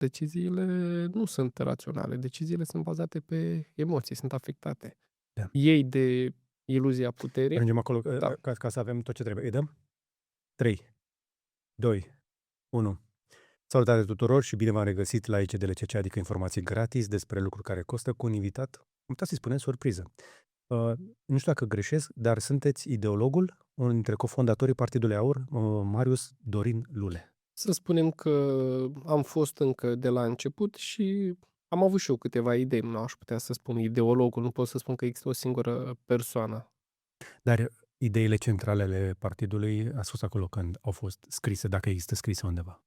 deciziile nu sunt raționale, deciziile sunt bazate pe emoții, sunt afectate. Da. Iei de iluzia puterii. Ajungem acolo, Da. ca să avem tot ce trebuie. Îi dăm? 3, 2, 1. Salutare tuturor și bine v-am regăsit la ECDLCC, adică informații gratis despre lucruri care costă, cu un invitat, am putea să-i spunem surpriză. Nu știu dacă greșesc, dar sunteți ideologul, unul dintre cofondatorii Partidului Aur, Marius Dorin Lule. Să spunem că am fost încă de la început și am avut și eu câteva idei. Nu aș putea să spun ideologul, nu pot să spun că există o singură persoană. Dar ideile centrale ale partidului a spus acolo când au fost scrise, dacă există scrise undeva.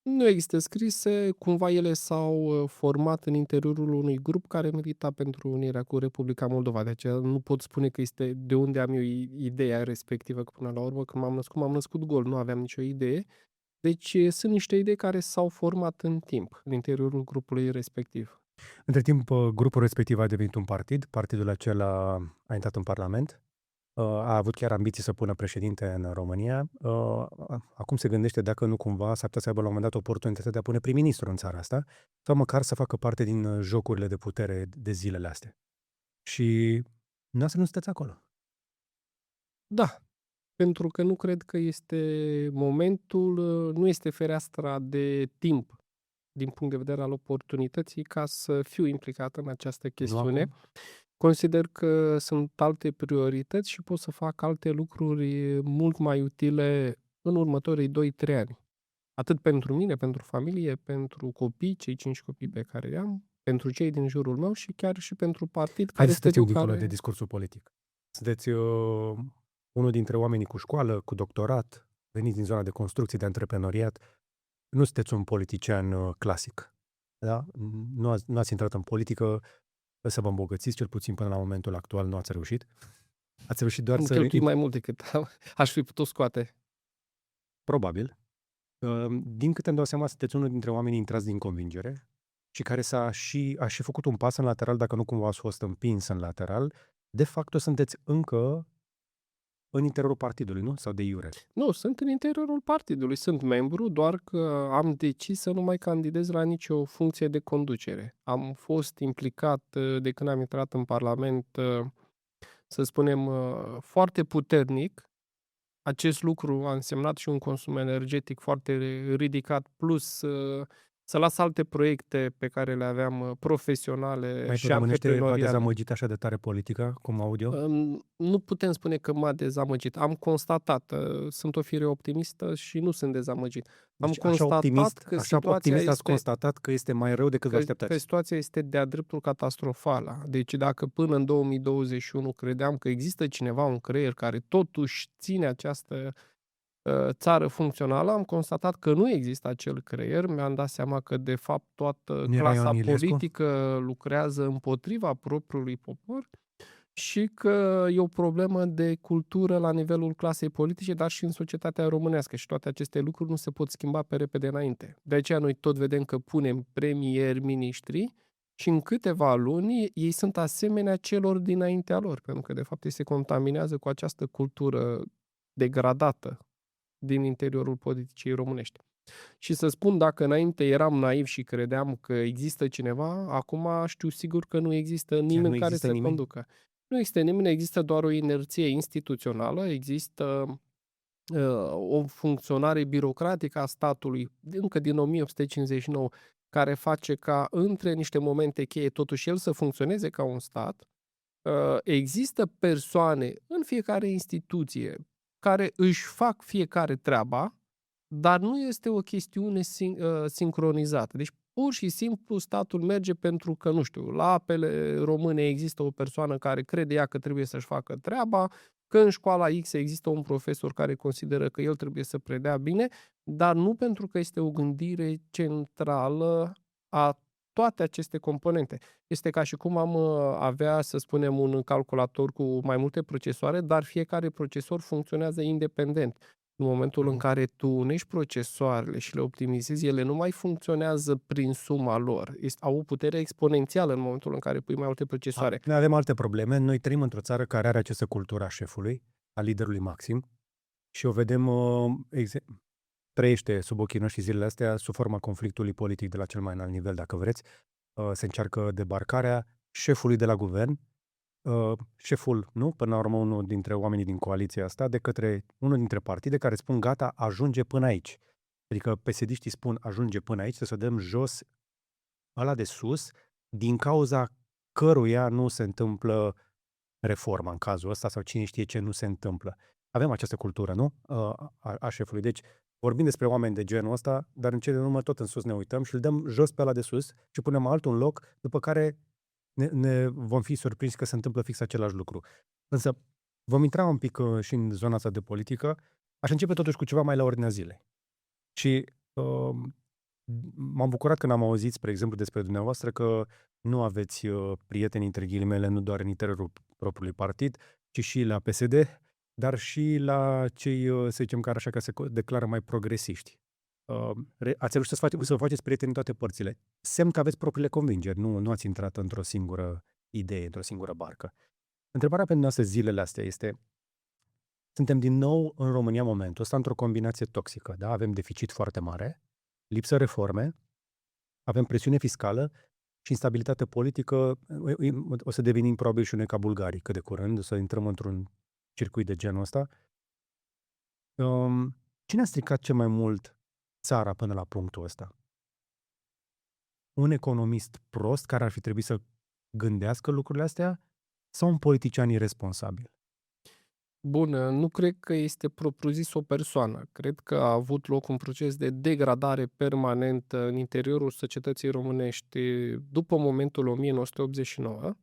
Nu există scrise, cumva ele s-au format în interiorul unui grup care milita pentru unirea cu Republica Moldova. De aceea nu pot spune că este de unde am eu ideea respectivă, că până la urmă când m-am născut gol, nu aveam nicio idee. Deci sunt niște idei care s-au format în timp, în interiorul grupului respectiv. Între timp, grupul respectiv a devenit un partid, partidul acela a intrat în Parlament, a avut chiar ambiții să pună președinte în România. Acum se gândește dacă nu cumva s-ar putea să aibă la un moment dat oportunitatea de a pune prim-ministru în țara asta, sau măcar să facă parte din jocurile de putere de zilele astea. Și noastră nu sunteți acolo. Da, pentru că nu cred că este momentul, nu este fereastra de timp din punct de vedere al oportunității ca să fiu implicat în această Nu chestiune. acum? Consider că sunt alte priorități și pot să fac alte lucruri mult mai utile în următorii 2-3 ani. Atât pentru mine, pentru familie, pentru copii, cei 5 copii pe care i-am, pentru cei din jurul meu și chiar și pentru partid, care Haideți să este trecem cel dincolo de care... discursul politic. Sunteți unul dintre oamenii cu școală, cu doctorat, veniți din zona de construcții, de antreprenoriat. Nu sunteți un politician clasic. Da? Nu ați intrat în politică să vă îmbogățiți, cel puțin până la momentul actual nu ați reușit. Ați reușit doar Am să... cheltuit mai mult decât aș fi putut scoate. Probabil. Din câte îmi dau seama, sunteți unul dintre oamenii intrați din convingere și care a și făcut un pas în lateral, dacă nu cumva ați fost împins în lateral. De fapt, sunteți încă în interiorul partidului, nu? Sau de iure? Nu, sunt în interiorul partidului, sunt membru, doar că am decis să nu mai candidez la nicio funcție de conducere. Am fost implicat de când am intrat în Parlament, să spunem, foarte puternic. Acest lucru a însemnat și un consum energetic foarte ridicat, plus să las alte proiecte pe care le aveam profesionale Mai și pe românește, v-a antreprenoriale. dezamăgit așa de tare politica, cum aud eu? Nu putem spune că m-a dezamăgit. Am constatat, sunt o fire optimistă și nu sunt dezamăgit. Am Deci, constatat că așa situația optimist ați este constatat că este mai rău decât vă că așteptați. situația este de-a dreptul catastrofală. Deci dacă până în 2021 credeam că există cineva, un creier care totuși ține această țară funcțională, am constatat că nu există acel creier. Mi-am dat seama că, de fapt, toată Nu era clasa Ion Iliescu? politică lucrează împotriva propriului popor și că e o problemă de cultură la nivelul clasei politice, dar și în societatea românească. Și toate aceste lucruri nu se pot schimba pe repede înainte. De aceea noi tot vedem că punem premieri, miniștri și în câteva luni ei sunt asemenea celor dinaintea lor, pentru că, de fapt, ei se contaminează cu această cultură degradată din interiorul politicii românești. Și să spun, dacă înainte eram naiv și credeam că există cineva, acum știu sigur că nu există nimeni care există să nimeni? conducă. Nu există nimeni, există doar o inerție instituțională, există o funcționare birocratică a statului încă din 1859, care face ca între niște momente cheie totuși el să funcționeze ca un stat. Există persoane în fiecare instituție care își fac fiecare treaba, dar nu este o chestiune sincronizată. Deci, pur și simplu, statul merge pentru că, nu știu, la apele române există o persoană care crede ea că trebuie să-și facă treaba, că în școala X există un profesor care consideră că el trebuie să predea bine, dar nu pentru că este o gândire centrală a toate aceste componente. Este ca și cum am avea, să spunem, un calculator cu mai multe procesoare, dar fiecare procesor funcționează independent. În momentul în care tu unești procesoarele și le optimizezi, ele nu mai funcționează prin suma lor. Au o putere exponențială în momentul în care pui mai multe procesoare. Noi avem alte probleme. Noi trăim într-o țară care are această cultură a șefului, a liderului maxim, și o vedem trăiește sub ochii noștri zilele astea sub forma conflictului politic de la cel mai înalt nivel, dacă vreți. Se încearcă debarcarea șefului de la guvern, șeful, nu, până la urmă unul dintre oamenii din coaliția asta, de către unul dintre partide care spun gata, ajunge până aici. Adică PSD-știi spun ajunge până aici, să dăm jos ăla de sus, din cauza căruia nu se întâmplă reforma în cazul ăsta sau cine știe ce nu se întâmplă. Avem această cultură, nu? A șefului. Deci vorbim despre oameni de genul ăsta, dar în cele din urmă tot în sus ne uităm și îl dăm jos pe ăla de sus și punem altul în loc, după care ne vom fi surprinși că se întâmplă fix același lucru. Însă vom intra un pic și în zona asta de politică. Aș începe totuși cu ceva mai la ordinea zilei. Și m-am bucurat când am auzit, spre exemplu, despre dumneavoastră că nu aveți prieteni, între ghilimele, nu doar în interiorul propriului partid, ci și la PSD, dar și la cei, să zicem, care așa că se declară mai progresiști. Ați reușit să faceți prieteni în toate părțile. Semn că aveți propriile convingeri, nu ați intrat într-o singură idee, într-o singură barcă. Întrebarea pentru noastră zilele astea este: suntem din nou în România în momentul ăsta într-o combinație toxică, da? Avem deficit foarte mare, lipsă reforme, avem presiune fiscală și instabilitate politică. O să devenim probabil și noi ca bulgarii, că de curând o să intrăm într-un circuit de genul ăsta. Cine a stricat cel mai mult țara până la punctul ăsta? Un economist prost care ar fi trebuit să gândească lucrurile astea sau un politician irresponsabil? Bun, nu cred că este propriu-zis o persoană. Cred că a avut loc un proces de degradare permanentă în interiorul societății românești după momentul 1989.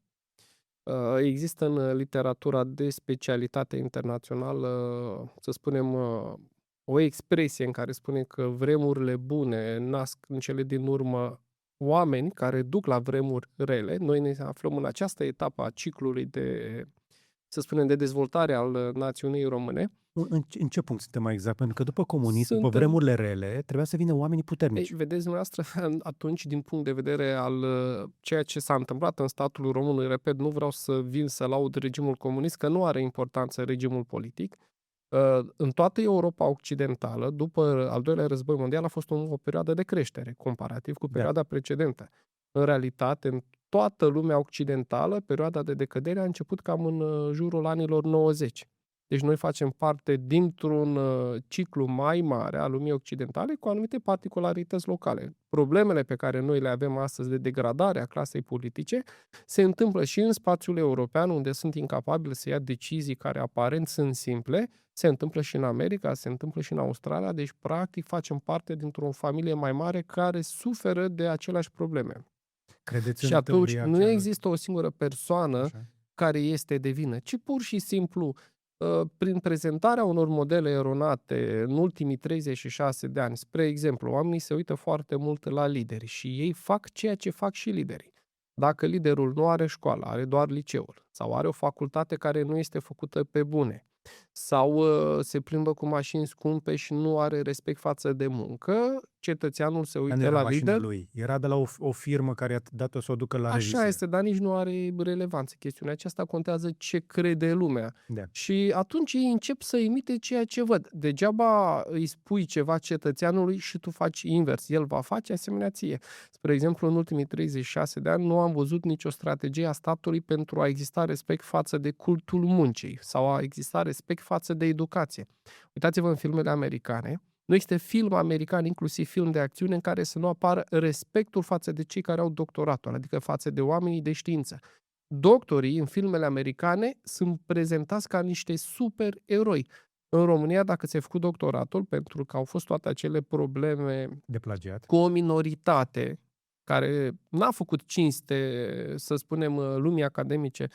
Există în literatura de specialitate internațională, să spunem, o expresie în care spune că vremurile bune nasc în cele din urmă oameni care duc la vremuri rele. Noi ne aflăm în această etapă a ciclului de, să spunem, de dezvoltare al națiunii române. În ce punct suntem mai exact? Pentru că după comunism, după Suntem- vremurile rele, trebuia să vină oamenii puternici. Ei, vedeți dumneavoastră, atunci, din punct de vedere al ceea ce s-a întâmplat în statul român, repet, nu vreau să vin să laud regimul comunist, că nu are importanță regimul politic. În toată Europa Occidentală, după al doilea război mondial, a fost o perioadă de creștere, comparativ cu perioada precedentă. În realitate, în toată lumea occidentală, perioada de decădere a început cam în jurul anilor 90. Deci noi facem parte dintr-un ciclu mai mare al lumii occidentale cu anumite particularități locale. Problemele pe care noi le avem astăzi de degradare a clasei politice se întâmplă și în spațiul european, unde sunt incapabili să ia decizii care aparent sunt simple, se întâmplă și în America, se întâmplă și în Australia, deci practic facem parte dintr-o familie mai mare care suferă de aceleași probleme. Credeți Și în atunci teoria nu aceea- există o singură persoană Așa. care este de vină, ci pur și simplu prin prezentarea unor modele eronate în ultimii 36 de ani. Spre exemplu, oamenii se uită foarte mult la lideri și ei fac ceea ce fac și liderii. Dacă liderul nu are școală, are doar liceul, sau are o facultate care nu este făcută pe bune, sau se plimbă cu mașini scumpe și nu are respect față de muncă, cetățeanul se Dar nu uită era la mașina lider. lui. Era de la o firmă care a dat-o să o ducă la Așa registrare. este, dar nici nu are relevanță chestiunea aceasta, contează ce crede lumea. Da. Și atunci ei încep să imite ceea ce văd. Degeaba îi spui ceva cetățeanului și tu faci invers. El va face asemenea ție. Spre exemplu, în ultimii 36 de ani nu am văzut nicio strategie a statului pentru a exista respect față de cultul muncii sau a exista respect față de educație. Uitați-vă în filmele americane. Nu este film american, inclusiv film de acțiune, în care să nu apară respectul față de cei care au doctoratul, adică față de oamenii de știință. Doctorii în filmele americane sunt prezentați ca niște supereroi. În România, dacă ți-ai făcut doctoratul, pentru că au fost toate acele probleme De plagiat. cu o minoritate care n-a făcut cinste, să spunem, lumii academice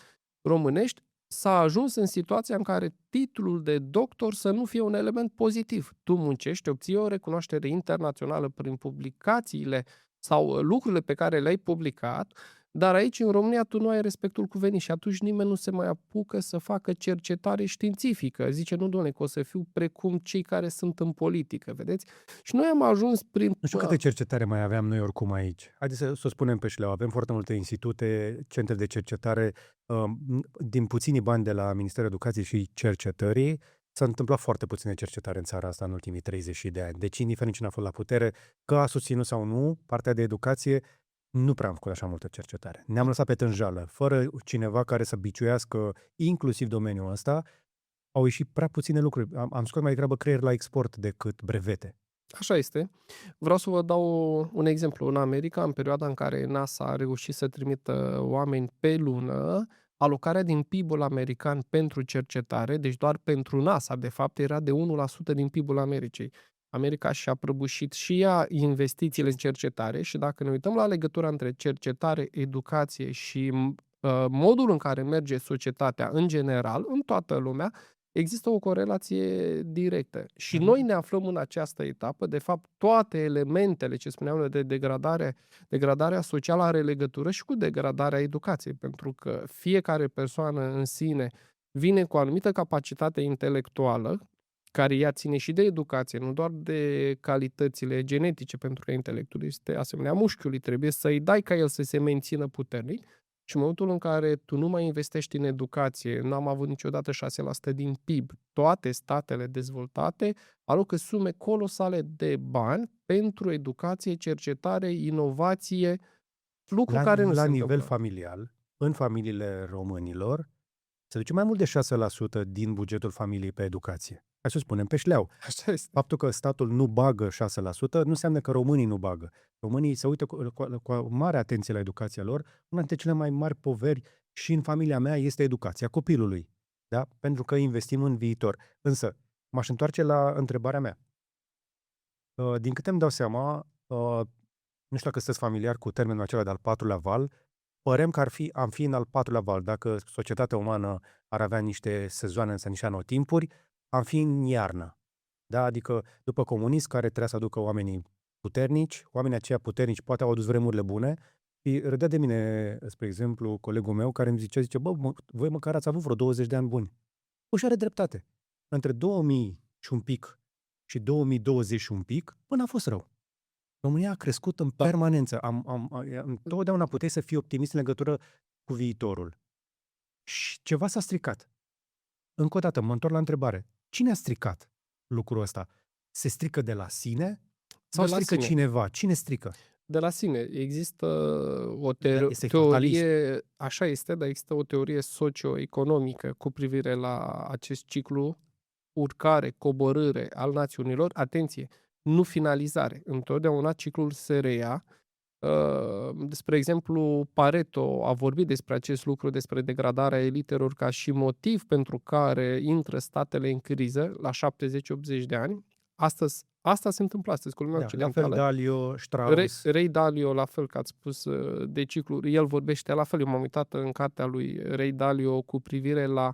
românești, s-a ajuns în situația în care titlul de doctor să nu fie un element pozitiv. Tu muncești, obții o recunoaștere internațională prin publicațiile sau lucrurile pe care le-ai publicat, dar aici, în România, tu nu ai respectul cuvenit și atunci nimeni nu se mai apucă să facă cercetare științifică. Zice, nu, doamne, că o să fiu precum cei care sunt în politică, vedeți? Și noi am ajuns prin... Nu știu câte cercetare mai aveam noi oricum aici. Haideți să o spunem pe șleau. Avem foarte multe institute, centre de cercetare, din puținii bani de la Ministerul Educației și Cercetării, S-a întâmplat foarte puțină cercetare în țara asta în ultimii 30 de ani. Deci, indiferent cine a fost la putere, că a susținut sau nu, partea de educație, nu prea am făcut așa multă cercetare. Ne-am lăsat pe tânjală, fără cineva care să biciuiască inclusiv domeniul ăsta, au ieșit prea puține lucruri. Am scos mai degrabă creier la export decât brevete. Așa este. Vreau să vă dau un exemplu. În America, în perioada în care NASA a reușit să trimită oameni pe lună, alocarea din PIB-ul american pentru cercetare, deci doar pentru NASA, de fapt, era de 1% din PIB-ul Americii. America și-a prăbușit și ea investițiile în cercetare și dacă ne uităm la legătura între cercetare, educație și modul în care merge societatea în general, în toată lumea, există o corelație directă și Dar noi ne aflăm în această etapă. De fapt, toate elementele, ce spuneam noi, de degradarea socială are legătură și cu degradarea educației, pentru că fiecare persoană în sine vine cu o anumită capacitate intelectuală, care ea ține și de educație, nu doar de calitățile genetice, pentru că intelectul este asemenea mușchiului, trebuie să-i dai ca el să se mențină puternic. Și în momentul în care tu nu mai investești în educație, n-am avut niciodată 6% din PIB, toate statele dezvoltate alocă sume colosale de bani pentru educație, cercetare, inovație, lucru care nu la se nivel întâmplă. familial, în familiile românilor, se duce mai mult de 6% din bugetul familiei pe educație. Hai să spunem pe șleau. Așa este. Faptul că statul nu bagă 6% nu înseamnă că românii nu bagă. Românii se uită cu mare atenție la educația lor. Una dintre cele mai mari poveri și în familia mea este educația copilului. Da? Pentru că investim în viitor. Însă, m-aș întoarce la întrebarea mea. Din câte îmi dau seama, nu știu dacă sunteți familiar cu termenul acela de al patrulea val, părem că am fi în al patrulea val. Dacă societatea umană ar avea niște sezoane, însă niște anotimpuri, am fi în iarnă. Da? Adică după comunism, care trebuia să aducă oamenii puternici, oamenii aceia puternici poate au adus vremurile bune, și râdea de mine, spre exemplu, colegul meu care îmi zice, voi măcar ați avut vreo 20 de ani buni. Și are dreptate. Între 2000 și un pic și 2020 și un pic, până a fost rău. România a crescut în permanență. Întotdeauna puteai să fii optimist în legătură cu viitorul. Și ceva s-a stricat. Încă o dată, mă întorc la întrebare. Cine a stricat lucrul ăsta? Se strică de la sine? Sau De la strică sine. cineva? Cine strică? De la sine. Există o Este fatalist. teorie, așa este, dar există o teorie socioeconomică cu privire la acest ciclu urcare, coborâre al națiunilor. Atenție, nu finalizare. Întotdeauna ciclul se reia. Spre exemplu, Pareto a vorbit despre acest lucru, despre degradarea elitelor ca și motiv pentru care intră statele în criză la 70-80 de ani. Asta se întâmplă astăzi cu lumea Da, la fel occidentală. Dalio, Strauss. Ray Dalio, la fel că ați spus, de ciclu, el vorbește la fel. Eu m-am uitat în cartea lui Ray Dalio cu privire la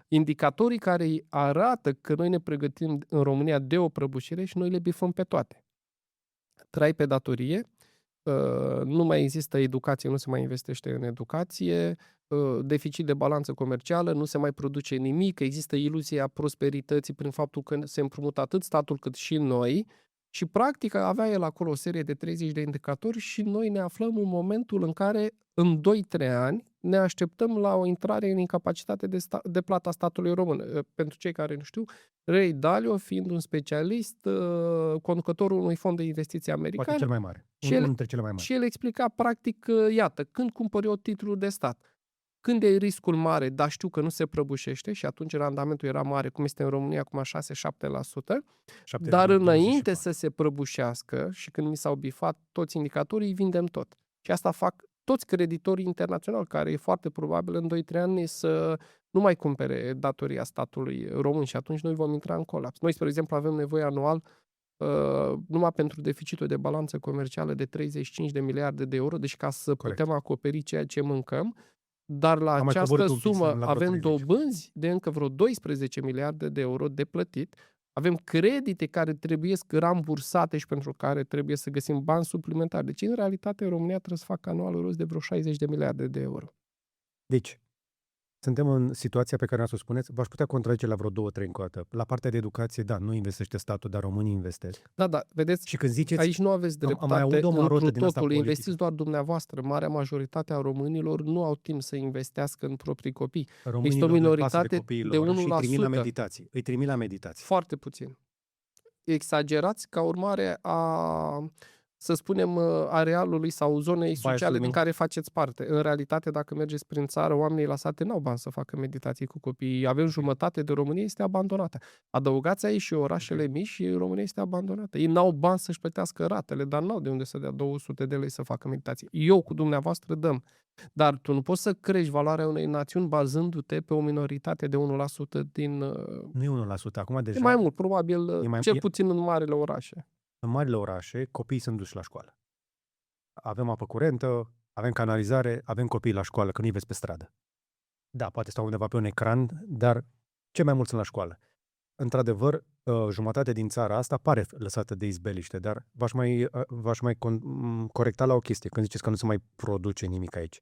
indicatorii care îi arată că noi ne pregătim în România de o prăbușire și noi le bifăm pe toate. Trai pe datorie, nu mai există educație, nu se mai investește în educație, deficit de balanță comercială, nu se mai produce nimic, există iluzia prosperității prin faptul că se împrumută atât statul cât și noi și practic avea el acolo o serie de 30 de indicatori și noi ne aflăm în momentul în care în 2-3 ani ne așteptăm la o intrare în incapacitate de plata statului român. Pentru cei care nu știu, Ray Dalio fiind un specialist, conducătorul unui fond de investiții american. Poate cel mai mare. Și Unul dintre cele mai mari. Și el explica practic că, iată, când cumpăr eu titlul de stat, când e riscul mare, dar știu că nu se prăbușește și atunci randamentul era mare, cum este în România, acum 6-7%, dar înainte să se prăbușească și când mi s-au bifat toți indicatorii, îi vindem tot. Și asta fac toți creditorii internaționali, care e foarte probabil în 2-3 ani să nu mai cumpere datoria statului român și atunci noi vom intra în colaps. Noi, spre exemplu, avem nevoie anual numai pentru deficitul de balanță comercială de 35 de miliarde de euro, deci ca să putem acoperi ceea ce mâncăm, dar la această sumă avem dobânzi de încă vreo 12 miliarde de euro de plătit, avem credite care trebuie rambursate și pentru care trebuie să găsim bani suplimentari. Deci, în realitate, România trebuie să facă anual rost de vreo 60 de miliarde de euro. Deci, Suntem în situația pe care o spuneți, v-aș putea contrazice la vreo 2-3 încă o dată. La partea de educație, da, nu investește statul, dar românii investesc. Da, vedeți, Și când ziceți, aici nu aveți am mai dreptate auzit o marotă întru din asta totul. politică. Investiți doar dumneavoastră. Marea majoritate a românilor nu au timp să investească în proprii copii. Este o Românilor le pasă de minoritate de copiilor și îi trimit la 1%. meditații. Îi trimit la meditații. Foarte puțin. Exagerați ca urmare a, să spunem, arealului sau zonei sociale din care faceți parte. În realitate, dacă mergeți prin țară, oamenii la sate n-au bani să facă meditații cu copiii. Avem jumătate de România este abandonată. Adăugați aici și orașele mici și România este abandonată. Ei n-au bani să-și plătească ratele, dar n-au de unde să dea 200 de lei să facă meditații. Eu cu dumneavoastră dăm. Dar tu nu poți să crești valoarea unei națiuni bazându-te pe o minoritate de 1% din... Nu e 1%, acum deja... E mai mult, probabil, cel puțin în marile orașe. În marile orașe, copiii sunt duși la școală. Avem apă curentă, avem canalizare, avem copii la școală, că nu-i vezi pe stradă. Da, poate stau undeva pe un ecran, dar cei mai mulți sunt la școală. Într-adevăr, jumătate din țara asta pare lăsată de izbeliște, dar v-aș mai corecta la o chestie, când ziceți că nu se mai produce nimic aici.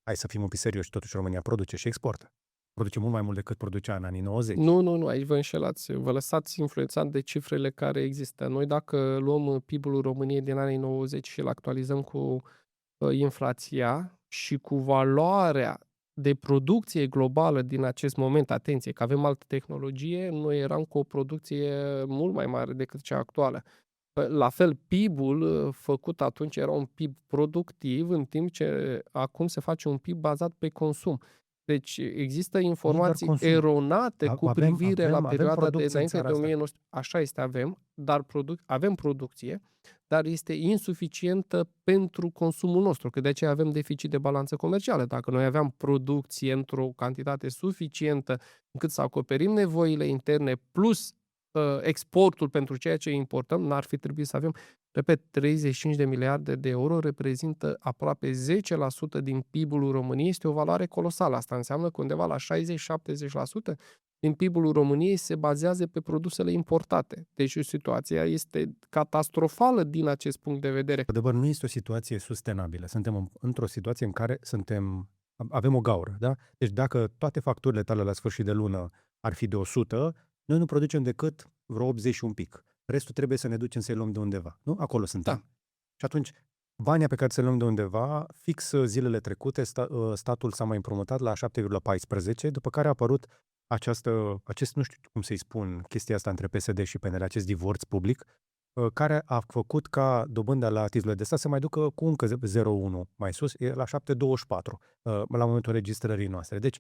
Hai să fim un pic serioși, totuși România produce și exportă. Produce mult mai mult decât producea în anii 90. Nu, aici vă înșelați. Vă lăsați influențat de cifrele care există. Noi dacă luăm PIB-ul României din anii 90 și îl actualizăm cu inflația și cu valoarea de producție globală din acest moment, atenție, că avem altă tehnologie, noi eram cu o producție mult mai mare decât cea actuală. La fel, PIB-ul făcut atunci era un PIB productiv, în timp ce acum se face un PIB bazat pe consum. Deci există informații eronate cu privire la perioada de înainte de 1900. Așa este, avem producție, dar este insuficientă pentru consumul nostru, că de aceea avem deficit de balanță comercială. Dacă noi aveam producție într-o cantitate suficientă încât să acoperim nevoile interne plus exportul pentru ceea ce importăm, n-ar fi trebuit să avem, repet, 35 de miliarde de euro, reprezintă aproape 10% din PIB-ul României, este o valoare colosală. Asta înseamnă că undeva la 60-70% din PIB-ul României se bazează pe produsele importate. Deci situația este catastrofală din acest punct de vedere. Adevăr, nu este o situație sustenabilă. Suntem într-o situație în care avem o gaură, da? Deci dacă toate facturile tale la sfârșit de lună ar fi de 100, noi nu producem decât vreo 80 și un pic. Restul trebuie să ne ducem să-i luăm de undeva. Nu? Acolo suntem. Da. Și atunci, banii pe care să-i luăm de undeva, fix zilele trecute, statul s-a mai împrumutat la 7,14, după care a apărut acest, nu știu cum să-i spun, chestia asta între PSD și PNL, acest divorț public, care a făcut ca dobânda la titlurile de stat să mai ducă cu încă 0,1 mai sus, e la 7,24 la momentul înregistrării noastre. Deci,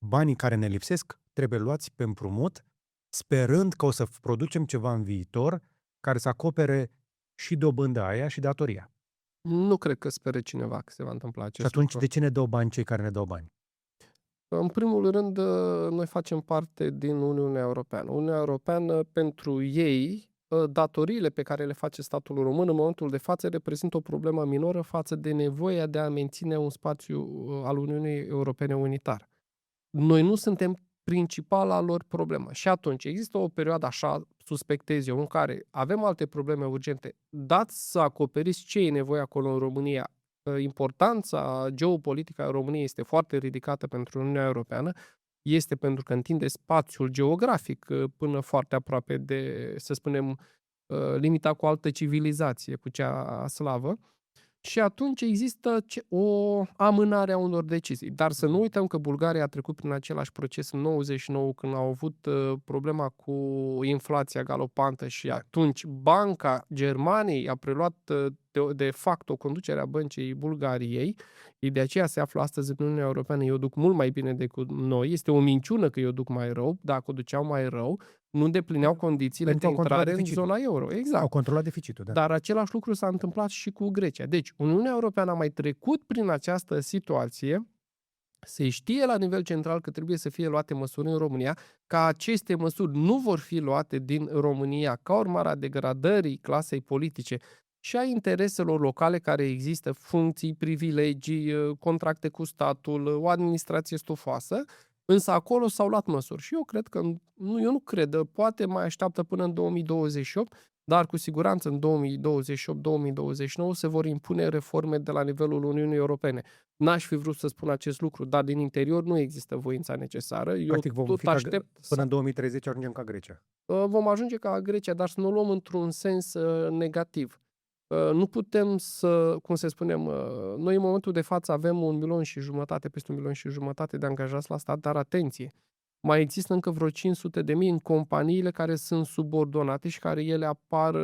banii care ne lipsesc trebuie luați pe împrumut, sperând că o să producem ceva în viitor care să acopere și dobânda aia și datoria. Nu cred că spere cineva că se va întâmpla acest lucru. Și atunci, de ce ne dau bani cei care ne dau bani? În primul rând, noi facem parte din Uniunea Europeană. Uniunea Europeană, pentru ei, datoriile pe care le face statul român în momentul de față reprezintă o problemă minoră față de nevoia de a menține un spațiu al Uniunii Europene unitar. Noi nu suntem principala lor problemă. Și atunci există o perioadă, așa suspectez eu, în care avem alte probleme urgente. Dați să acoperiți ce e nevoie acolo în România. Importanța geopolitică a României este foarte ridicată pentru Uniunea Europeană. Este pentru că întinde spațiul geografic până foarte aproape de, să spunem, limita cu altă civilizație, cu cea slavă. Și atunci există o amânare a unor decizii. Dar să nu uităm că Bulgaria a trecut prin același proces în 99 când au avut problema cu inflația galopantă și atunci Banca Germaniei a preluat de facto conducerea băncii Bulgariei. Ei de aceea se află astăzi în Uniunea Europeană. Eu duc mult mai bine decât noi. Este o minciună că eu duc mai rău. Dacă o duceau mai rău, nu îndeplineau condițiile de intrare în zona euro. Exact. Au controlat deficitul, da. Dar același lucru s-a întâmplat și cu Grecia. Deci, Uniunea Europeană a mai trecut prin această situație. Se știe la nivel central că trebuie să fie luate măsuri în România, că aceste măsuri nu vor fi luate din România ca urmare a degradării clasei politice și a intereselor locale care există, funcții, privilegii, contracte cu statul, o administrație stufoasă. Însă acolo s-au luat măsuri și eu cred că, eu nu cred, poate mai așteaptă până în 2028, Dar cu siguranță în 2028-2029 se vor impune reforme de la nivelul Uniunii Europene. N-aș fi vrut să spun acest lucru, dar din interior nu există voința necesară. Eu Practic vom tot fi aștept până să în 2030 ajungem ca Grecia. vom ajunge ca Grecia, dar să nu o luăm într-un sens negativ. Nu putem să, cum să spunem, noi în momentul de față avem 1.500.000, peste 1.500.000 de angajați la stat, dar atenție, mai există încă vreo 500.000 în companiile care sunt subordonate și care ele apar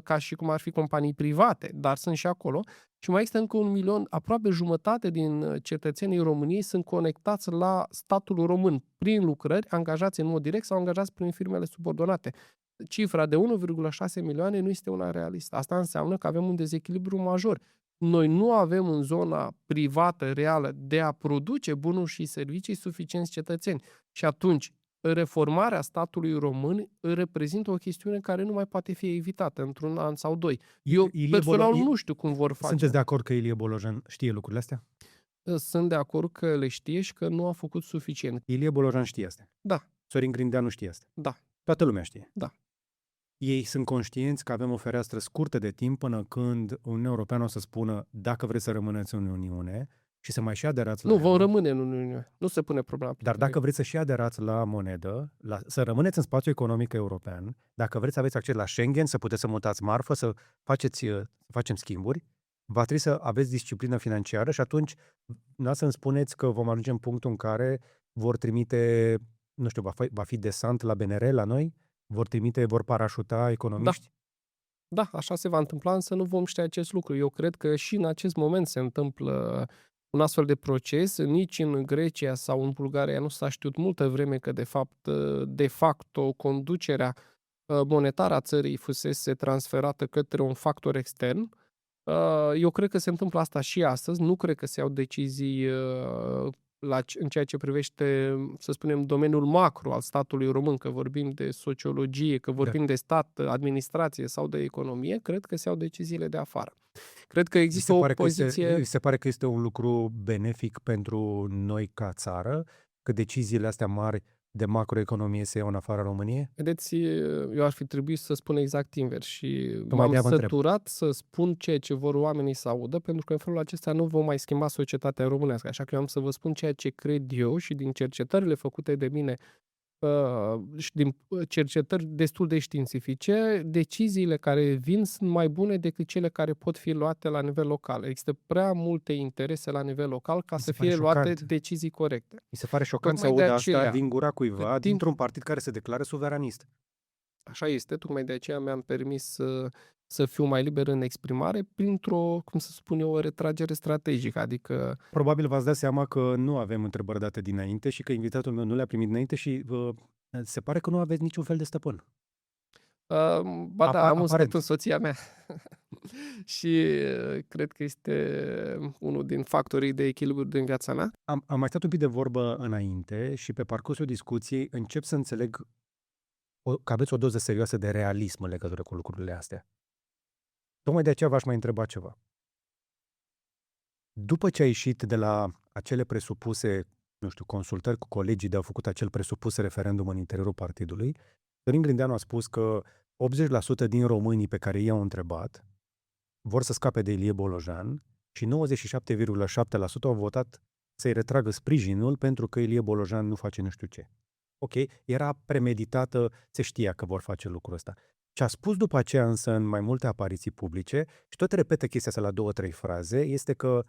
ca și cum ar fi companii private, dar sunt și acolo. Și mai există încă 1.000.000, aproape jumătate din cetățenii României sunt conectați la statul român prin lucrări, angajați în mod direct sau angajați prin firmele subordonate. Cifra de 1,6 milioane nu este una realistă. Asta înseamnă că avem un dezechilibru major. Noi nu avem în zona privată reală de a produce bunuri și servicii suficienți cetățeni. Și atunci, reformarea statului român reprezintă o chestiune care nu mai poate fi evitată într-un an sau doi. Eu personal nu știu cum vor face. Sunteți de acord că Ilie Bolojan știe lucrurile astea? Sunt de acord că le știe și că nu a făcut suficient. Ilie Bolojan știe asta. Da. Sorin Grindeanu știe asta. Da. Toată lumea știe. Da. Ei sunt conștienți că avem o fereastră scurtă de timp până când Uniunea Europeană o să spună dacă vreți să rămâneți în Uniune și să mai și aderați la Nu, vom rămâne în Uniune. Nu se pune problema. Dar dacă vreți să și aderați la monedă, să rămâneți în spațiul economic european, dacă vreți să aveți acces la Schengen, să puteți să mutați marfă, să facem schimburi, va trebui să aveți disciplină financiară și atunci nu să-mi spuneți că vom ajunge în punctul în care vor trimite, nu știu, va fi desant la BNR la noi? Vor parașuta economiști? Da, așa se va întâmpla, însă nu vom ști acest lucru. Eu cred că și în acest moment se întâmplă un astfel de proces. Nici în Grecia sau în Bulgaria nu s-a știut multă vreme că, de facto, conducerea monetară a țării fusese transferată către un factor extern. Eu cred că se întâmplă asta și astăzi. Nu cred că se iau decizii în ceea ce privește, să spunem, domeniul macro al statului român, că vorbim de sociologie, că vorbim de stat, administrație sau de economie, cred că se iau deciziile de afară. Cred că există o poziție... Se pare că este un lucru benefic pentru noi ca țară, că deciziile astea mari de macroeconomie se iau în afara României? Vedeți, eu ar fi trebuit să spun exact invers și m-am săturat să spun ceea ce vor oamenii să audă, pentru că în felul acesta nu vom mai schimba societatea românească. Așa că eu am să vă spun ceea ce cred eu și din cercetările făcute de mine și din cercetări destul de științifice, deciziile care vin sunt mai bune decât cele care pot fi luate la nivel local. Există prea multe interese la nivel local ca să fie luate decizii corecte. Mi se pare șocant să aud asta din gura cuiva dintr-un partid care se declară suveranist. Așa este, tocmai de aceea mi-am permis să fiu mai liber în exprimare printr-o, cum să spun eu, o retragere strategică, adică... Probabil v-ați dat seama că nu avem întrebări date dinainte și că invitatul meu nu le-a primit înainte și se pare că nu aveți niciun fel de stăpân. Ba da, am un stăpân, soția mea. Și cred că este unul din factorii de echilibru din viața mea. Am mai stat un pic de vorbă înainte și pe parcursul discuției încep să înțeleg că aveți o doză serioasă de realism în legătură cu lucrurile astea. Tocmai de aceea v-aș mai întreba ceva. După ce ai ieșit de la acele presupuse, nu știu, consultări cu colegii de au făcut acel presupus referendum în interiorul partidului, Sorin Grindeanu a spus că 80% din românii pe care i-au întrebat vor să scape de Ilie Bolojan și 97,7% au votat să-i retragă sprijinul pentru că Ilie Bolojan nu face nu știu ce. Ok, era premeditată, se știa că vor face lucrul ăsta. Ce a spus după aceea însă în mai multe apariții publice, și tot repetă chestia asta la 2-3 fraze, este că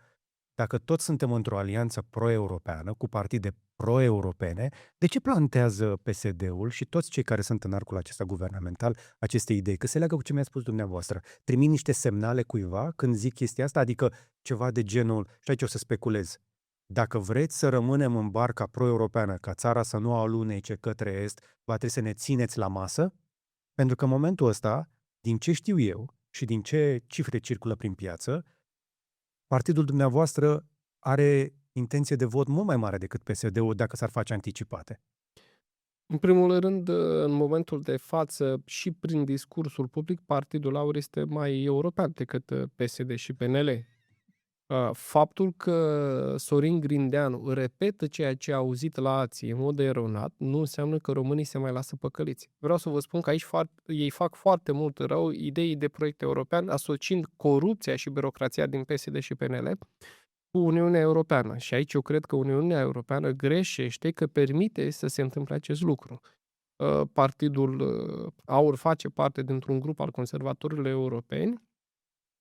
dacă toți suntem într-o alianță pro-europeană, cu partide pro-europene, de ce plantează PSD-ul și toți cei care sunt în arcul acesta guvernamental aceste idei? Că se leagă cu ce mi-a spus dumneavoastră. Trimit niște semnale cuiva când zic chestia asta, adică ceva de genul, și aici o să speculez, dacă vreți să rămânem în barca pro-europeană, ca țara să nu alunece către est, va trebui să ne țineți la masă? Pentru că în momentul ăsta, din ce știu eu și din ce cifre circulă prin piață, partidul dumneavoastră are intenție de vot mult mai mare decât PSD-ul dacă s-ar face anticipate. În primul rând, în momentul de față și prin discursul public, Partidul Aur este mai european decât PSD și PNL. Faptul că Sorin Grindeanu repetă ceea ce a auzit la alții în mod eronat, nu înseamnă că românii se mai lasă păcăliți. Vreau să vă spun că aici ei fac foarte mult rău ideii de proiect european, asociind corupția și birocrația din PSD și PNL cu Uniunea Europeană. Și aici eu cred că Uniunea Europeană greșește că permite să se întâmple acest lucru. Partidul AUR face parte dintr-un grup al conservatorilor europeni.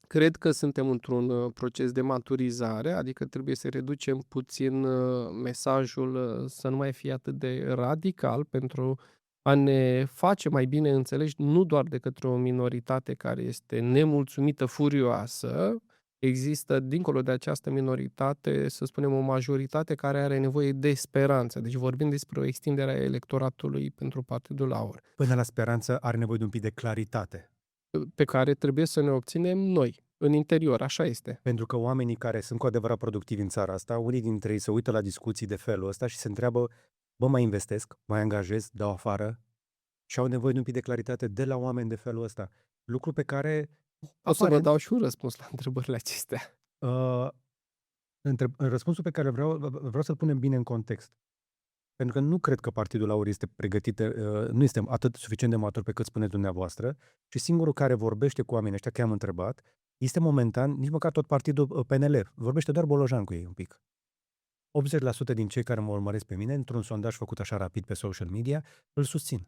Cred că suntem într-un proces de maturizare, adică trebuie să reducem puțin mesajul să nu mai fie atât de radical pentru a ne face mai bine înțeleși nu doar de către o minoritate care este nemulțumită, furioasă. Există, dincolo de această minoritate, să spunem, o majoritate care are nevoie de speranță. Deci vorbim despre o extindere a electoratului pentru Partidul AUR, Până la speranță are nevoie de un pic de claritate. pe care trebuie să ne obținem noi, în interior, așa este. Pentru că oamenii care sunt cu adevărat productivi în țara asta, unii dintre ei se uită la discuții de felul ăsta și se întreabă, bă, mai investesc, mai angajez, dau afară, și au nevoie de un pic de claritate de la oameni de felul ăsta. Lucru pe care, O să vă aparent, dau și un răspuns la întrebările acestea. uh, răspunsul pe care vreau să-l punem bine în context. Pentru că nu cred că Partidul Aur este pregătit, nu este atât suficient de matur pe cât spuneți dumneavoastră, și singurul care vorbește cu oamenii ăștia, că i-am întrebat, este momentan, nici măcar tot partidul PNL, vorbește doar Bolojan cu ei un pic. 80% din cei care mă urmăresc pe mine, într-un sondaj făcut așa rapid pe social media, îl susțin.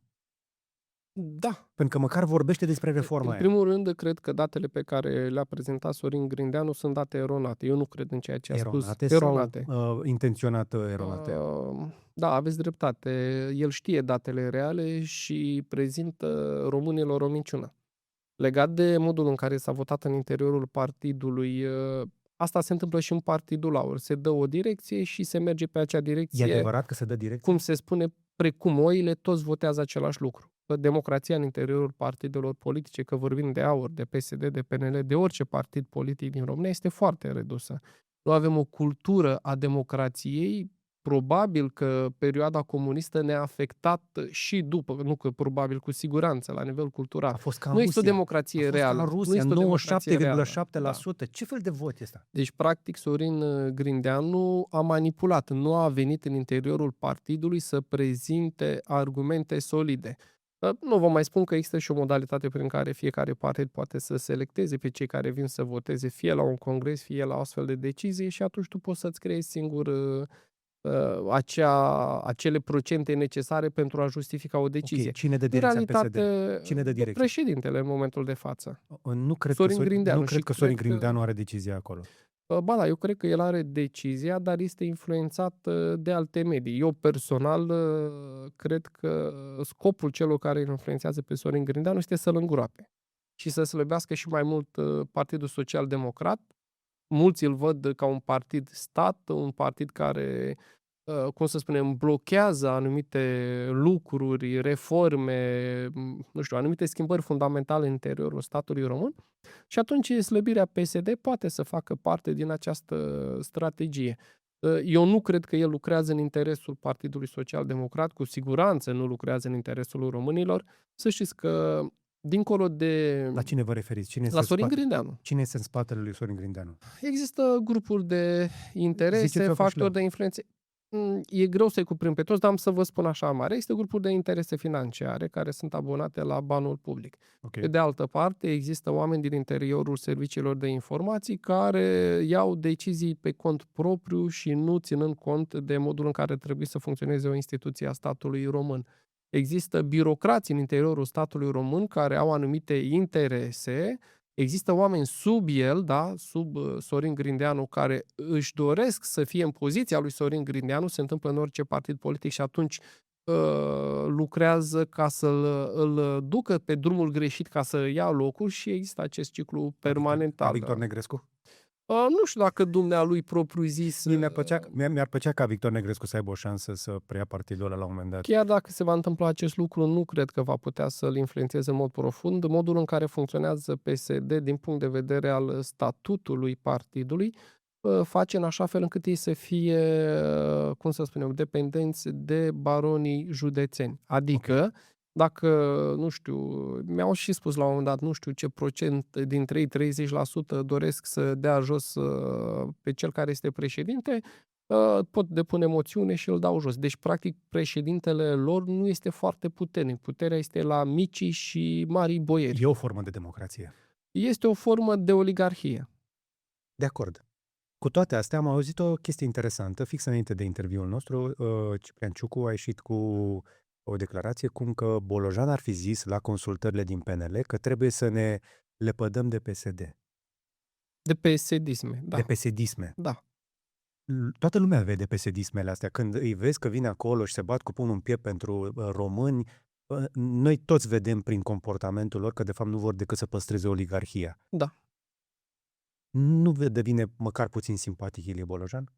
Da. Pentru că măcar vorbește despre reforma În aia. primul rând, cred că datele pe care le-a prezentat Sorin Grindeanu sunt date eronate. Eu nu cred în ceea ce a spus. Eronate sau intenționat eronate? Da, aveți dreptate. El știe datele reale și prezintă românilor o minciună. Legat de modul în care s-a votat în interiorul partidului, asta se întâmplă și în Partidul AUR. Se dă o direcție și se merge pe acea E direcție. adevărat că se dă direcție? Cum se spune, precum oile, toți votează același lucru. Că democrația în interiorul partidelor politice, că vorbim de AUR, de PSD, de PNL, de orice partid politic din România, este foarte redusă. Nu avem o cultură a democrației. Probabil că perioada comunistă ne-a afectat și după, nu că probabil, cu siguranță, la nivel cultural. A fost ca în Nu există o Rusia. democrație A fost reală. ca în Nu Rusia, există o democrație reală. 97,7%. Ce fel de vot este ăsta? Deci, practic, Sorin Grindeanu a manipulat, nu a venit în interiorul partidului să prezinte argumente solide. Nu vă mai spun că există și o modalitate prin care fiecare partid poate să selecteze pe cei care vin să voteze, fie la un congres, fie la o astfel de decizie, și atunci tu poți să-ți creezi singur acele procente necesare pentru a justifica o decizie. Okay. Cine dă În direcția realitate, PSD? Cine dă direcția? președintele în momentul de față. Nu cred Sorin Grindeanu. Nu cred Și că Sorin cred că- Grindeanu are decizia acolo. Ba da, eu cred că el are decizia, dar este influențat de alte medii. Eu personal cred că scopul celor care îl influențează pe Sorin Grindeanu este să-l îngroape și să slăbească și mai mult Partidul Social Democrat. Mulți îl văd ca un partid stat, un partid care, cum să spunem, blochează anumite lucruri, reforme, nu știu, anumite schimbări fundamentale în interiorul statului român. Și atunci slăbirea PSD poate să facă parte din această strategie. Eu nu cred că el lucrează în interesul Partidului Social Democrat, cu siguranță nu lucrează în interesul românilor. Să știți că, dincolo de... La cine vă referiți? La Sorin Grindeanu. Cine este în spatele lui Sorin Grindeanu? Există grupuri de interese, Ziceți-o pe factori șleau. de influențe. E greu să-i cuprind pe toți, dar am să vă spun așa mare. Există grupuri de interese financiare care sunt abonate la banul public. Okay. Pe de altă parte, există oameni din interiorul serviciilor de informații care iau decizii pe cont propriu și nu ținând cont de modul în care trebuie să funcționeze o instituție a statului român. Există birocrați în interiorul statului român care au anumite interese. Există oameni sub el, da, sub Sorin Grindeanu, care își doresc să fie în poziția lui Sorin Grindeanu, se întâmplă în orice partid politic, și atunci lucrează ca îl ducă pe drumul greșit, ca să ia locul, și există acest ciclu permanent. Victor Negrescu? Nu știu dacă dumnealui propriu zis... Mi-ar plăcea ca Victor Negrescu să aibă o șansă să preia partidul ăla la un moment dat. Chiar dacă se va întâmpla acest lucru, nu cred că va putea să-l influențeze în mod profund. Modul în care funcționează PSD din punct de vedere al statutului partidului face în așa fel încât ei să fie, cum să spunem, dependenți de baronii județeni. Adică Dacă, nu știu, mi-au și spus la un moment dat, nu știu ce procent dintre ei, 30% doresc să dea jos pe cel care este președinte, pot depune moțiune și îl dau jos. Deci, practic, președintele lor nu este foarte puternic. Puterea este la micii și marii boieri. E o formă de democrație. Este o formă de oligarhie. De acord. Cu toate astea, am auzit o chestie interesantă, fix înainte de interviul nostru. Ciprian Ciucu a ieșit cu o declarație cum că Bolojan ar fi zis la consultările din PNL că trebuie să ne lepădăm de PSD, De PSD-isme, de da. PSD-isme. Da. Toată lumea vede PSD-ismele astea. Când îi vezi că vine acolo și se bat cu pumnul în piept pentru români, noi toți vedem prin comportamentul lor că de fapt nu vor decât să păstreze oligarhia. Da. Nu devine măcar puțin simpatic Ilie Bolojan?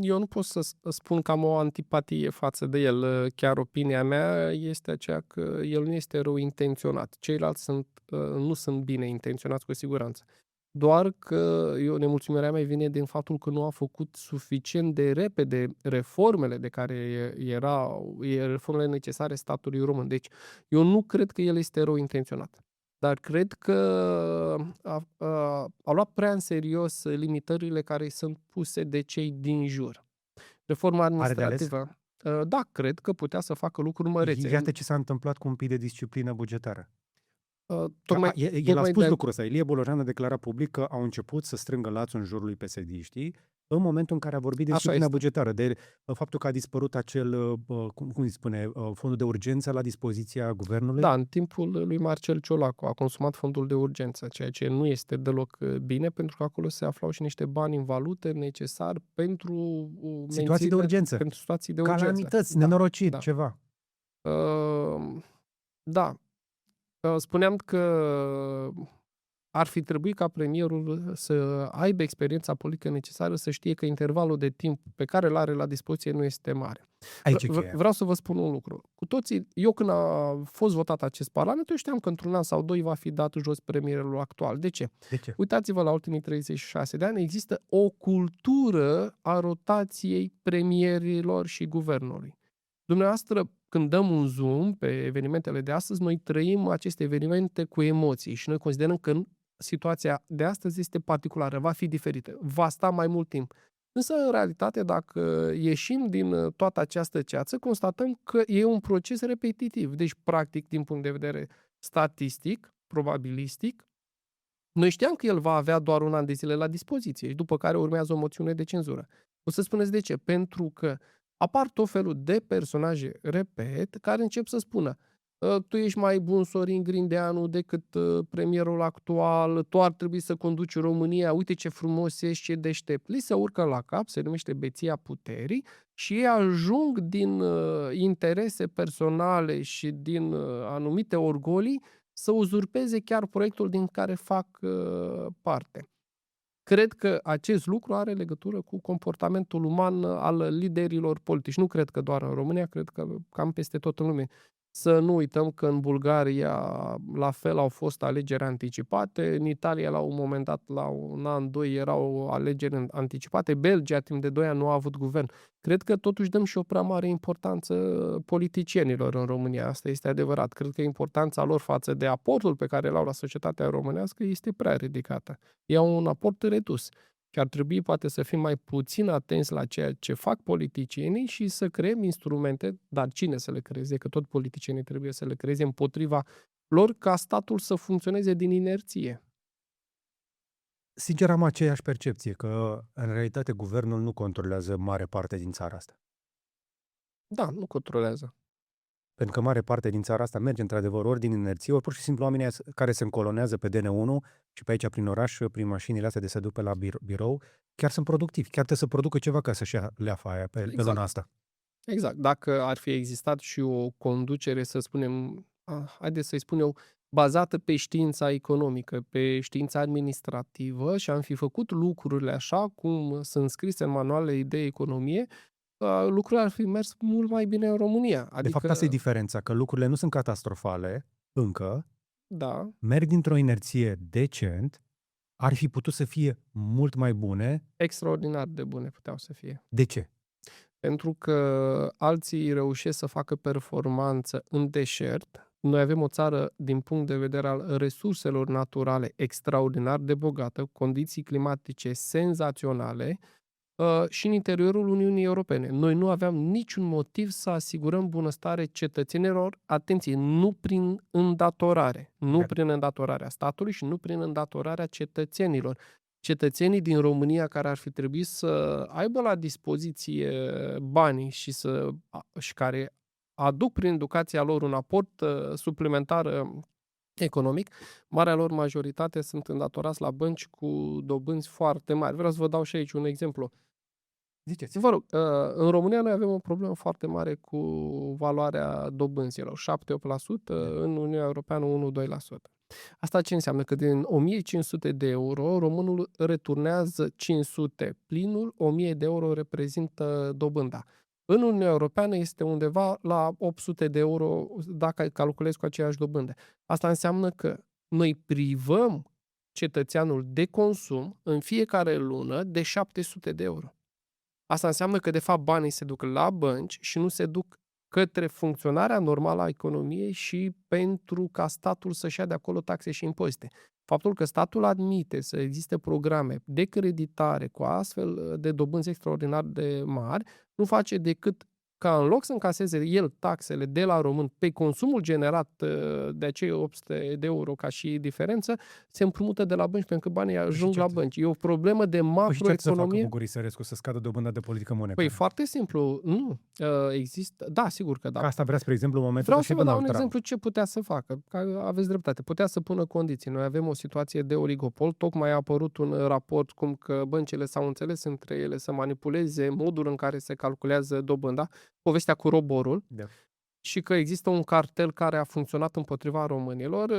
Eu nu pot să spun că am o antipatie față de el. Chiar opinia mea este aceea că el nu este rău intenționat. Ceilalți nu sunt bine intenționați cu siguranță. Doar că nemulțumirea mea vine din faptul că nu a făcut suficient de repede reformele de care erau reformele necesare statului român. Deci eu nu cred că el este rău intenționat. Dar cred că a luat prea în serios limitările care sunt puse de cei din jur. Reforma Are de ales? administrativă, da, cred că putea să facă lucruri mărețe. Iată ce s-a întâmplat cu un pic de disciplină bugetară. Tocmai El a spus de lucrul ăsta. Ilie Bolojan a declarat public că au început să strângă lațul în jurul lui PSD-știi în momentul în care a vorbit de Așa disciplina este. bugetară, de faptul că a dispărut acel, cum îi spune, fondul de urgență la dispoziția guvernului. Da, în timpul lui Marcel Ciolacu a consumat fondul de urgență, ceea ce nu este deloc bine, pentru că acolo se aflau și niște bani în valute necesari pentru Situații de urgență. pentru situații de urgență. Calamități, Da, nenorociri, da. ceva. Da. Spuneam că ar fi trebuit ca premierul să aibă experiența politică necesară, să știe că intervalul de timp pe care îl are la dispoziție nu este mare. Aici e cheia. Vreau să vă spun un lucru. Cu toții, eu când a fost votat acest parlament, eu știam că într-un an sau doi va fi dat jos premierul actual. De ce? De ce? Uitați-vă la ultimii 36 de ani, există o cultură a rotației premierilor și guvernului. Dumneavoastră, când dăm un zoom pe evenimentele de astăzi, noi trăim aceste evenimente cu emoții și noi considerăm că situația de astăzi este particulară, va fi diferită, va sta mai mult timp. Însă, în realitate, dacă ieșim din toată această ceață, constatăm că e un proces repetitiv. Deci, practic, din punct de vedere statistic, probabilistic, noi știam că el va avea doar un an de zile la dispoziție și după care urmează o moțiune de cenzură. O să spuneți de ce? Pentru că apar tot felul de personaje, repet, care încep să spună tu ești mai bun, Sorin Grindeanu, decât premierul actual, tu ar trebui să conduci România, uite ce frumos ești, ce deștept. Li se urcă la cap, se numește beția puterii și ei ajung din interese personale și din anumite orgolii să uzurpeze chiar proiectul din care fac parte. Cred că acest lucru are legătură cu comportamentul uman al liderilor politici. Nu cred că doar în România, cred că cam peste tot în lume. Să nu uităm că în Bulgaria la fel au fost alegeri anticipate, în Italia la un moment dat, la un an, doi, erau alegeri anticipate, Belgia timp de 2 ani nu a avut guvern. Cred că totuși dăm și o prea mare importanță politicienilor în România, asta este adevărat. Cred că importanța lor față de aportul pe care l-au la societatea românească este prea ridicată. E un aport redus. Și ar trebui poate să fim mai puțin atenți la ceea ce fac politicienii și să creăm instrumente, dar cine să le creeze, că tot politicienii trebuie să le creeze împotriva lor ca statul să funcționeze din inerție. Sincer, am aceeași percepție că, în realitate, guvernul nu controlează mare parte din țara asta. Da, nu controlează. Pentru că mare parte din țara asta merge într-adevăr ori din inerție, ori pur și simplu oamenii care se încolonează pe DN1 și pe aici prin oraș, prin mașinile astea de se duc pe la birou, chiar sunt productivi, chiar trebuie să producă ceva ca să-și ia leafa aia pe zona asta. Exact. Dacă ar fi existat și o conducere, să spunem, haideți să-i spun eu, bazată pe știința economică, pe știința administrativă și am fi făcut lucrurile așa cum sunt scrise în manualele de economie, lucrurile ar fi mers mult mai bine în România. Adică, De fapt, asta e diferența, că lucrurile nu sunt catastrofale încă, da, merg dintr-o inerție decent, ar fi putut să fie mult mai bune. extraordinar de bune puteau să fie. De ce? Pentru că alții reușesc să facă performanță în deșert. Noi avem o țară, din punct de vedere al resurselor naturale, extraordinar de bogată, condiții climatice senzaționale, și în interiorul Uniunii Europene. Noi nu aveam niciun motiv să asigurăm bunăstare cetățenilor, atenție, nu prin îndatorare, nu Da. prin îndatorarea statului și nu prin îndatorarea cetățenilor. Cetățenii din România care ar fi trebuit să aibă la dispoziție banii și care aduc prin educația lor un aport suplimentar economic, marea lor majoritate sunt îndatorați la bănci cu dobânzi foarte mari. Vreau să vă dau și aici un exemplu. Ziceți. Vă rog, în România noi avem o problemă foarte mare cu valoarea dobânzilor, 7-8%, în Uniunea Europeană 1-2%. Asta ce înseamnă? Că din 1500 de euro, românul returnează 500 plinul, 1000 de euro reprezintă dobânda. În Uniunea Europeană este undeva la 800 de euro dacă calculezi cu aceeași dobândă. Asta înseamnă că noi privăm cetățeanul de consum în fiecare lună de 700 de euro. Asta înseamnă că, de fapt, banii se duc la bănci și nu se duc către funcționarea normală a economiei și pentru ca statul să-și ia de acolo taxe și impozite. Faptul că statul admite să existe programe de creditare cu astfel de dobânzi extraordinar de mari, nu face decât ca în loc să încaseze el taxele de la român pe consumul generat de acei 800 de euro ca și diferență, se împrumută de la bănci pentru că banii ajung la bănci. E o problemă de Păi și ce să facă macroeconomie. Bucurii Sărescu să scadă dobânda de politică monetară? Păi foarte simplu, nu. Există, da, sigur că da. Că asta vrea, spre exemplu, în momentul Vreau de să vă dau un Donald Trump. exemplu ce putea să facă. Că aveți dreptate. Putea să pună condiții. Noi avem o situație de oligopol. Tocmai a apărut un raport cum că băncile s-au înțeles între ele să manipuleze modul în care se calculează dobânda. Povestea cu roborul. Da. Și că există un cartel care a funcționat împotriva românilor.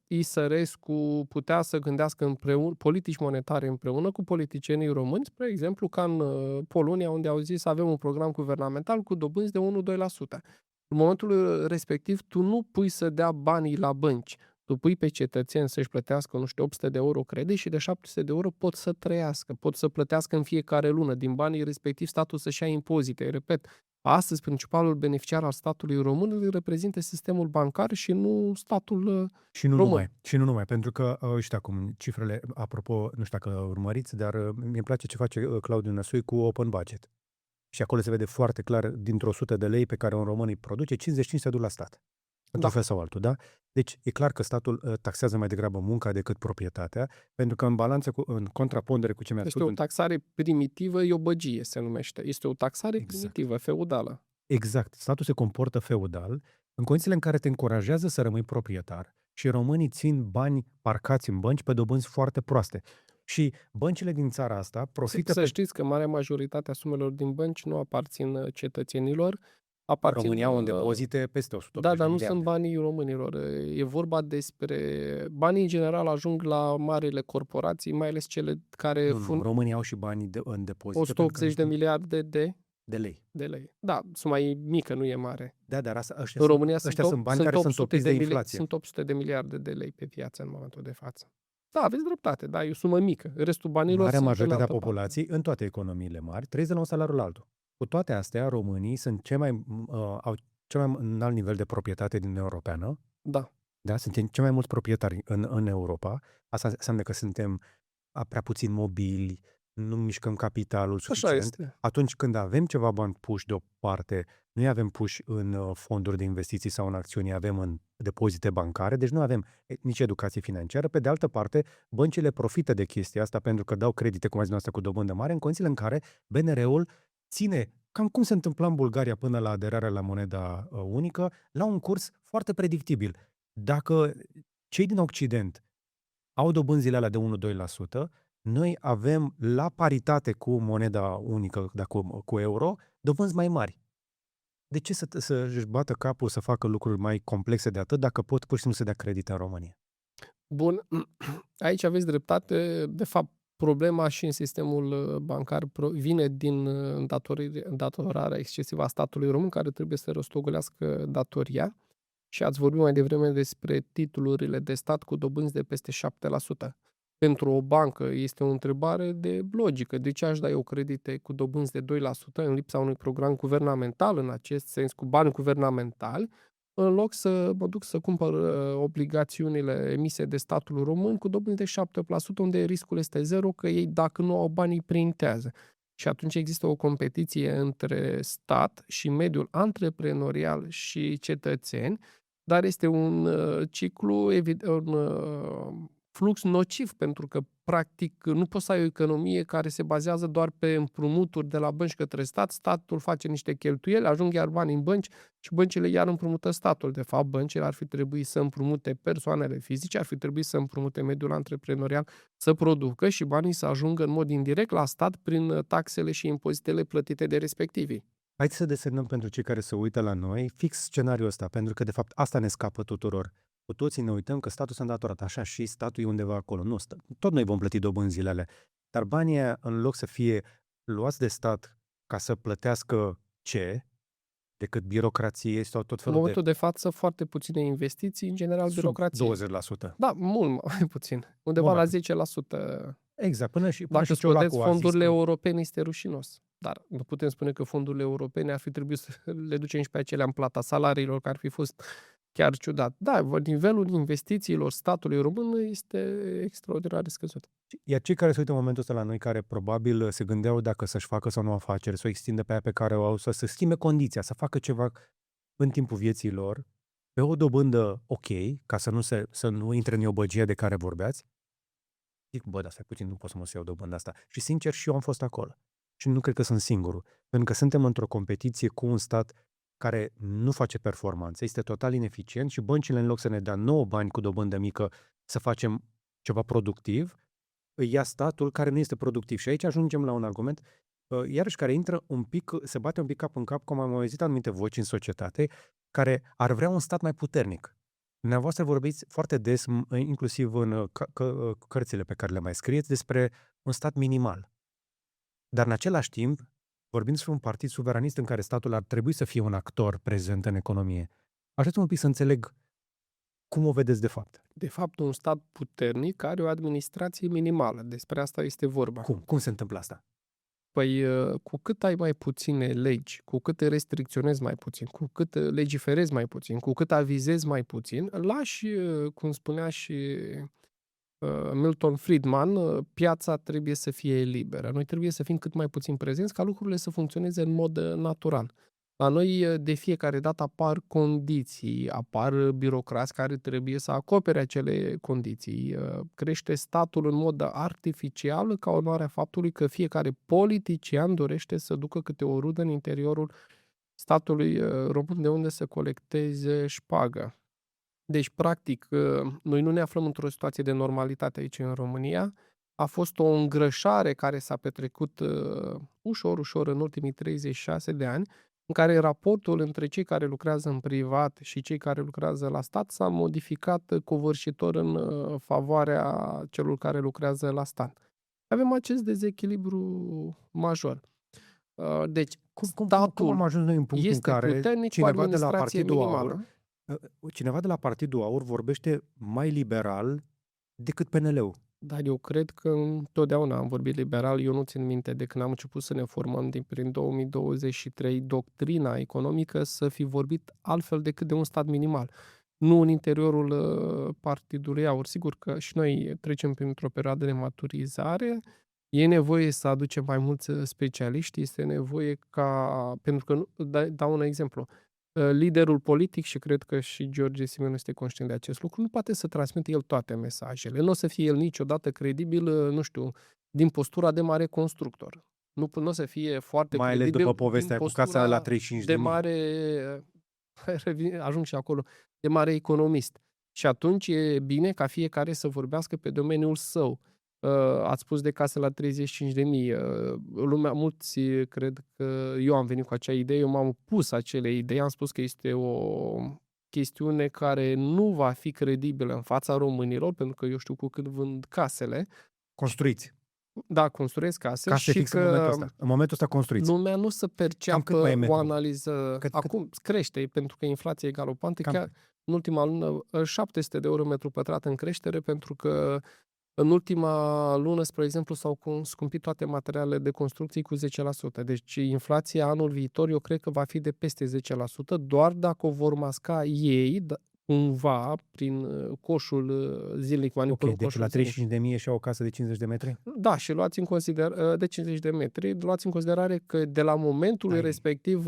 Isărescu putea să gândească împreună, politici monetare împreună cu politicienii români, spre exemplu ca în Polonia, unde au zis să avem un program guvernamental cu dobânzi de 1-2%. În momentul respectiv, tu nu pui să dea banii la bănci. Tu pui pe cetățeni să-și plătească, 800 de euro credit și de 700 de euro pot să trăiască, pot să plătească în fiecare lună. Din banii respectiv, statul să-și ia impozite. Repet, astăzi, principalul beneficiar al statului român îl reprezintă sistemul bancar și nu statul Și nu român. numai. Și nu numai, pentru că, știu acum, cifrele, apropo, nu știu dacă urmăriți, dar mi-e place ce face Claudiu Năsui cu Open Budget. Și acolo se vede foarte clar, dintr-o 100 de lei pe care un român îi produce, 55 se duc la stat. Într-un fel sau altul, da? Deci e clar că statul taxează mai degrabă munca decât proprietatea, pentru că în balanță, în contrapondere cu ce mi-a Este spus... o taxare primitivă, e o băgie, se numește. Este o taxare primitivă, feudală. Exact. Statul se comportă feudal în condițiile în care te încurajează să rămâi proprietar și românii țin bani parcați în bănci pe dobânzi foarte proaste. Și băncile din țara asta profită Să știți că marea majoritate a sumelor din bănci nu aparțin cetățenilor. România au în depozite peste 100 Da, dar nu sunt banii românilor. E vorba despre... Banii în general ajung la marile corporații, mai ales cele care... România au și banii în depozite. 180 de miliarde de lei. Da, sunt mai mică, nu e mare. Da, dar ăștia în România sunt bani care sunt topiți de inflație. Sunt 800 de miliarde de lei pe piață în momentul de față. Da, aveți dreptate, da, e o sumă mică. Restul banilor Marea sunt majoritatea populației, în toate economiile mari, trăiesc de la un salariu la altul. Cu toate astea, românii sunt au cel mai înalt nivel de proprietate din Europeană. Da. Da, suntem cei mai mulți proprietari în Europa. Asta înseamnă că suntem prea puțin mobili, nu mișcăm capitalul suficient. Așa este. Atunci când avem ceva bani puși deoparte, nu avem puși în fonduri de investiții sau în acțiuni, avem în depozite bancare, deci nu avem nici educație financiară. Pe de altă parte, băncile profită de chestia asta pentru că dau credite, cum ați zis noastră, cu dobândă mare, în condițiile în care BNR-ul ține, cam cum se întâmpla în Bulgaria până la aderarea la moneda unică, la un curs foarte predictibil. Dacă cei din Occident au dobânzile alea de 1-2%, noi avem la paritate cu moneda unică, cu euro, dobânzi mai mari. De ce să-și bată capul să facă lucruri mai complexe de atât dacă pot pur și simplu să dea credite în România? Bun, aici aveți dreptate. De fapt, problema și în sistemul bancar vine din îndatorarea excesivă a statului român, care trebuie să rostogolească datoria. Și ați vorbit mai devreme despre titlurile de stat cu dobânzi de peste 7%. Pentru o bancă este o întrebare de logică. De ce aș da eu credite cu dobânzi de 2% în lipsa unui program guvernamental, în acest sens, cu bani guvernamentali, în loc să mă duc să cumpăr obligațiunile emise de statul român cu dobânzi de 7%, unde riscul este zero, că ei, dacă nu au bani, îi printează. Și atunci există o competiție între stat și mediul antreprenorial și cetățeni, dar este un ciclu, un flux nociv, pentru că, practic, nu poți să ai o economie care se bazează doar pe împrumuturi de la bănci către stat. Statul face niște cheltuieli, ajung iar bani în bănci și băncile iar împrumută statul. De fapt, băncile ar fi trebuit să împrumute persoanele fizice, ar fi trebuit să împrumute mediul antreprenorial să producă și banii să ajungă în mod indirect la stat prin taxele și impozitele plătite de respectivii. Haideți să desenăm pentru cei care se uită la noi fix scenariul ăsta, pentru că de fapt asta ne scapă tuturor. Cu toții ne uităm că statul s-a îndatorat așa și statul e undeva acolo. Nu, tot noi vom plăti dobânzile alea. Dar banii aia, în loc să fie luați de stat ca să plătească ce, decât birocrație sau tot În felul momentul de față, foarte puține investiții, în general, sub birocrație. 20%. Da, mult mai puțin. Undeva Mult la mai 10%. Exact, până și Dacă Ciolacu scoteți a zis fondurile că europene, este rușinos. Dar nu putem spune că fondurile europene ar fi trebuit să le ducem și pe acelea în plata salariilor, că ar fi fost chiar ciudat. Da, nivelul investițiilor statului român este extraordinar de scăzut. Iar cei care se uită în momentul ăsta la noi, care probabil se gândeau dacă să-și facă sau nu afaceri, să o extindă pe aia pe care o au, să se schimbe condiția, să facă ceva în timpul vieții lor, pe o dobândă ok, ca să nu intre în iobăgia de care vorbeați, zic, bă, dar stai puțin, nu pot să mă iau dobânda asta. Și sincer, și eu am fost acolo. Și nu cred că sunt singurul. Pentru că suntem într-o competiție cu un stat care nu face performanță, este total ineficient și băncile, în loc să ne dea 9 bani cu dobândă mică să facem ceva productiv, îi ia statul care nu este productiv. Și aici ajungem la un argument, iarăși care intră un pic, se bate un pic cap în cap, cum am auzit anumite voci în societate, care ar vrea un stat mai puternic. Dumneavoastră vorbiți foarte des, inclusiv în cărțile pe care le mai scrieți, despre un stat minimal. Dar în același timp, vorbim despre un partid suveranist în care statul ar trebui să fie un actor prezent în economie. Aș vrea un pic să înțeleg cum o vedeți de fapt. De fapt, un stat puternic are o administrație minimală. Despre asta este vorba. Cum se întâmplă asta? Păi, cu cât ai mai puține legi, cu cât te restricționezi mai puțin, cu cât legiferezi mai puțin, cu cât avizezi mai puțin, lași, cum spunea și Milton Friedman, piața trebuie să fie liberă. Noi trebuie să fim cât mai puțin prezenți ca lucrurile să funcționeze în mod natural. La noi de fiecare dată apar condiții, apar birocrați care trebuie să acopere acele condiții. Crește statul în mod artificial ca urmare a faptului că fiecare politician dorește să ducă câte o rudă în interiorul statului român de unde să colecteze șpagă. Deci, practic, noi nu ne aflăm într-o situație de normalitate aici în România. A fost o îngrășare care s-a petrecut ușor în ultimii 36 de ani, în care raportul între cei care lucrează în privat și cei care lucrează la stat s-a modificat covârșitor în favoarea celor care lucrează la stat. Avem acest dezechilibru major. Deci, Cum am ajuns noi în punctul în este care puternic cu cineva de la administrație Partidul minimală. Aur, cineva de la Partidul Aur vorbește mai liberal decât PNL-ul. Dar eu cred că întotdeauna am vorbit liberal. Eu nu țin minte de când am început să ne formăm prin 2023 doctrina economică să fi vorbit altfel decât de un stat minimal. Nu în interiorul Partidului Aur. Sigur că și noi trecem printr-o perioadă de maturizare. E nevoie să aducem mai mulți specialiști. Este nevoie pentru că, dau un exemplu, liderul politic, și cred că și George Simonu este conștient de acest lucru, nu poate să transmită el toate mesajele. Nu o să fie el niciodată credibil, nu știu, din postura de mare constructor. Nu o să fie foarte Mai ales credibil după povestea din cu casa postura la 35 de mare, ajung și acolo, de mare economist. Și atunci e bine ca fiecare să vorbească pe domeniul său. Ați spus de casă la 35.000. Lumea, mulți cred că eu am venit cu acea idee, eu m-am opus acele idei, am spus că este o chestiune care nu va fi credibilă în fața românilor, pentru că eu știu cu cât vând casele. Construiți. Da, construiesc case Case și fix că în momentul ăsta. În momentul ăsta construiți. lumea nu se perceapă o analiză. Acum crește, pentru că inflația e galopantă. Chiar în ultima lună, 700 de euro metru pătrat în creștere, pentru că În ultima lună, spre exemplu, s-au scumpit toate materialele de construcții cu 10%. Deci inflația anul viitor eu cred că va fi de peste 10%, doar dacă o vor masca ei cumva prin coșul zilnic, Ok, manipulăm deci la coșul zilnic. 35.000 și o casă de 50 de metri? Da, și luați în de 50 de metri, luați în considerare că de la momentul Ai. respectiv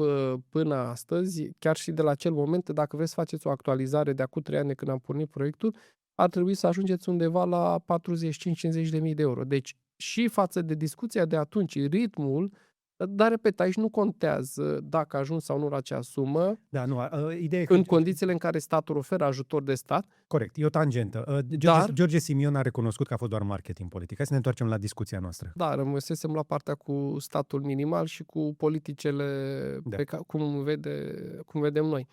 până astăzi, chiar și de la acel moment, dacă vreți să faceți o actualizare de acum 3 ani când am pornit proiectul, ar trebui să ajungeți undeva la 45-50 de mii de euro. Deci și față de discuția de atunci, ritmul, dar repet, aici nu contează dacă ajungi sau nu la acea sumă, Da, nu, ideea e că... în condițiile în care statul oferă ajutor de stat. Corect, e o tangentă. Dar George Simion a recunoscut că a fost doar marketing politic. Hai să ne întoarcem la discuția noastră. da, rămăsesem la partea cu statul minimal și cu politicele Da. cum vedem noi.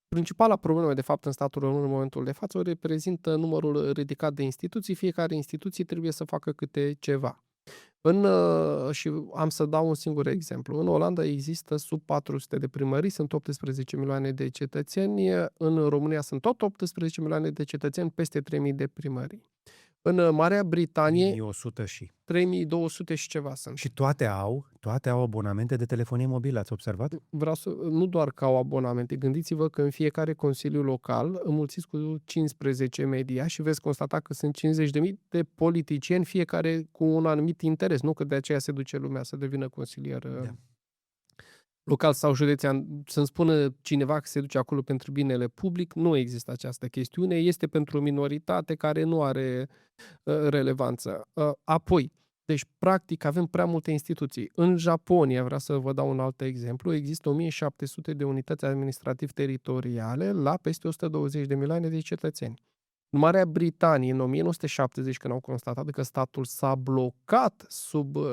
Principala problemă, de fapt, în statul român în momentul de față o reprezintă numărul ridicat de instituții. Fiecare instituție trebuie să facă câte ceva. Și am să dau un singur exemplu. În Olanda există sub 400 de primării, sunt 18 milioane de cetățeni. În România sunt tot 18 milioane de cetățeni, peste 3.000 de primării. În Marea Britanie, 1.100 și... 3.200 și ceva sunt. Și toate au abonamente de telefonie mobilă, ați observat? Nu doar că au abonamente, gândiți-vă că în fiecare consiliu local înmulțiți cu 15 media și veți constata că sunt 50.000 de politicieni, fiecare cu un anumit interes, nu că de aceea se duce lumea să devină consilier local sau județean. Să-mi spună cineva că se duce acolo pentru binele public, nu există această chestiune, este pentru o minoritate care nu are relevanță. Apoi, deci, practic, avem prea multe instituții. În Japonia, vreau să vă dau un alt exemplu, există 1.700 de unități administrativ-teritoriale la peste 120 de milioane de cetățeni. În Marea Britanie, în 1970, când au constatat că statul s-a blocat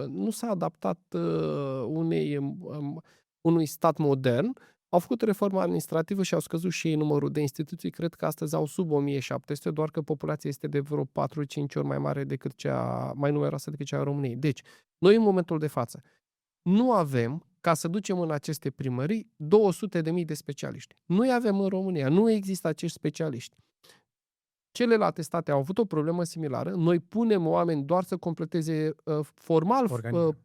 nu s-a adaptat unui stat modern, au făcut reforma administrativă și au scăzut și ei numărul de instituții. Cred că astăzi au sub 1.700, doar că populația este de vreo 4-5 ori mai mare decât mai numeroasă decât cea a României. Deci, noi în momentul de față nu avem, ca să ducem în aceste primării, 200.000 de specialiști. Noi avem în România, nu există acești specialiști. Celelalte state au avut o problemă similară. Noi punem oameni doar să completeze formal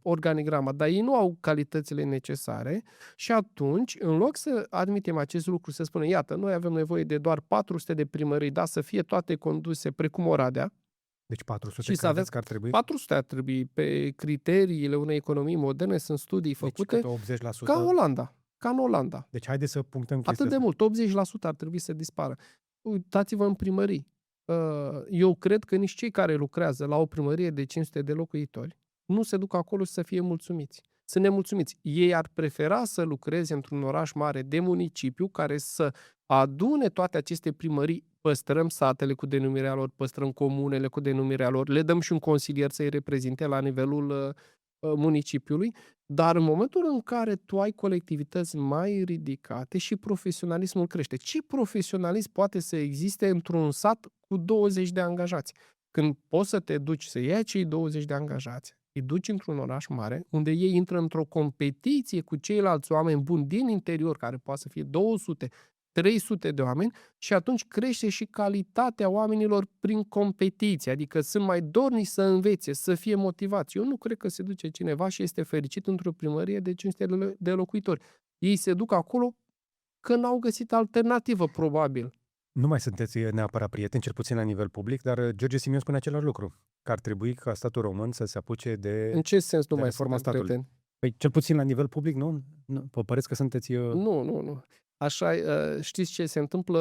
organigrama, dar ei nu au calitățile necesare și atunci, în loc să admitem acest lucru, să spunem, iată, noi avem nevoie de doar 400 de primării, da, să fie toate conduse precum Oradea. Deci 400 și să aveți că ar trebui? 400 ar trebui. Pe criteriile unei economii moderne sunt studii făcute deci 80%? Ca în Olanda. Deci haideți să punctăm chestia Atât de mult, 80% ar trebui să dispară. Uitați-vă în primării. Eu cred că nici cei care lucrează la o primărie de 500 de locuitori nu se duc acolo să fie mulțumiți. Sunt nemulțumiți. Ei ar prefera să lucreze într-un oraș mare de municipiu care să adune toate aceste primării, păstrăm satele cu denumirea lor, păstrăm comunele cu denumirea lor, le dăm și un consilier să-i reprezinte la nivelul municipiului, dar în momentul în care tu ai colectivități mai ridicate și profesionalismul crește. Ce profesionalism poate să existe într-un sat cu 20 de angajați? Când poți să te duci să iei acei 20 de angajați, îi duci într-un oraș mare, unde ei intră într-o competiție cu ceilalți oameni buni din interior, care poate să fie 200, 300 de oameni, și atunci crește și calitatea oamenilor prin competiție, adică sunt mai dornici să învețe, să fie motivați. Eu nu cred că se duce cineva și este fericit într-o primărie de 500 de locuitori. Ei se duc acolo că n-au găsit alternativă, probabil. Nu mai sunteți neapărat prieteni, cel puțin la nivel public, dar George Simion spune același lucru, că ar trebui ca statul român să se apuce de... În ce sens nu mai reforma suntem statului? prieteni? Păi cel puțin la nivel public, nu? Vă păreți că sunteți... Nu. Așa, știți ce se întâmplă?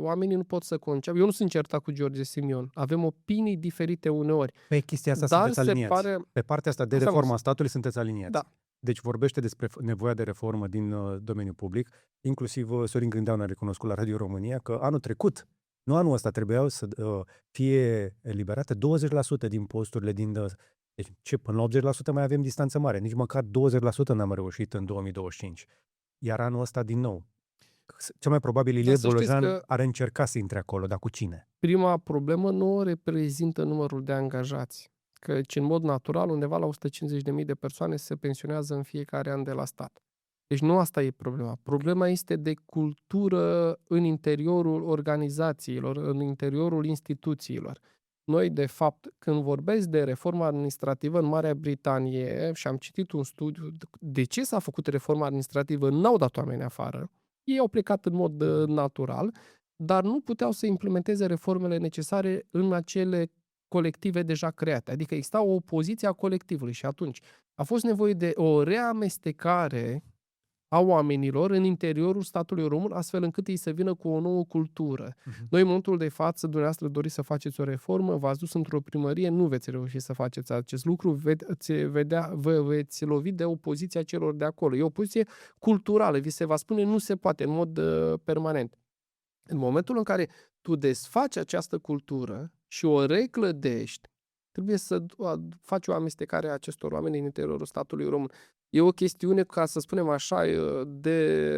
Oamenii nu pot să conceapă. Eu nu sunt certat cu George Simion. Avem opinii diferite uneori. Pe chestia asta Dar sunteți aliniați. Pe partea asta de reforma statului sunteți aliniați. Da. Deci vorbește despre nevoia de reformă din domeniul public. Inclusiv Sorin Grindeanu a recunoscut la Radio România că anul trecut, nu anul ăsta, trebuiau să fie eliberate 20% din posturile din... Deci până la 80% mai avem distanță mare. Nici măcar 20% n-am reușit în 2025. Iar anul ăsta din nou. Cel mai probabil Ilie Bolojan ar încerca să intre acolo, dar cu cine? Prima problemă nu reprezintă numărul de angajați. Căci în mod natural undeva la 150.000 de persoane se pensionează în fiecare an de la stat. Deci nu asta e problema. Problema este de cultură în interiorul organizațiilor, în interiorul instituțiilor. Noi, de fapt, când vorbesc de reformă administrativă în Marea Britanie și am citit un studiu de ce s-a făcut reforma administrativă, n-au dat oameni afară. Ei au plecat în mod natural, dar nu puteau să implementeze reformele necesare în acele colective deja create. Adică exista o opoziție a colectivului și atunci a fost nevoie de o reamestecare a oamenilor în interiorul statului român, astfel încât ei să vină cu o nouă cultură. Noi, în momentul de față, dumneavoastră doriți să faceți o reformă, v-ați dus într-o primărie, nu veți reuși să faceți acest lucru, vă veți lovi de opoziția celor de acolo. E o opoziție culturală, vi se va spune, nu se poate în mod permanent. În momentul în care tu desfaci această cultură și o reclădești, trebuie să faci o amestecare a acestor oameni în interiorul statului român. E o chestiune, ca să spunem așa, de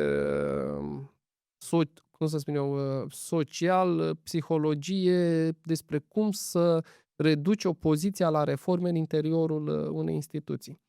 cum să spun eu, social, psihologie, despre cum să reduci opoziția la reforme în interiorul unei instituții.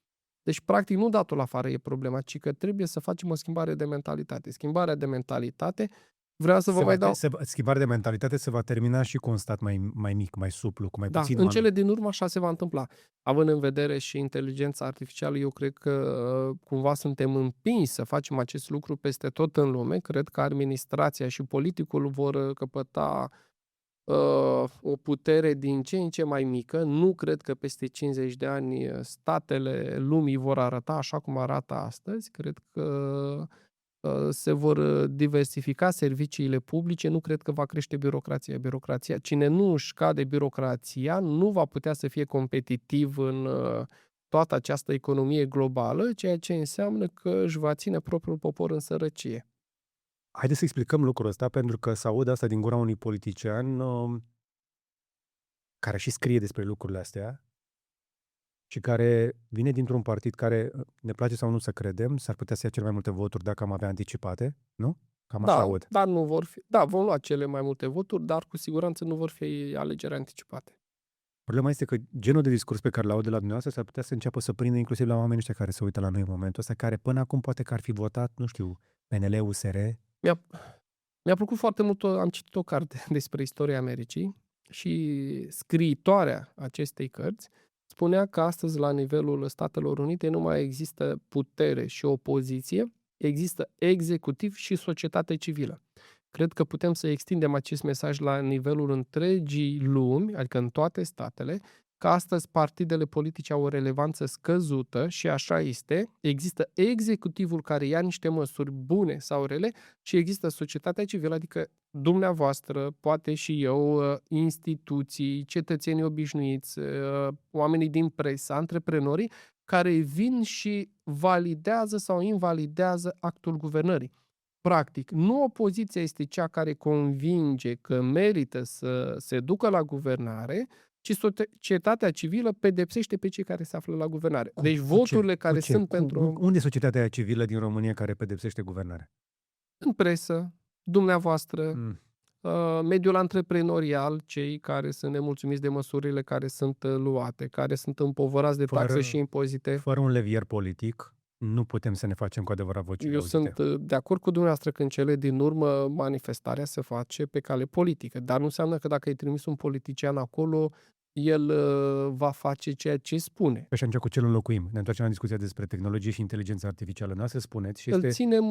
Deci, practic, nu datul afară e problema, ci că trebuie să facem o schimbare de mentalitate. Schimbarea de mentalitate, vreau să vă mai dau... Schimbarea de mentalitate se va termina și cu un stat mai mic, mai suplu, cu mai Da, puțin în oameni. cele din urmă așa se va întâmpla. Având în vedere și inteligența artificială, eu cred că cumva suntem împinși să facem acest lucru peste tot în lume. Cred că administrația și politicul vor căpăta o putere din ce în ce mai mică. Nu cred că peste 50 de ani statele lumii vor arăta așa cum arată astăzi. Cred că se vor diversifica serviciile publice, nu cred că va crește birocrația. Cine nu își cade birocrația nu va putea să fie competitiv în toată această economie globală, ceea ce înseamnă că își va ține propriul popor în sărăcie. Haideți să explicăm lucrul ăsta, pentru că să aud asta din gura unui politician care și scrie despre lucrurile astea și care vine dintr-un partid care, ne place sau nu să credem, s-ar putea să ia cele mai multe voturi dacă am avea anticipate, nu? Cam așa aud. Dar nu vor fi. Da, vom lua cele mai multe voturi, dar cu siguranță nu vor fi alegeri anticipate. Problema este că genul de discurs pe care l-aud de la dumneavoastră s-ar putea să înceapă să prindă inclusiv la oamenii ăștia care se uită la noi în momentul ăsta, care până acum poate că ar fi votat, nu știu, PNL, USR. Mi-a plăcut foarte mult, am citit o carte despre istoria Americii și scriitoarea acestei cărți spunea că astăzi, la nivelul Statelor Unite, nu mai există putere și opoziție, există executiv și societate civilă. Cred că putem să extindem acest mesaj la nivelul întregii lumi, adică în toate statele, că astăzi partidele politice au o relevanță scăzută și așa este. Există executivul care ia niște măsuri bune sau rele și există societatea civilă, adică dumneavoastră, poate și eu, instituții, cetățenii obișnuiți, oamenii din presă, antreprenorii, care vin și validează sau invalidează actul guvernării. Practic, nu opoziția este cea care convinge că merită să se ducă la guvernare, ci societatea civilă pedepsește pe cei care se află la guvernare. Deci voturile care sunt pentru... Unde e societatea civilă din România care pedepsește guvernarea? În presă, dumneavoastră, mediul antreprenorial, cei care sunt nemulțumiți de măsurile care sunt luate, care sunt împovărați de taxe și impozite. Fără un levier politic, nu putem să ne facem cu adevărat voci Eu auzite. sunt de acord cu dumneavoastră că în cele din urmă manifestarea se face pe cale politică, dar nu înseamnă că dacă ai trimis un politician acolo, el va face ceea ce spune. Și atunci cu ce îl înlocuim? Ne întoarcem la discuția despre tehnologie și inteligența artificială. Noastră spuneți și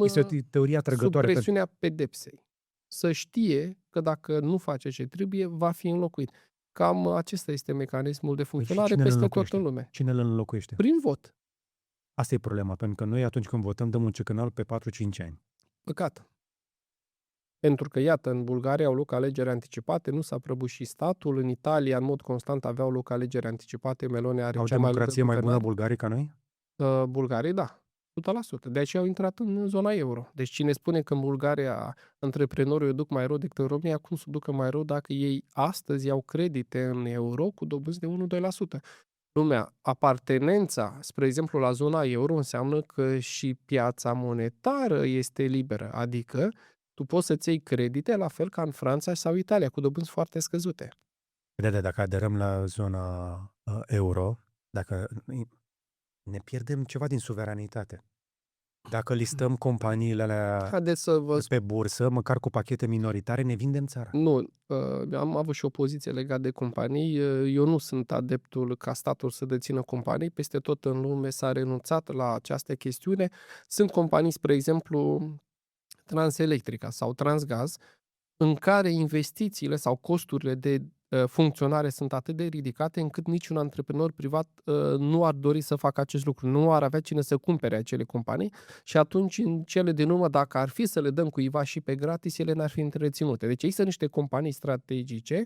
este o teorie atrăgătoare. Sub presiunea pedepsei. Să știe că dacă nu face ce trebuie, va fi înlocuit. Cam acesta este mecanismul de funcționare peste tot în lume. Cine îl înlocuiește? Prin vot. Asta e problema, pentru că noi atunci când votăm dăm un cecănal pe 4-5 ani. Păcat. Pentru că, iată, în Bulgaria au loc alegeri anticipate, nu s-a prăbușit statul, în Italia, în mod constant, aveau loc alegeri anticipate, Meloni are cea mai democrație mai bună bulgarii ca noi? Bulgarii, da. 100%. De aceea au intrat în zona euro. Deci cine spune că în Bulgaria antreprenorii o duc mai rău decât în România, cum să o ducă mai rău dacă ei astăzi iau credite în euro cu dobânzi de 1-2%? Lumea, apartenența, spre exemplu, la zona euro înseamnă că și piața monetară este liberă, adică tu poți să-ți iei credite la fel ca în Franța sau Italia, cu dobânzi foarte scăzute. Dacă aderăm la zona euro, dacă ne pierdem ceva din suveranitate. Dacă listăm companiile alea Haideți să vă pe bursă, măcar cu pachete minoritare, ne vindem țara. Nu, am avut și o poziție legată de companii. Eu nu sunt adeptul ca statul să dețină companii. Peste tot în lume s-a renunțat la această chestiune. Sunt companii, spre exemplu, Transelectrica sau Transgaz, în care investițiile sau costurile de funcționare sunt atât de ridicate încât niciun antreprenor privat nu ar dori să facă acest lucru. Nu ar avea cine să cumpere acele companii și atunci, în cele din urmă, dacă ar fi să le dăm cuiva și pe gratis, ele n-ar fi întreținute. Deci există niște companii strategice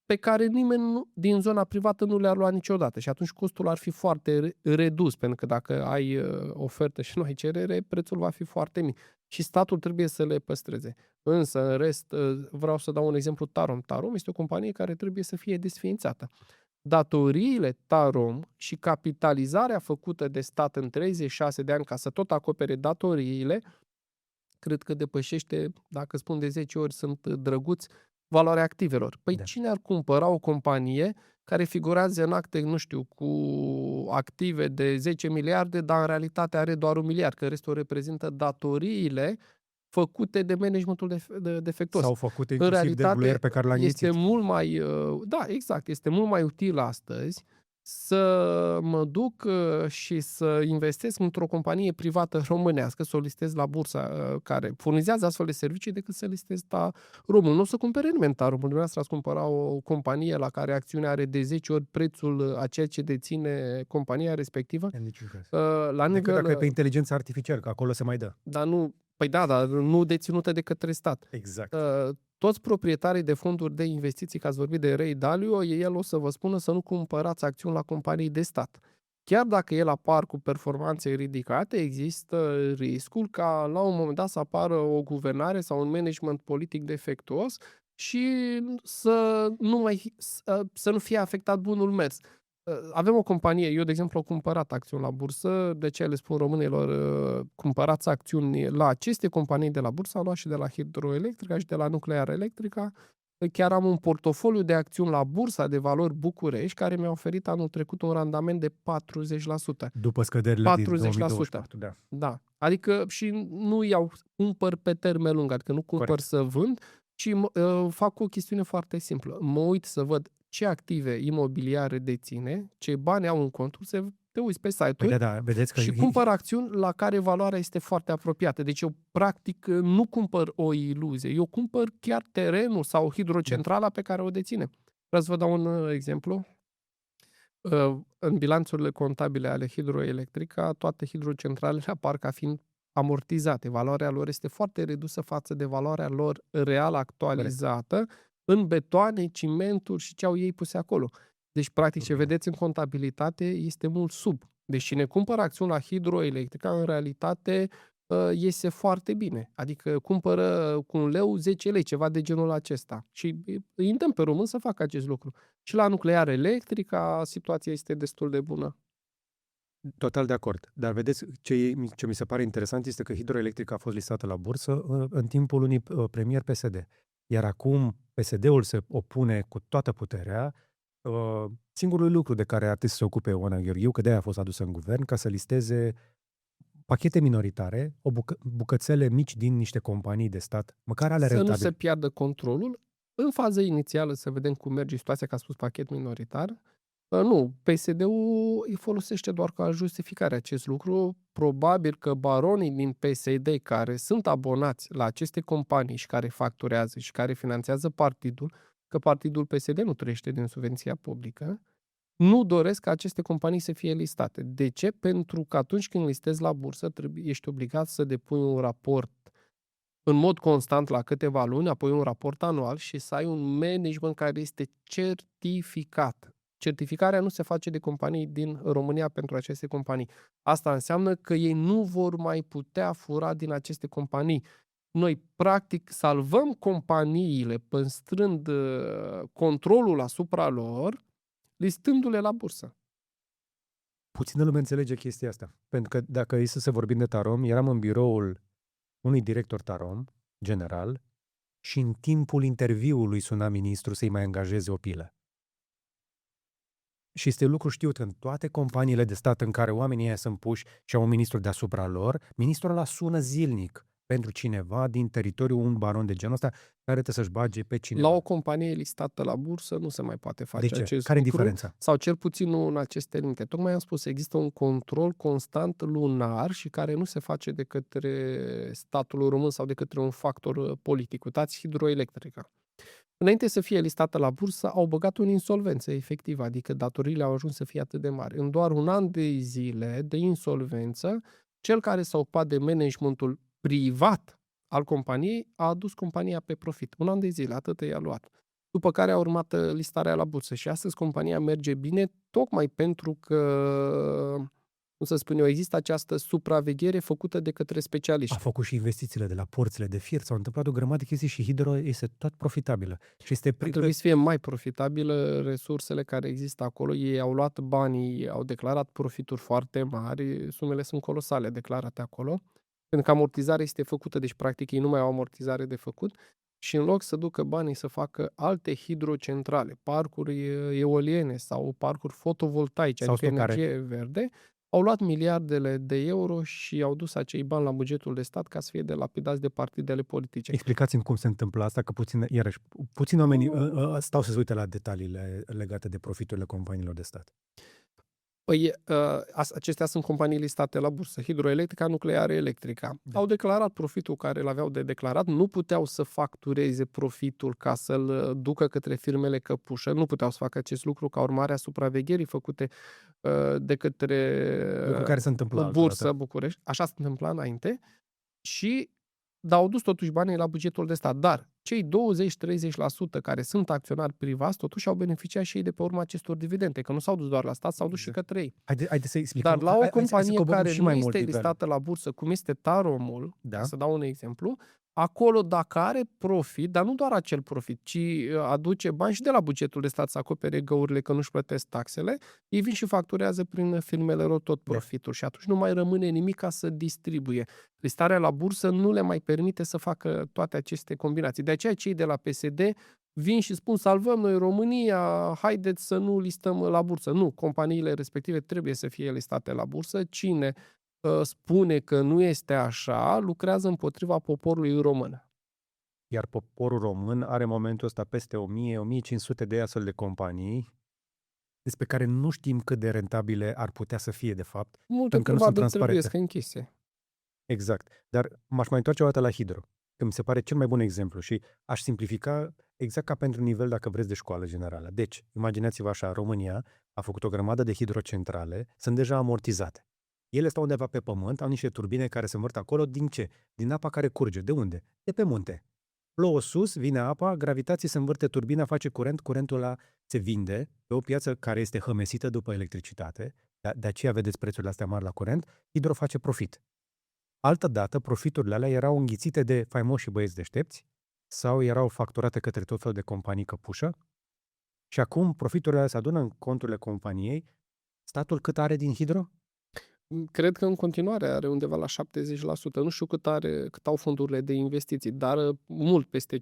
pe care nimeni din zona privată nu le-ar lua niciodată și atunci costul ar fi foarte redus, pentru că dacă ai ofertă și nu ai cerere, prețul va fi foarte mic și statul trebuie să le păstreze. Însă, în rest, vreau să dau un exemplu Tarom. Tarom este o companie care trebuie să fie desființată. Datoriile Tarom și capitalizarea făcută de stat în 36 de ani ca să tot acopere datoriile, cred că depășește, dacă spun de 10 ori sunt drăguți, valoarea activelor. Păi Da. cine ar cumpăra o companie care figurează în acte, nu știu, cu active de 10 miliarde, dar în realitate are doar 1 miliard, că restul reprezintă datoriile făcute de managementul defectuos. S-au făcut În inclusiv realitate debluieri pe care l-a este înghițit. mult mai, da, exact, este mult mai util astăzi să mă duc și să investesc într-o companie privată românească, să o listez la bursa care furnizează astfel de servicii, decât să listez Taromul. Nu o să cumpere nimeni Taromul. Dumneavoastră ați cumpăra o companie la care acțiunea are de 10 ori prețul a ceea ce deține compania respectivă. În niciun caz. La Decât dacă e pe nivel, inteligență artificială, că acolo se mai dă. dar nu, păi da, dar nu deținută de către stat. Exact. Toți proprietarii de fonduri de investiții, că ați vorbit de Ray Dalio, el o să vă spună să nu cumpărați acțiuni la companii de stat. Chiar dacă el apar cu performanțe ridicate, există riscul ca la un moment dat să apară o guvernare sau un management politic defectuos și să nu fie afectat bunul mers. Avem o companie, eu de exemplu am cumpărat acțiuni la bursă, de ce le spun românilor, cumpărați acțiuni la aceste companii de la bursă, am luat și de la Hidroelectrica și de la Nuclear Electrica. Chiar am un portofoliu de acțiuni la Bursa de Valori București care mi-a oferit anul trecut un randament de 40%. După scăderile din 40%. 2024, da. Da. Adică și nu iau, cumpăr pe termen lung, adică nu cumpăr Corect. să vând, ci fac o chestiune foarte simplă. Mă uit să văd ce active imobiliare deține, ce bani au în conturi, te uiți pe Păi site-uri da, vedeți că și cumpăr acțiuni la care valoarea este foarte apropiată. Deci eu, practic, nu cumpăr o iluzie. Eu cumpăr chiar terenul sau hidrocentrala pe care o deține. Vreau să vă dau un exemplu. În bilanțurile contabile ale Hidroelectrica, toate hidrocentralele apar ca fiind amortizate. Valoarea lor este foarte redusă față de valoarea lor real actualizată în betoane, cimenturi și ce au ei puse acolo. Deci, practic, ce vedeți în contabilitate este mult sub. Deci cine cumpără acțiuni la Hidroelectrica, în realitate iese foarte bine. Adică cumpără cu 1 leu 10 lei, ceva de genul acesta. Și îi îndemn pe român să facă acest lucru. Și la Nuclear Electrica situația este destul de bună. Total de acord. Dar vedeți, ce mi se pare interesant este că Hidroelectrica a fost listată la bursă în timpul unui premier PSD. Iar acum PSD-ul se opune cu toată puterea singurul lucru de care ar trebui să se ocupe Oana Gheorghiu, că de-aia a fost adusă în guvern, ca să listeze pachete minoritare, bucățele mici din niște companii de stat, măcar ale Să nu rentabile. se piardă controlul. În faza inițială să vedem cum merge situația, că a spus pachet minoritar. Nu, PSD-ul îi folosește doar ca justificare acest lucru. Probabil că baronii din PSD care sunt abonați la aceste companii și care facturează și care finanțează partidul, că partidul PSD nu trăiește din subvenția publică, nu doresc ca aceste companii să fie listate. De ce? Pentru că atunci când listezi la bursă, ești obligat să depui un raport în mod constant la câteva luni, apoi un raport anual și să ai un management care este certificat. Certificarea nu se face de companii din România pentru aceste companii. Asta înseamnă că ei nu vor mai putea fura din aceste companii. Noi, practic, salvăm companiile păstrând controlul asupra lor, listându-le la bursă. Puțină lume înțelege chestia asta. Pentru că dacă e să se vorbim de Tarom, eram în biroul unui director Tarom, general, și în timpul interviului suna ministru să-i mai angajeze o pilă. Și este lucru știut în toate companiile de stat în care oamenii ăia sunt puși și au un ministru deasupra lor, ministrul ăla sună zilnic pentru cineva din teritoriul, un baron de genul ăsta, care trebuie să-și bage pe La cineva. o companie listată la bursă nu se mai poate De face ce? acest Care e lucru, diferența? sau cel puțin nu în aceste limite. Tocmai am spus, există un control constant lunar și care nu se face de către statul român sau de către un factor politic. Uitați Hidroelectrica. Înainte să fie listată la bursă, au băgat în insolvență, efectiv, adică datoriile au ajuns să fie atât de mari. În doar un an de zile de insolvență, cel care s-a ocupat de managementul privat al companiei a adus compania pe profit. Un an de zile, atât i-a luat. După care a urmat listarea la bursă și astăzi compania merge bine tocmai pentru că, cum să spun eu, există această supraveghere făcută de către A specialiști. făcut și investițiile de la porțile de fier, s-au întâmplat o grămadă de chestii și Hidro este tot profitabilă. Și este Ar trebui să fie mai profitabilă resursele care există acolo. Ei au luat banii, au declarat profituri foarte mari, sumele sunt colosale declarate acolo, pentru că amortizarea este făcută, deci practic ei nu mai au amortizare de făcut și în loc să ducă banii să facă alte hidrocentrale, parcuri eoliene sau parcuri fotovoltaice, sau adică stocare. energie verde, au luat miliardele de euro și au dus acei bani la bugetul de stat ca să fie delapidați de partidele politice. Explicați-mi cum se întâmplă asta, că puțin oamenii stau să se uite la detaliile legate de profiturile companiilor de stat. Păi, acestea sunt companii listate la bursă. Hidroelectrica, Nucleare Electrica. Da. Au declarat profitul care l-aveau de declarat, nu puteau să factureze profitul ca să-l ducă către firmele căpușă, nu puteau să facă acest lucru ca urmare a supravegherii făcute de către Lucru care se întâmplă Bursă altădată. București. Așa se întâmpla înainte și au dus totuși banii la bugetul de stat. Dar cei 20-30% care sunt acționari privați, totuși au beneficiat și ei de pe urma acestor dividende, că nu s-au dus doar la stat, s-au dus și către ei. Haide să explicăm. Dar la o Hai să companie coborâm care și nu mai mult este nivelul. listată la bursă, cum este Taromul, Da. ca să dau un exemplu, acolo dacă are profit, dar nu doar acel profit, ci aduce bani și de la bugetul de stat să acopere găurile că nu-și plătesc taxele, ei vin și facturează prin firmele lor tot profitul și atunci nu mai rămâne nimic ca să distribuie. Listarea la bursă nu le mai permite să facă toate aceste combinații. De aceea cei de la PSD vin și spun salvăm noi România, haideți să nu listăm la bursă. Nu, companiile respective trebuie să fie listate la bursă. Cine spune că nu este așa, lucrează împotriva poporului român. Iar poporul român are în momentul ăsta peste 1000-1500 de astfel de companii despre care nu știm cât de rentabile ar putea să fie de fapt. Multe Încă nu sunt probabil trebuie transparente. închise. Exact. Dar m-aș mai întoarce o dată la Hidro, că mi se pare cel mai bun exemplu și aș simplifica exact ca pentru nivel, dacă vreți, de școală generală. Deci, imaginați-vă așa, România a făcut o grămadă de hidrocentrale, sunt deja amortizate. Ele stau undeva pe pământ, au niște turbine care se învârt acolo. Din ce? Din apa care curge. De unde? De pe munte. Plouă sus, vine apa, gravitație se învârte turbina, face curent, curentul ăla se vinde pe o piață care este hămesită după electricitate. De aceea vedeți prețurile astea mari la curent. Hidro face profit. Altădată, profiturile alea erau înghițite de faimoși băieți deștepți sau erau facturate către tot felul de companii căpușă și acum profiturile alea se adună în conturile companiei. Statul cât are din Hidro? Cred că în continuare are undeva la 70%. Nu știu cât au fondurile de investiții, dar mult peste 50%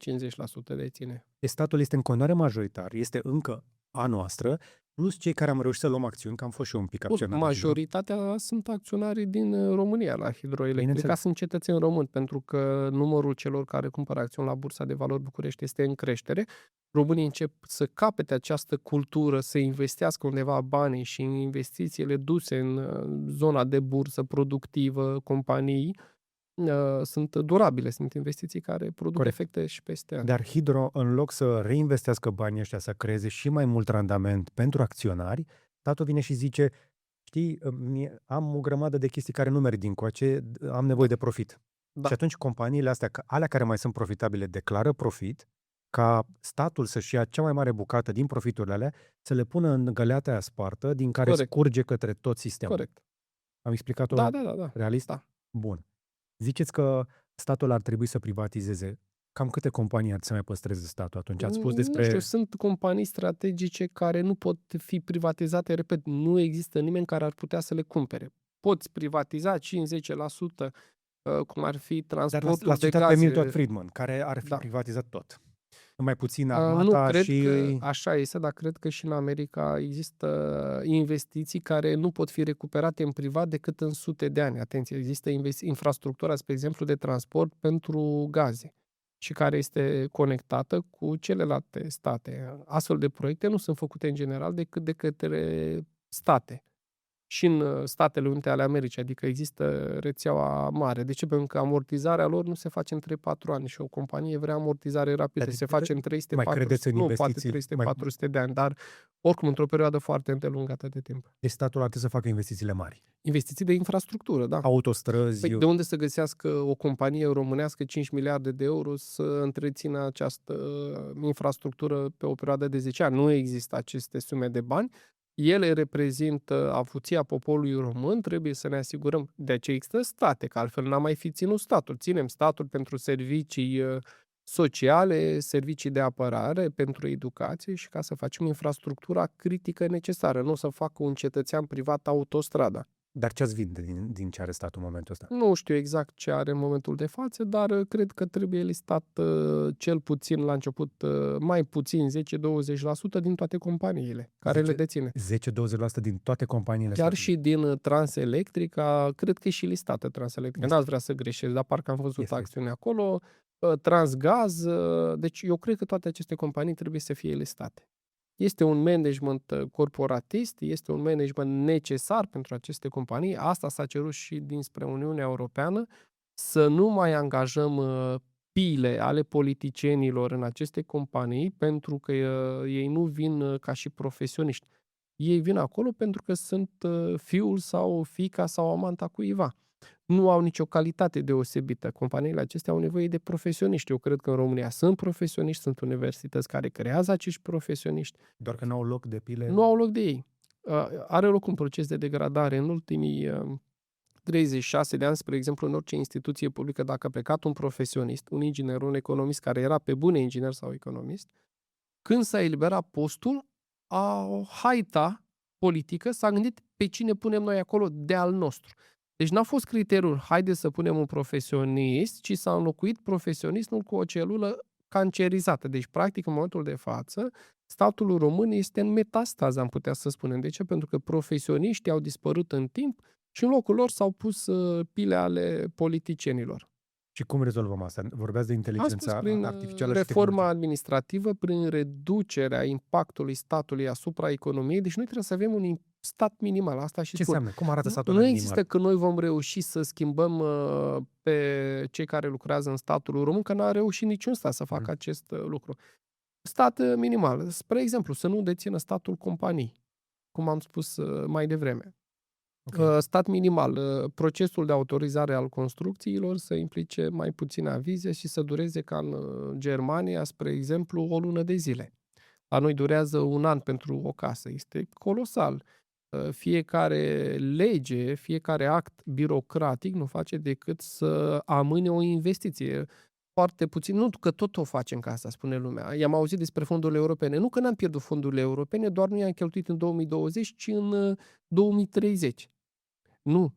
deține. Statul este în continuare majoritar, este încă a noastră, plus cei care am reușit să luăm acțiuni, că am fost și eu un pic acționar. Majoritatea sunt acționarii din România la Hidroelectrica, sunt cetățeni români, pentru că numărul celor care cumpără acțiuni la Bursa de Valori București este în creștere. Românii încep să capete această cultură, să investească undeva banii și în investițiile duse în zona de bursă productivă, companii, sunt durabile, sunt investiții care produc efecte și peste ani. Dar Hidro, în loc să reinvestească banii ăștia, să creeze și mai mult randament pentru acționari, statul vine și zice, știi, am o grămadă de chestii care nu merg dincoace, am nevoie de profit. Da. Și atunci companiile astea, alea care mai sunt profitabile, declară profit, ca statul să-și ia cea mai mare bucată din profiturile alea, să le pună în găleata aia spartă, din care scurge către tot sistemul. Corect. Am explicat-o da. realist? Da. Bun. Ziceți că statul ar trebui să privatizeze. Cam câte companii ar să mai păstreze statul atunci? Ați spus despre... Nu știu, sunt companii strategice care nu pot fi privatizate, repet, nu există nimeni care ar putea să le cumpere. Poți privatiza 5-10%, cum ar fi transportul de gaze. Dar l-ați citat pe Milton Friedman, care ar fi privatizat tot. Mai puțin Nu armata cred și că așa este, dar cred că și în America există investiții care nu pot fi recuperate în privat decât în sute de ani. Atenție, există infrastructura, spre exemplu, de transport pentru gaze și care este conectată cu celelalte state. Astfel de proiecte nu sunt făcute în general decât de către state. Și în Statele Unite ale Americii, adică există rețeaua mare. De ce? Pentru că amortizarea lor nu se face în 3-4 ani și o companie vrea amortizare rapidă. Se face în mai 300-400, credeți în nu, poate investiții? 300-400 de ani, dar oricum într-o perioadă foarte îndelungată de timp. Deci statul ar trebui să facă investițiile mari. Investiții de infrastructură, da. Autostrăzi, Păi de unde să găsească o companie românească 5 miliarde de euro să întrețină această infrastructură pe o perioadă de 10 ani? Nu există aceste sume de bani. Ele reprezintă avuția poporului român, trebuie să ne asigurăm. De aceea există state, că altfel n-am mai fi ținut statul. Ținem statul pentru servicii sociale, servicii de apărare, pentru educație și ca să facem infrastructura critică necesară, nu să facă un cetățean privat autostrada. dar ce ați vinde din ce are statul în momentul ăsta? Nu știu exact ce are în momentul de față, dar cred că trebuie listat cel puțin la început mai puțin 10-20% din toate companiile care le deține. 10-20% din toate companiile Chiar statului. și din Transelectrica, cred că e și listată Transelectrica. Este. N-ați vrea să greșesc, dar parcă am văzut Este. acțiuni acolo. Transgaz, deci eu cred că toate aceste companii trebuie să fie listate. Este un management corporatist, este un management necesar pentru aceste companii. Asta s-a cerut și dinspre Uniunea Europeană, să nu mai angajăm pile ale politicienilor în aceste companii, pentru că ei nu vin ca și profesioniști. Ei vin acolo pentru că sunt fiul sau fiica sau amanta cuiva. Nu au nicio calitate deosebită. Companiile acestea au nevoie de profesioniști. Eu cred că în România sunt profesioniști, sunt universități care creează acești profesioniști. Doar că nu au loc de pile. Nu au loc de ei. Are loc un proces de degradare. În ultimii 36 de ani, spre exemplu, în orice instituție publică, dacă a plecat un profesionist, un inginer, un economist care era pe bune inginer sau economist, când s-a eliberat postul, haita politică s-a gândit pe cine punem noi acolo de al nostru. Deci n-a fost criteriul, haide să punem un profesionist, ci s-a înlocuit profesionismul cu o celulă cancerizată. Deci, practic, în momentul de față, statul român este în metastază, am putea să spunem. De ce? Pentru că profesioniștii au dispărut în timp și în locul lor s-au pus pile ale politicienilor. Și cum rezolvăm asta? Vorbeați de Am spus inteligența prin artificială și reforma tehnologie. administrativă, prin reducerea impactului statului asupra economiei. Deci noi trebuie să avem un stat minimal. Asta și Ce spun. înseamnă? Cum arată statul Nu ăla există minimal? că noi vom reuși să schimbăm pe cei care lucrează în statul român, că n-a reușit niciun stat să facă acest lucru. Stat minimal. Spre exemplu, să nu dețină statul companii, cum am spus mai devreme. Ok. Stat minimal, procesul de autorizare al construcțiilor să implice mai puține avize și să dureze ca în Germania, spre exemplu, o lună de zile. La noi durează un an pentru o casă. Este colosal. Fiecare lege, fiecare act birocratic nu face decât să amâne o investiție. Foarte puțin, nu că tot o facem ca asta, spune lumea. I-am auzit despre fondurile europene. Nu că n-am pierdut fondurile europene, doar nu i-am cheltuit în 2020, ci în 2030. Nu.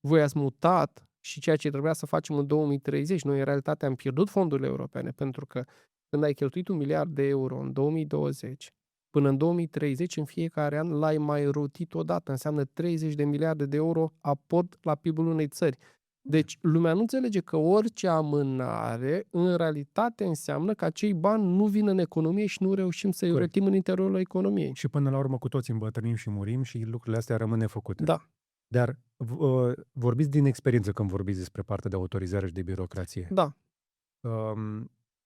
Voi ați mutat și ceea ce trebuia să facem în 2030. Noi, în realitate, am pierdut fondurile europene, pentru că când ai cheltuit 1 miliard de euro în 2020, până în 2030, în fiecare an, l-ai mai rotit odată. Înseamnă 30 de miliarde de euro aport la PIB-ul unei țări. Deci, lumea nu înțelege că orice amânare, în realitate, înseamnă că acei bani nu vin în economie și nu reușim să-i Corect. rotim în interiorul economiei. Și până la urmă cu toți îmbătrânim și murim și lucrurile astea rămân nefăcute. Da. Dar vorbiți din experiență când vorbiți despre partea de autorizare și de birocrație. Da.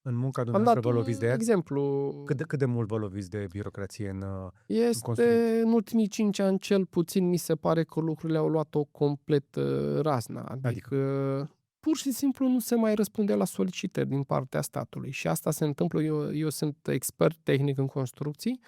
În munca Am dumneavoastră dat vă un loviți de ea? exemplu. Cât de mult vă loviți de birocrație în Este, construcții? în ultimii 5 ani, cel puțin, mi se pare că lucrurile au luat-o complet razna. Adică, pur și simplu nu se mai răspunde la solicitări din partea statului. Și asta se întâmplă, eu sunt expert tehnic în construcții,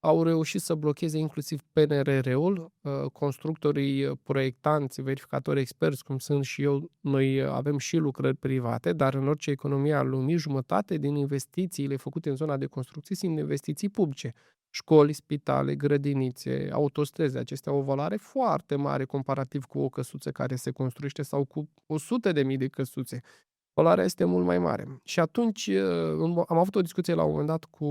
au reușit să blocheze inclusiv PNRR-ul, constructorii, proiectanți, verificatori experți, cum sunt și eu, noi avem și lucrări private, dar în orice economie a lumii, jumătate din investițiile făcute în zona de construcții sunt investiții publice. Școli, spitale, grădinițe, autostrăzi, acestea au o valoare foarte mare comparativ cu o căsuță care se construiește sau cu 100.000 de căsuțe. Poluarea este mult mai mare. Și atunci am avut o discuție la un moment dat cu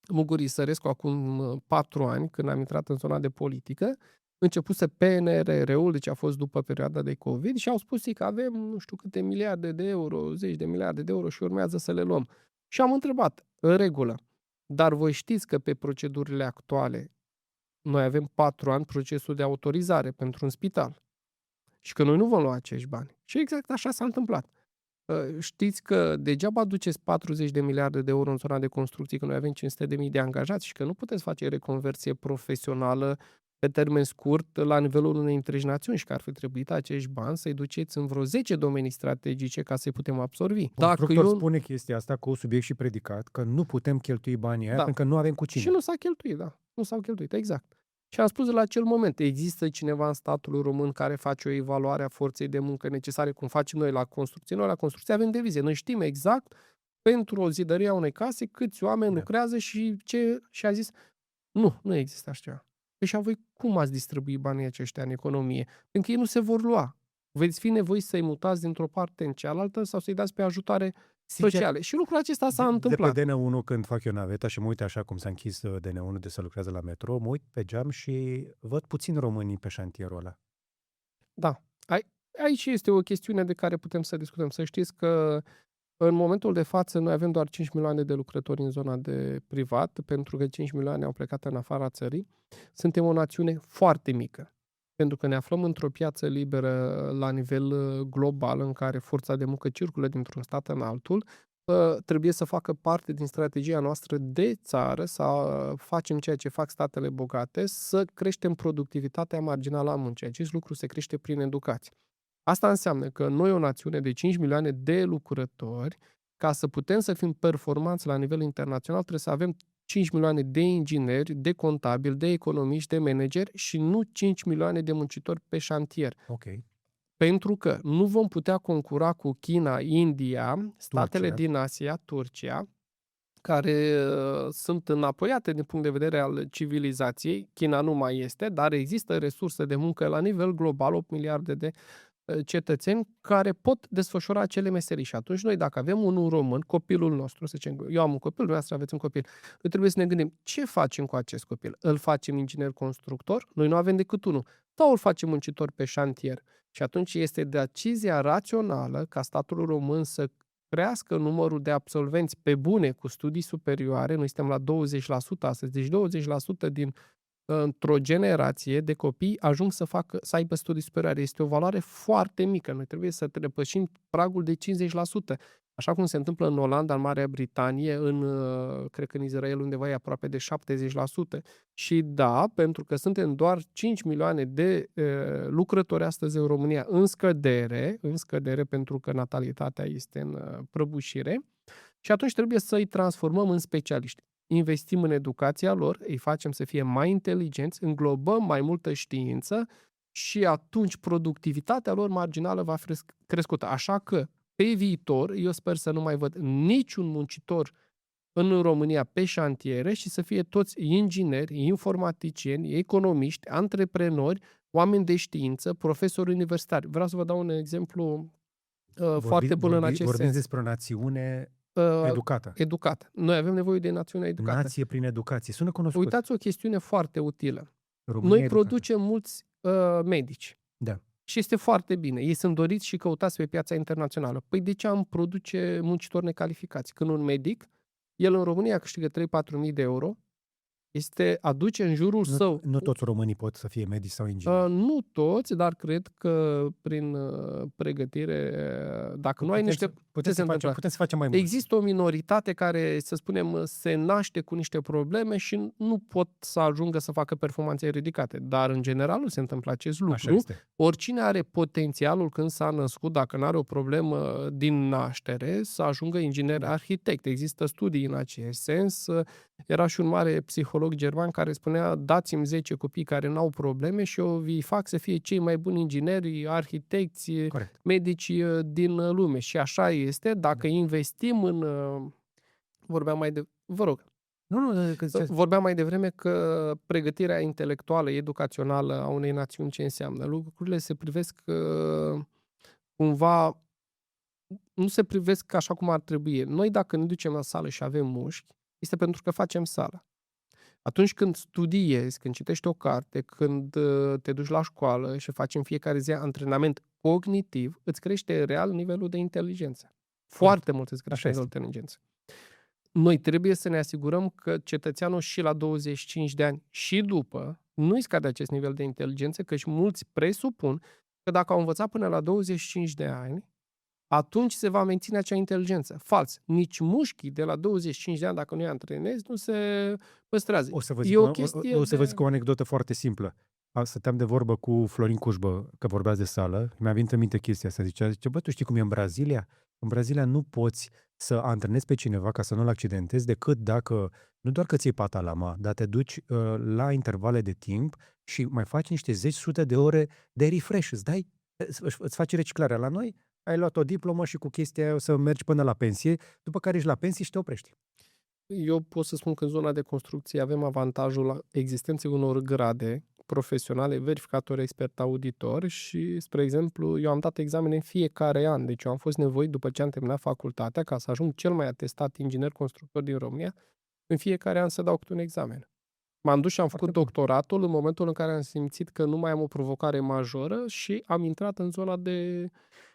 Mugur Sărescu acum 4 ani, când am intrat în zona de politică. Începuse PNRR-ul, deci a fost după perioada de COVID, și au spus ei că avem nu știu câte miliarde de euro, zeci de miliarde de euro și urmează să le luăm. Și am întrebat, în regulă, dar voi știți că pe procedurile actuale noi avem 4 ani procesul de autorizare pentru un spital și că noi nu vom lua acești bani. Și exact așa s-a întâmplat. Știți că degeaba duceți 40 de miliarde de euro în zona de construcții, că noi avem 500.000 de angajați și că nu puteți face reconversie profesională pe termen scurt la nivelul unei întregi națiuni și că ar fi trebuit acești bani să-i duceți în vreo 10 domenii strategice ca să-i putem absorbi. Constructor spune chestia asta cu subiect și predicat, că nu putem cheltui banii aia pentru că nu avem cu cine. Și nu s-a cheltuit, da. Nu s-au cheltuit, exact. Și am spus la acel moment, există cineva în statul român care face o evaluare a forței de muncă necesare, cum facem noi la construcție. Noi la construcție avem divizie. Noi știm exact pentru o zidărie a unei case câți oameni lucrează și ce. Și a zis, nu există așa ceva. Păi și voi cum ați distribui banii aceștia în economie? Pentru că ei nu se vor lua. Veți fi nevoiți să-i mutați dintr-o parte în cealaltă sau să-i dați pe ajutoare sociale. Și lucrul acesta s-a întâmplat. De pe DN1, când fac eu naveta și mă uit așa cum s-a închis DN1 de să lucrează la metro, mă uit pe geam și văd puțin românii pe șantierul ăla. Da. Aici este o chestiune de care putem să discutăm. Să știți că în momentul de față noi avem doar 5 milioane de lucrători în zona de privat, pentru că 5 milioane au plecat în afara țării. Suntem o națiune foarte mică, pentru că ne aflăm într-o piață liberă la nivel global, în care forța de muncă circulă dintr-un stat în altul. Trebuie să facă parte din strategia noastră de țară, să facem ceea ce fac statele bogate, să creștem productivitatea marginală a muncii. Acest lucru se crește prin educație. Asta înseamnă că noi, o națiune de 5 milioane de lucrători, ca să putem să fim performanți la nivel internațional, trebuie să avem 5 milioane de ingineri, de contabili, de economiști, de manageri și nu 5 milioane de muncitori pe șantier. Okay. Pentru că nu vom putea concura cu China, India, statele din Asia, Turcia, care sunt înapoiate din punct de vedere al civilizației. China nu mai este, dar există resurse de muncă la nivel global, 8 miliarde de cetățeni care pot desfășura acele meserii. Și atunci noi, dacă avem un român, copilul nostru, să zicem, eu am un copil, dumneavoastră aveți un copil, noi trebuie să ne gândim ce facem cu acest copil. Îl facem inginer constructor? Noi nu avem decât unul. Sau îl facem muncitor pe șantier? Și atunci este decizia rațională ca statul român să crească numărul de absolvenți pe bune cu studii superioare. Noi suntem la 20% astăzi, deci 20% din într-o generație de copii ajung să aibă studii superioare. Este o valoare foarte mică. Noi trebuie să depășim pragul de 50%. Așa cum se întâmplă în Olanda, în Marea Britanie, cred că în Israel undeva e aproape de 70%. Și da, pentru că suntem doar 5 milioane de lucrători astăzi în România în scădere pentru că natalitatea este în prăbușire, și atunci trebuie să îi transformăm în specialiști. Investim în educația lor, îi facem să fie mai inteligenți, înglobăm mai multă știință și atunci productivitatea lor marginală va fi crescută. Așa că, pe viitor, eu sper să nu mai văd niciun muncitor în România pe șantiere și să fie toți ingineri, informaticieni, economiști, antreprenori, oameni de știință, profesori universitari. Vreau să vă dau un exemplu foarte bun în acest sens. Vorbim despre o națiune educată. Noi avem nevoie de națiune educată. Nație prin educație. Sună cunoscut. Uitați o chestiune foarte utilă. România noi educată. producem mulți medici. Da. Și este foarte bine. Ei sunt doriți și căutați pe piața internațională. Păi de ce am produce muncitori necalificați? Când un medic, el în România câștigă 3-4 mii de euro, aduce în jurul său... Nu toți românii pot să fie medici sau ingineri. Nu toți, dar cred că prin pregătire, dacă nu ai niște... Putem să facem mai mult. Există o minoritate care, să spunem, se naște cu niște probleme și nu pot să ajungă să facă performanțe ridicate. Dar, în general, nu se întâmplă acest lucru. Oricine are potențialul când s-a născut, dacă nu are o problemă din naștere, să ajungă inginer arhitect. Există studii în acest sens. Era și un mare psiholog german care spunea: dați-mi 10 copii care nu au probleme și eu vi fac să fie cei mai buni ingineri, arhitecți, medici din lume. Și așa este, dacă investim în... Vorbeam mai devreme că pregătirea intelectuală, educațională a unei națiuni ce înseamnă. Lucrurile se privesc cumva nu se privesc așa cum ar trebui. Noi dacă ne ducem la sală și avem mușchi, este pentru că facem sală. Atunci când studiezi, când citești o carte, când te duci la școală și faci în fiecare zi antrenament cognitiv, îți crește real nivelul de inteligență. Corect. Foarte mult îți crește Așa nivelul este. de inteligență. Noi trebuie să ne asigurăm că cetățeanul și la 25 de ani și după nu-i scade acest nivel de inteligență, căci mulți presupun că dacă au învățat până la 25 de ani, atunci se va menține acea inteligență. Fals. Nici mușchii de la 25 de ani, dacă nu i antrenezi, nu se păstrează. O să vă E zic o o, chestie o să vă de... zic o anecdotă foarte simplă. Stăteam de vorbă cu Florin Cușbă, că vorbeați de sală. Mi-a venit în minte chestia asta. Zice, bă, tu știi cum e în Brazilia? În Brazilia nu poți să antrenezi pe cineva ca să nu-l accidentezi decât dacă, nu doar că ții patalama, dar te duci la intervale de timp și mai faci niște zeci, sute de ore de refresh. Îți faci reciclarea. La noi ai luat o diplomă și cu chestia aia o să mergi până la pensie, după care ești la pensie și te oprești. Eu pot să spun că în zona de construcție avem avantajul la existenței unor grade profesionale, verificator, expert, auditor și, spre exemplu, eu am dat examene în fiecare an. Deci eu am fost nevoit, după ce am terminat facultatea, ca să ajung cel mai atestat inginer constructor din România, în fiecare an să dau câte un examen. M-am dus și am Foarte făcut bun. doctoratul în momentul în care am simțit că nu mai am o provocare majoră și am intrat în zona de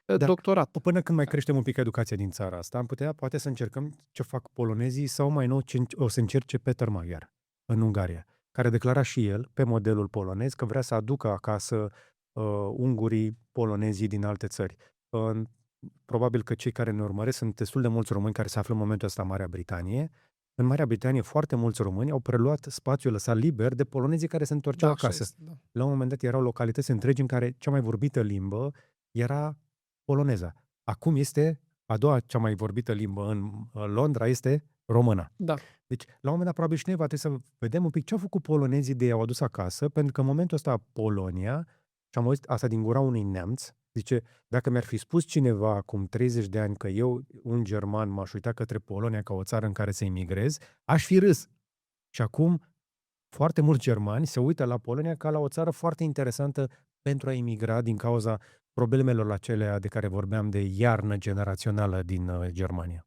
Dar doctorat. până când mai creștem un pic educația din țara asta, am putea poate să încercăm ce fac polonezii sau mai nou ce o să încerce Peter Magyar în Ungaria, care declara și el, pe modelul polonez, că vrea să aducă acasă ungurii, polonezii din alte țări. Probabil că cei care ne urmăresc sunt destul de mulți români care se află în momentul ăsta în Marea Britanie. În Marea Britanie foarte mulți români au preluat spațiul lăsat liber de polonezii care se întorceau Da, așa acasă. este, da. La un moment dat erau localități întregi în care cea mai vorbită limbă era poloneza. Acum este a doua cea mai vorbită limbă în Londra, este româna. Da. Deci, la un moment dat, probabil și noi va trebui să vedem un pic ce au făcut polonezii de i-au adus acasă, pentru că în momentul ăsta Polonia, și am auzit asta din gura unui neamț, zice, dacă mi-ar fi spus cineva acum 30 de ani că eu, un german, m-aș uita către Polonia ca o țară în care să emigrez, aș fi râs. Și acum foarte mulți germani se uită la Polonia ca la o țară foarte interesantă pentru a emigra din cauza problemelor acelea de care vorbeam de iarnă generațională din Germania.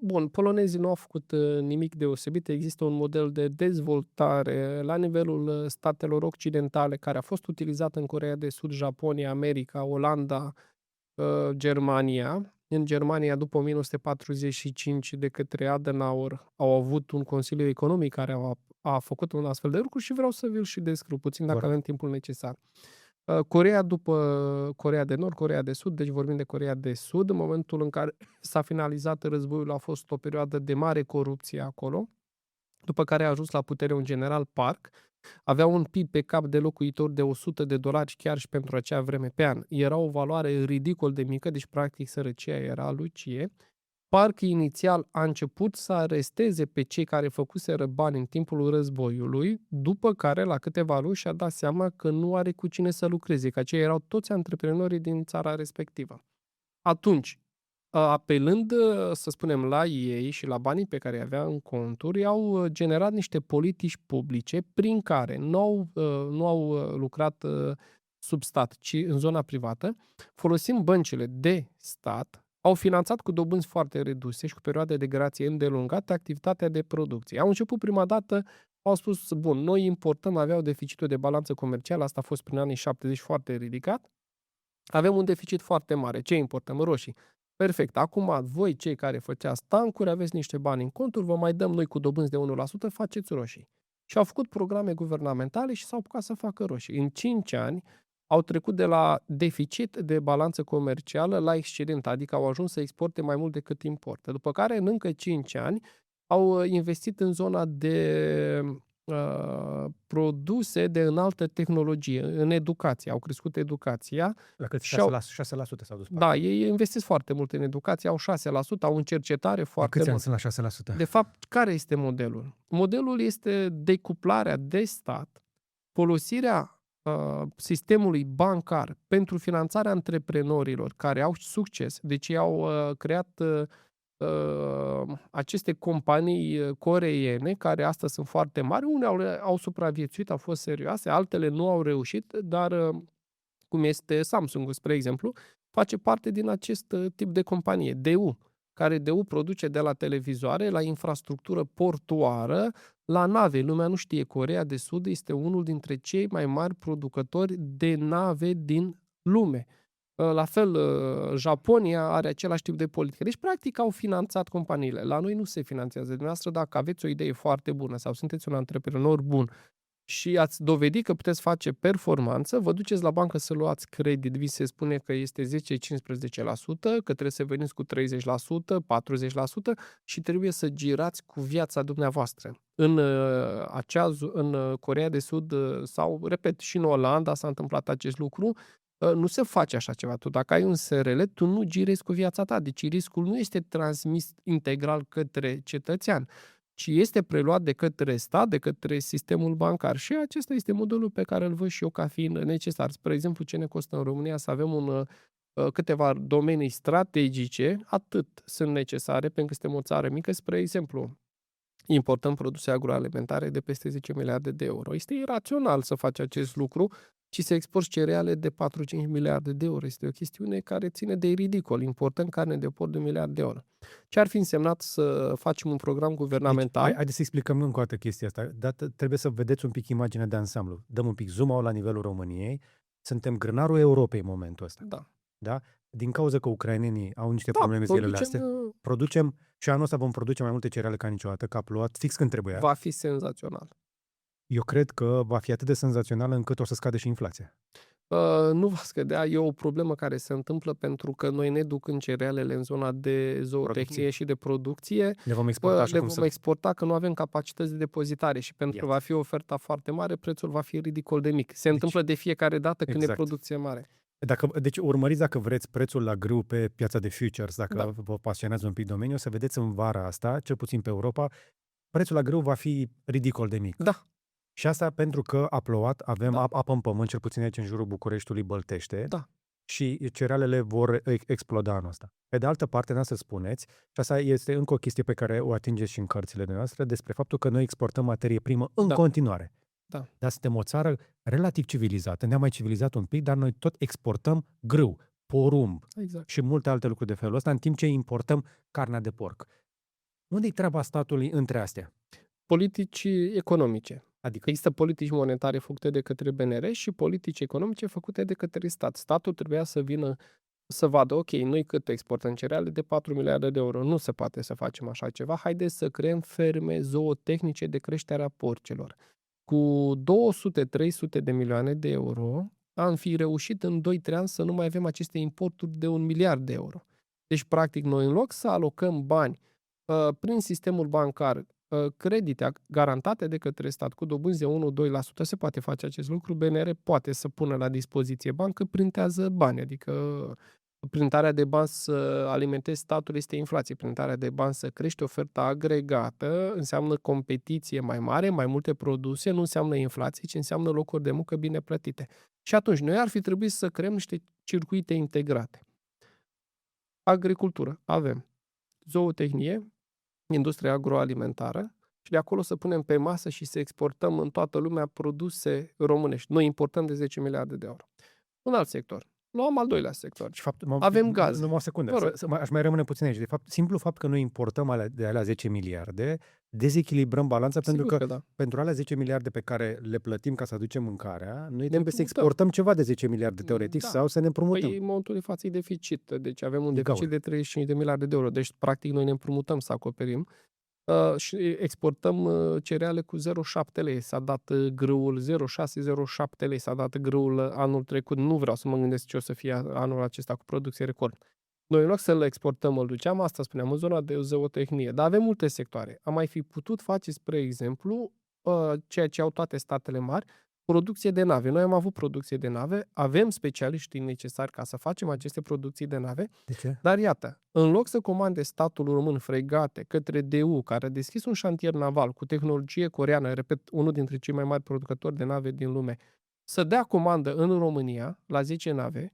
Bun, polonezii nu au făcut nimic deosebit. Există un model de dezvoltare la nivelul statelor occidentale care a fost utilizat în Coreea de Sud, Japonia, America, Olanda, Germania. În Germania, după 1945, de către Adenauer, au avut un Consiliu Economic care a făcut un astfel de lucru și vreau să vi-l și descriu puțin dacă avem timpul necesar. Coreea după Coreea de Nord, Coreea de Sud, deci vorbim de Coreea de Sud, în momentul în care s-a finalizat războiul a fost o perioadă de mare corupție acolo, după care a ajuns la putere un general Park, avea un PIB pe cap de locuitor de $100 chiar și pentru acea vreme pe an. Era o valoare ridicol de mică, deci practic sărăcia era lucie. Park inițial a început să aresteze pe cei care făcuseră bani în timpul războiului, după care, la câteva luni, și-a dat seama că nu are cu cine să lucreze, că aceia erau toți antreprenorii din țara respectivă. Atunci, apelând, să spunem, la ei și la banii pe care îi avea în conturi, au generat niște politici publice prin care nu au lucrat sub stat, ci în zona privată, folosind băncile de stat, au finanțat cu dobânzi foarte reduse și cu perioade de grație îndelungate activitatea de producție. Au început prima dată, au spus, bun, noi importăm, aveau deficitul de balanță comercială, asta a fost prin anii 70 foarte ridicat, avem un deficit foarte mare. Ce importăm? Roșii. Perfect. Acum, voi, cei care făceați tancuri, aveți niște bani în conturi, vă mai dăm noi cu dobânzi de 1%, faceți roșii. Și au făcut programe guvernamentale și s-au apucat să facă roșii. În 5 ani au trecut de la deficit de balanță comercială la excedent, adică au ajuns să exporte mai mult decât importă. După care, în încă 5 ani, au investit în zona de produse de înaltă tehnologie, în educație. Au crescut educația. La cât? Și au, 6% s-au dus. da, ei investesc foarte mult în educație, au 6%, au în cercetare De foarte câți ani mult. sunt la 6%? De fapt, care este modelul? Modelul este decuplarea de stat, folosirea sistemului bancar pentru finanțarea antreprenorilor care au succes. Deci ei au creat aceste companii coreene, care astăzi sunt foarte mari, unele au supraviețuit, au fost serioase, altele nu au reușit, dar cum este Samsung, spre exemplu, face parte din acest tip de companie, DU, care DU produce de la televizoare, la infrastructură portuară, la nave. Lumea nu știe, Coreea de Sud este unul dintre cei mai mari producători de nave din lume. La fel, Japonia are același tip de politică. Deci, practic, au finanțat companiile. La noi nu se finanțează. Dumneavoastră, dacă aveți o idee foarte bună sau sunteți un antreprenor bun și ați dovedit că puteți face performanță, vă duceți la bancă să luați credit. Vi se spune că este 10-15%, că trebuie să veniți cu 30%, 40% și trebuie să girați cu viața dumneavoastră. În Coreea de Sud sau, repet, și în Olanda s-a întâmplat acest lucru. Nu se face așa ceva. Tu dacă ai un SRL, tu nu girezi cu viața ta. Deci riscul nu este transmis integral către cetățean, ci este preluat de către stat, de către sistemul bancar. Și acesta este modelul pe care îl văd și eu ca fiind necesar. Spre exemplu, ce ne costă în România să avem câteva domenii strategice, atât sunt necesare, pentru că suntem o țară mică. Spre exemplu, importăm produse agroalimentare de peste 10 miliarde de euro. Este irațional să faci acest lucru, ci să exporți cereale de 4-5 miliarde de euro. Este o chestiune care ține de ridicol. Importăm carne de porc de 1 miliard de euro. Ce ar fi însemnat să facem un program guvernamental? Deci, haideți să explicăm încă o dată chestia asta. Dar trebuie să vedeți un pic imaginea de ansamblu. Dăm un pic zoom-out la nivelul României. Suntem grânarul Europei în momentul ăsta. Da. Da? Din cauza că ucrainenii au niște probleme zilele astea, producem și anul ăsta vom produce mai multe cereale ca niciodată, că a plouat fix când trebuia. Va fi senzațional. Eu cred că va fi atât de senzațional încât o să scadă și inflația. Nu va scădea. E o problemă care se întâmplă pentru că noi ne ducând cerealele în zona de zootehnie și de producție. Le vom exporta exporta că nu avem capacități de depozitare și pentru că va fi oferta foarte mare, prețul va fi ridicol de mic. Se întâmplă de fiecare dată când e producție mare. Deci urmăriți, dacă vreți, prețul la grâu pe piața de futures, dacă vă pasionează un pic domeniul, o să vedeți în vara asta, cel puțin pe Europa, prețul la grâu va fi ridicol de mic. Da. Și asta pentru că a plouat, avem apă în pământ, cel puțin aici în jurul Bucureștiului Băltește, și cerealele vor exploda anul ăsta. Pe de altă parte, n-a să spuneți, și asta este încă o chestie pe care o atingeți și în cărțile noastre, despre faptul că noi exportăm materie primă în continuare. Da. Dar suntem o țară relativ civilizată, ne-am mai civilizat un pic, dar noi tot exportăm grâu, porumb și multe alte lucruri de felul ăsta, în timp ce importăm carnea de porc. Unde-i treaba statului între astea? Politici economice. Adică există politici monetare făcute de către BNR și politici economice făcute de către stat. Statul trebuia să vină să vadă, ok, noi cât exportăm cereale de 4 miliarde de euro. Nu se poate să facem așa ceva. Haideți să creăm ferme zootehnice de creștere a porcilor. Cu 200-300 de milioane de euro am fi reușit în 2-3 ani să nu mai avem aceste importuri de 1 miliard de euro. Deci, practic, noi în loc să alocăm bani prin sistemul bancar, credite garantate de către stat cu dobânzi de 1-2%, se poate face acest lucru. BNR poate să pună la dispoziție bani, că printează bani, adică printarea de bani să alimentezi statul este inflație. Printarea de bani să crește oferta agregată înseamnă competiție mai mare, mai multe produse, nu înseamnă inflație, ci înseamnă locuri de muncă bine plătite. Și atunci noi ar fi trebuit să creăm niște circuite integrate. Agricultură, avem. Zootehnie, industria agroalimentară și de acolo să punem pe masă și să exportăm în toată lumea produse românești. Noi importăm de 10 miliarde de euro. Un alt sector. Luăm al doilea sector. Și fapt, avem gaz. Numai o secundă. Aș mai rămâne puțin aici. De fapt, simplu fapt că noi importăm de alea 10 miliarde, dezechilibrăm balanța pentru că pentru alea 10 miliarde pe care le plătim ca să aducem mâncarea, noi trebuie să exportăm ceva de 10 miliarde teoretic sau să ne împrumutăm. Păi, în momentul de față e deficit. Deci avem un deficit de 35 de miliarde de euro. Deci, practic, noi ne împrumutăm să acoperim. Și exportăm cereale cu 0,7 lei. S-a dat grâul 0,6-0,7 lei. S-a dat grâul anul trecut. Nu vreau să mă gândesc ce o să fie anul acesta cu producție record. Noi în loc să le exportăm, îl duceam, asta spuneam, în zona de zootehnie. Dar avem multe sectoare. Am mai fi putut face, spre exemplu, ceea ce au toate statele mari, producție de nave. Noi am avut producție de nave, avem specialiștii necesari ca să facem aceste producții de nave. De ce? Dar iată, în loc să comande statul român fregate către DU, care a deschis un șantier naval cu tehnologie coreeană, repet, unul dintre cei mai mari producători de nave din lume, să dea comandă în România la 10 nave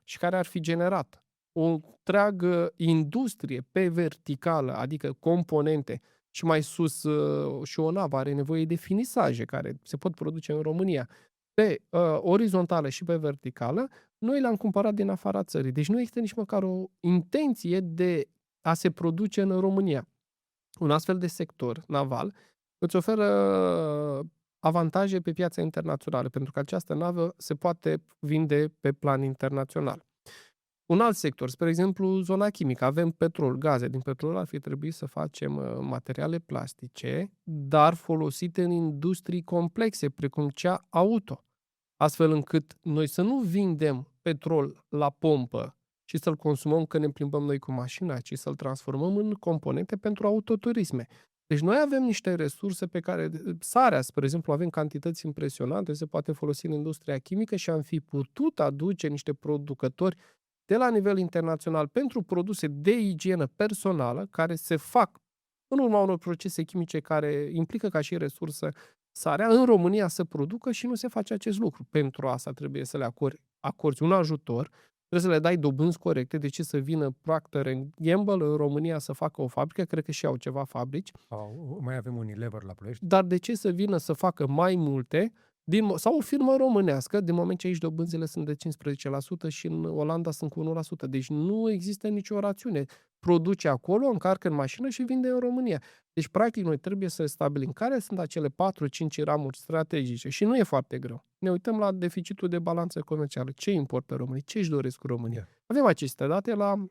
și care ar fi generat o întreagă industrie pe verticală, adică componente, și mai sus și o navă are nevoie de finisaje care se pot produce în România pe orizontală și pe verticală, noi le-am cumpărat din afara țării. Deci nu există nici măcar o intenție de a se produce în România. Un astfel de sector naval îți oferă avantaje pe piața internațională, pentru că această navă se poate vinde pe plan internațional. Un alt sector, spre exemplu, zona chimică. Avem petrol, gaze. Din petrol ar fi trebuit să facem materiale plastice, dar folosite în industrii complexe, precum cea auto. Astfel încât noi să nu vindem petrol la pompă și să-l consumăm când ne plimbăm noi cu mașina, ci să-l transformăm în componente pentru autoturisme. Deci noi avem niște resurse pe care, sarea, spre exemplu, avem cantități impresionante, se poate folosi în industria chimică și am fi putut aduce niște producători de la nivel internațional pentru produse de igienă personală care se fac în urma unor procese chimice care implică ca și resursă sarea în România să producă și nu se face acest lucru. Pentru asta trebuie să le acorzi un ajutor, trebuie să le dai dobânzi corecte. De ce să vină Procter Gamble în România să facă o fabrică? Cred că și au ceva fabrici. Mai avem Unilever la Ploiești. Dar de ce să vină să facă mai multe sau o firmă românească, din moment ce aici dobânzile sunt de 15% și în Olanda sunt cu 1%. Deci nu există nicio rațiune. Produce acolo, încarcă în mașină și vinde în România. Deci, practic, noi trebuie să stabilim care sunt acele 4-5 ramuri strategice și nu e foarte greu. Ne uităm la deficitul de balanță comercială. Ce importă România? Ce își doresc cu România? Yeah. Avem aceste date la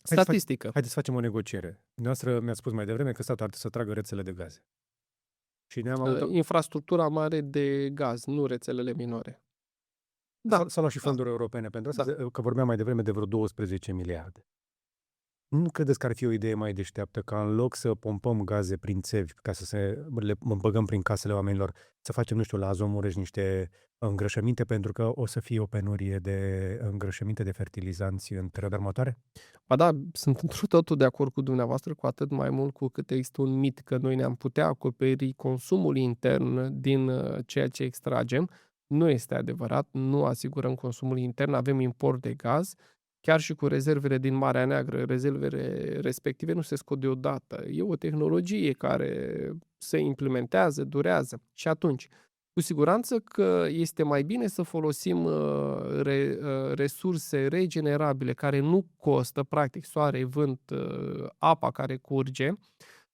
statistică. Haideți să facem o negociere. Dumneavoastră mi-ați spus mai devreme că statul ar trebui să tragă rețele de gaze. Și ne-am avut infrastructura mare de gaz, nu rețelele minore. Da. S-au luat și fonduri europene pentru asta, că vorbeam mai devreme de vreo 12 miliarde. Nu credeți că ar fi o idee mai deșteaptă ca în loc să pompăm gaze prin țevi ca să le băgăm prin casele oamenilor, să facem, nu știu, la Azomureș niște îngrășăminte, pentru că o să fie o penurie de îngrășăminte de fertilizanți în perioada următoare? Ba da, sunt întru totul de acord cu dumneavoastră, cu atât mai mult cu cât există un mit că noi ne-am putea acoperi consumul intern din ceea ce extragem. Nu este adevărat, nu asigurăm consumul intern, avem import de gaz, chiar și cu rezervele din Marea Neagră, rezervele respective nu se scot deodată. E o tehnologie care se implementează, durează și atunci, cu siguranță că este mai bine să folosim resurse regenerabile care nu costă, practic soare, vânt, apa care curge,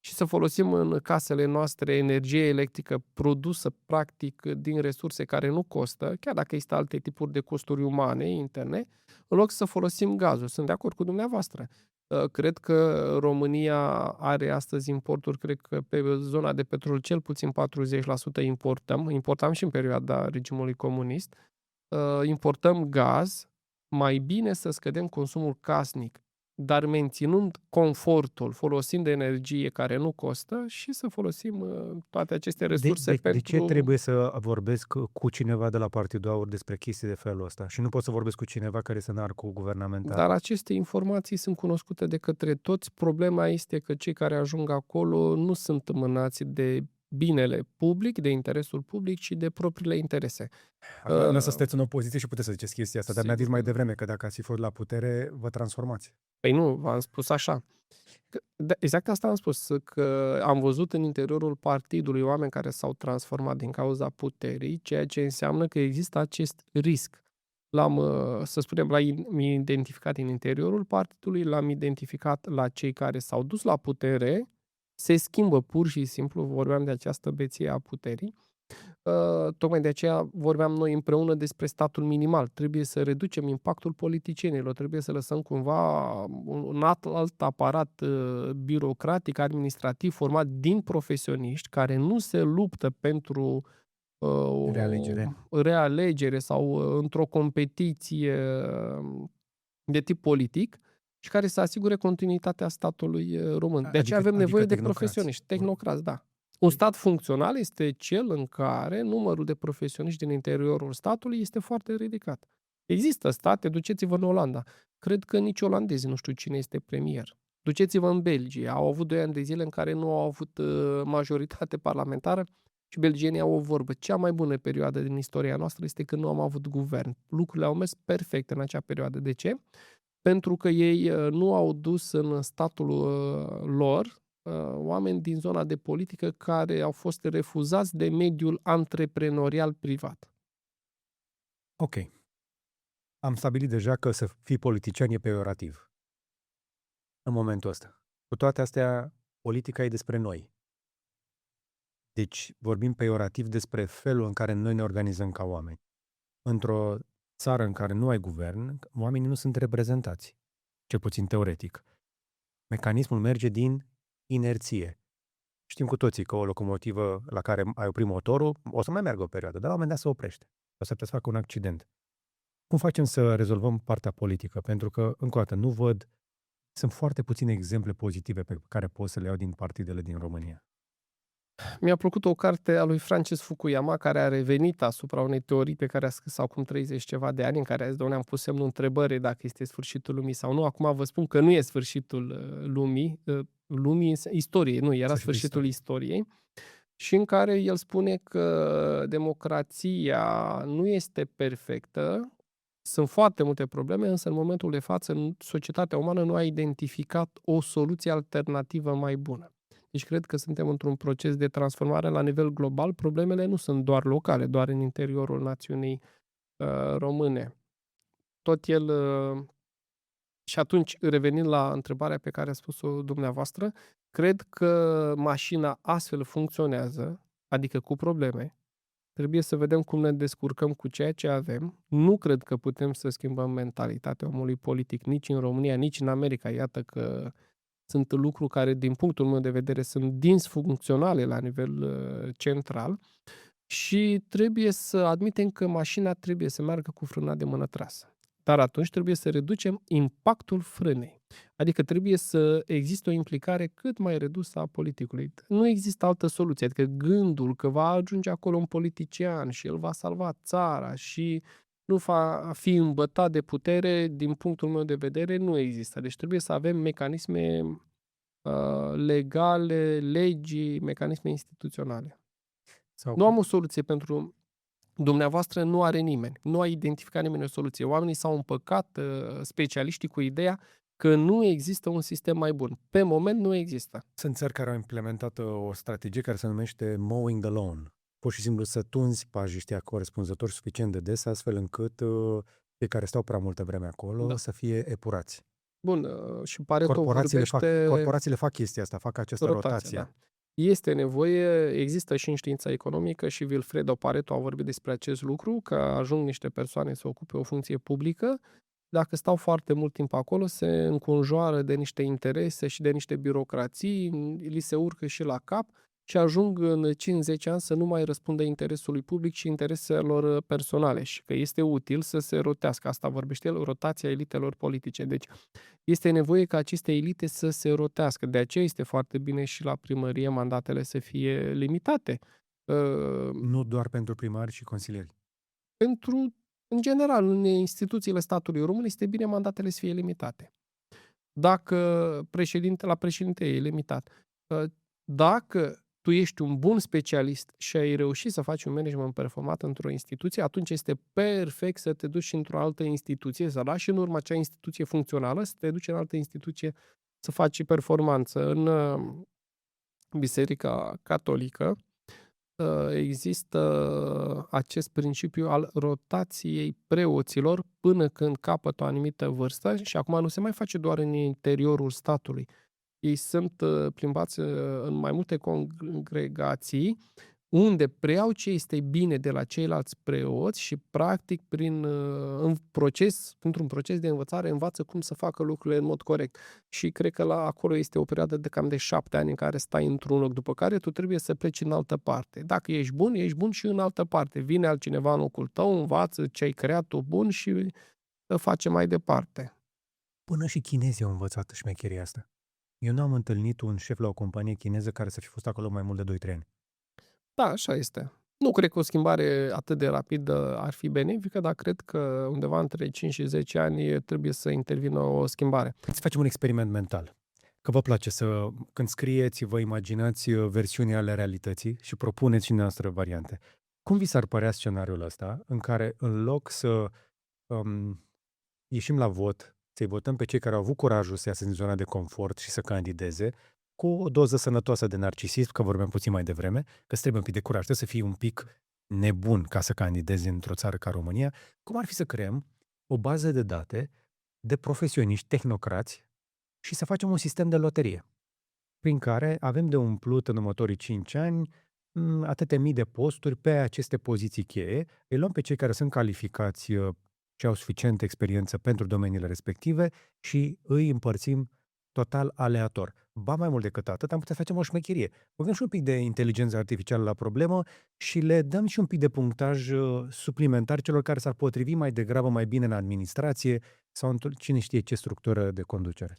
și să folosim în casele noastre energie electrică produsă practic din resurse care nu costă, chiar dacă există alte tipuri de costuri umane interne, în loc să folosim gazul. Sunt de acord cu dumneavoastră. Cred că România are astăzi importuri, cred că pe zona de petrol cel puțin 40% importam și în perioada regimului comunist, importăm gaz, mai bine să scădem consumul casnic, dar menținând confortul, folosind energie care nu costă și să folosim toate aceste resurse pentru... De ce trebuie să vorbesc cu cineva de la Partidul Aur despre chestii de felul ăsta? Și nu pot să vorbesc cu cineva care este narco-guvernamental. Dar aceste informații sunt cunoscute de către toți. Problema este că cei care ajung acolo nu sunt mânați de binele public, de interesul public, ci de propriile interese. Nu să sunteți în opoziție și puteți să ziceți chestia asta, dar mi-a zis mai devreme că dacă ați fi fost la putere, vă transformați. Păi nu, v-am spus așa. Exact asta am spus, că am văzut în interiorul partidului oameni care s-au transformat din cauza puterii, ceea ce înseamnă că există acest risc. Să spunem, l-am identificat în interiorul partidului, l-am identificat la cei care s-au dus la putere, se schimbă pur și simplu, vorbeam de această beție a puterii. Tocmai de aceea vorbeam noi împreună despre statul minimal. Trebuie să reducem impactul politicienilor, trebuie să lăsăm cumva un alt aparat birocratic, administrativ, format din profesioniști care nu se luptă pentru realegere sau într-o competiție de tip politic și care să asigure continuitatea statului român. De aceea avem nevoie de profesioniști, tehnocrați, da. Un stat funcțional este cel în care numărul de profesioniști din interiorul statului este foarte ridicat. Există state, duceți-vă în Olanda. Cred că nici olandezii nu știu cine este premier. Duceți-vă în Belgia. Au avut 2 ani de zile în care nu au avut majoritate parlamentară și belgienii au o vorbă. Cea mai bună perioadă din istoria noastră este când nu am avut guvern. Lucrurile au mers perfect în acea perioadă. De ce? Pentru că ei nu au dus în statul lor oameni din zona de politică care au fost refuzați de mediul antreprenorial privat. Ok. Am stabilit deja că să fii politician e peiorativ în momentul ăsta. Cu toate astea, politica e despre noi. Deci vorbim peiorativ despre felul în care noi ne organizăm ca oameni. Într-o țară în care nu ai guvern, oamenii nu sunt reprezentați, cel puțin teoretic. Mecanismul merge din inerție. Știm cu toții că o locomotivă la care ai oprit motorul o să mai meargă o perioadă, dar la un moment dat se oprește. O să te facă un accident. Cum facem să rezolvăm partea politică? Pentru că, încă o dată, nu văd, sunt foarte puține exemple pozitive pe care pot să le iau din partidele din România. Mi-a plăcut o carte a lui Francis Fukuyama, care a revenit asupra unei teorii pe care a scris acum 30 ceva de ani, în care a zis, "Doamne, am pus semnul întrebării dacă este sfârșitul lumii sau nu." Acum vă spun că nu e sfârșitul lumii, istoriei, nu, era Sfârșitul sfârșitul istoriei. Și în care el spune că democrația nu este perfectă, sunt foarte multe probleme, însă în momentul de față societatea umană nu a identificat o soluție alternativă mai bună. Deci cred că suntem într-un proces de transformare la nivel global. Problemele nu sunt doar locale, doar în interiorul națiunii române. Tot el și atunci, revenind la întrebarea pe care a spus-o dumneavoastră, cred că mașina astfel funcționează, adică cu probleme. Trebuie să vedem cum ne descurcăm cu ceea ce avem. Nu cred că putem să schimbăm mentalitatea omului politic nici în România, nici în America. Iată că sunt lucruri care, din punctul meu de vedere, sunt disfuncționale la nivel central și trebuie să admitem că mașina trebuie să meargă cu frâna de mână trasă. Dar atunci trebuie să reducem impactul frânei. Adică trebuie să existe o implicare cât mai redusă a politicului. Nu există altă soluție. Adică gândul că va ajunge acolo un politician și el va salva țara și nu va fi îmbătat de putere, din punctul meu de vedere, nu există. Deci trebuie să avem mecanisme legale, legii, mecanisme instituționale. Sau Nu am o soluție pentru dumneavoastră, nu are nimeni. Nu a identificat nimeni o soluție. Oamenii s-au împăcat, specialiștii, cu ideea că nu există un sistem mai bun. Pe moment nu există. sunt țări care au implementat o strategie care se numește mowing the lawn. Pur și simplu să tunzi pajiștii corespunzător suficient de des, astfel încât cei care stau prea multă vreme acolo Da. să fie epurați. Bun, și Pareto vorbește Corporațiile fac chestia asta, fac această rotație. da. Este nevoie, există și în știința economică și Vilfredo Pareto a vorbit despre acest lucru, că ajung niște persoane să ocupe o funcție publică, dacă stau foarte mult timp acolo, se înconjoară de niște interese și de niște birocrații, li se urcă și la cap și ajung în 5-10 ani să nu mai răspundă interesului public și intereselor personale și că este util să se rotească. Asta vorbește el, rotația elitelor politice. Deci este nevoie ca aceste elite să se rotească. De aceea este foarte bine și la primărie mandatele să fie limitate. Nu doar pentru primari și consilieri. În general, în instituțiile statului român este bine mandatele să fie limitate. Dacă la președinte e limitat, dacă tu ești un bun specialist și ai reușit să faci un management performant într-o instituție, atunci este perfect să te duci într-o altă instituție, să lași în urmă acea instituție funcțională, să te duci în altă instituție să faci performanță. În Biserica Catolică există acest principiu al rotației preoților până când capătă o anumită vârstă și acum nu se mai face doar în interiorul statului. Ei sunt plimbați în mai multe congregații unde preiau ce este bine de la ceilalți preoți și practic printr-un proces de învățare învață cum să facă lucrurile în mod corect. Și cred că acolo este o perioadă de cam de 7 ani în care stai într-un loc, după care tu trebuie să pleci în altă parte. Dacă ești bun și în altă parte. Vine altcineva în locul tău, învață ce ai creat tu bun și face mai departe. Până și chinezii au învățat șmecheria asta. Eu nu am întâlnit un șef la o companie chineză care să fi fost acolo mai mult de 2-3 ani. Da, așa este. Nu cred că o schimbare atât de rapidă ar fi benefică, dar cred că undeva între 5 și 10 ani trebuie să intervină o schimbare. Să facem un experiment mental. Că vă place când scrieți, vă imaginați versiuni ale realității și propuneți și noastră variante. Cum vi s-ar părea scenariul ăsta în care în loc să ieșim la vot, să-i votăm pe cei care au avut curajul să iasă din zona de confort și să candideze, cu o doză sănătoasă de narcisism, că vorbeam puțin mai devreme, că trebuie un pic de curaj, trebuie să fii un pic nebun ca să candidezi într-o țară ca România, cum ar fi să creăm o bază de date de profesioniști, tehnocrați și să facem un sistem de loterie prin care avem de umplut în următorii 5 ani atâtea mii de posturi pe aceste poziții cheie, îi luăm pe cei care sunt calificați și au suficientă experiență pentru domeniile respective și îi împărțim total aleator. Ba mai mult decât atât, am putea să facem o șmecherie. Băgăm și un pic de inteligență artificială la problemă și le dăm și un pic de punctaj suplimentar celor care s-ar potrivi mai degrabă mai bine în administrație sau cine știe ce structură de conducere.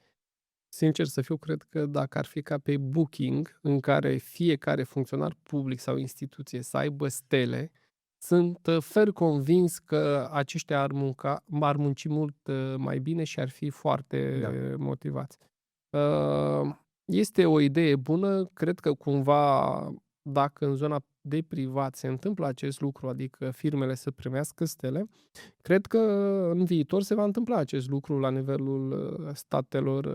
Sincer să fiu, cred că dacă ar fi ca pe Booking, în care fiecare funcționar public sau instituție să aibă stele, sunt fer convins că aceștia ar munci mult mai bine și ar fi foarte Da. motivați. Este o idee bună, cred că cumva dacă în zona de privat se întâmplă acest lucru, adică firmele să primească stele, cred că în viitor se va întâmpla acest lucru la nivelul statelor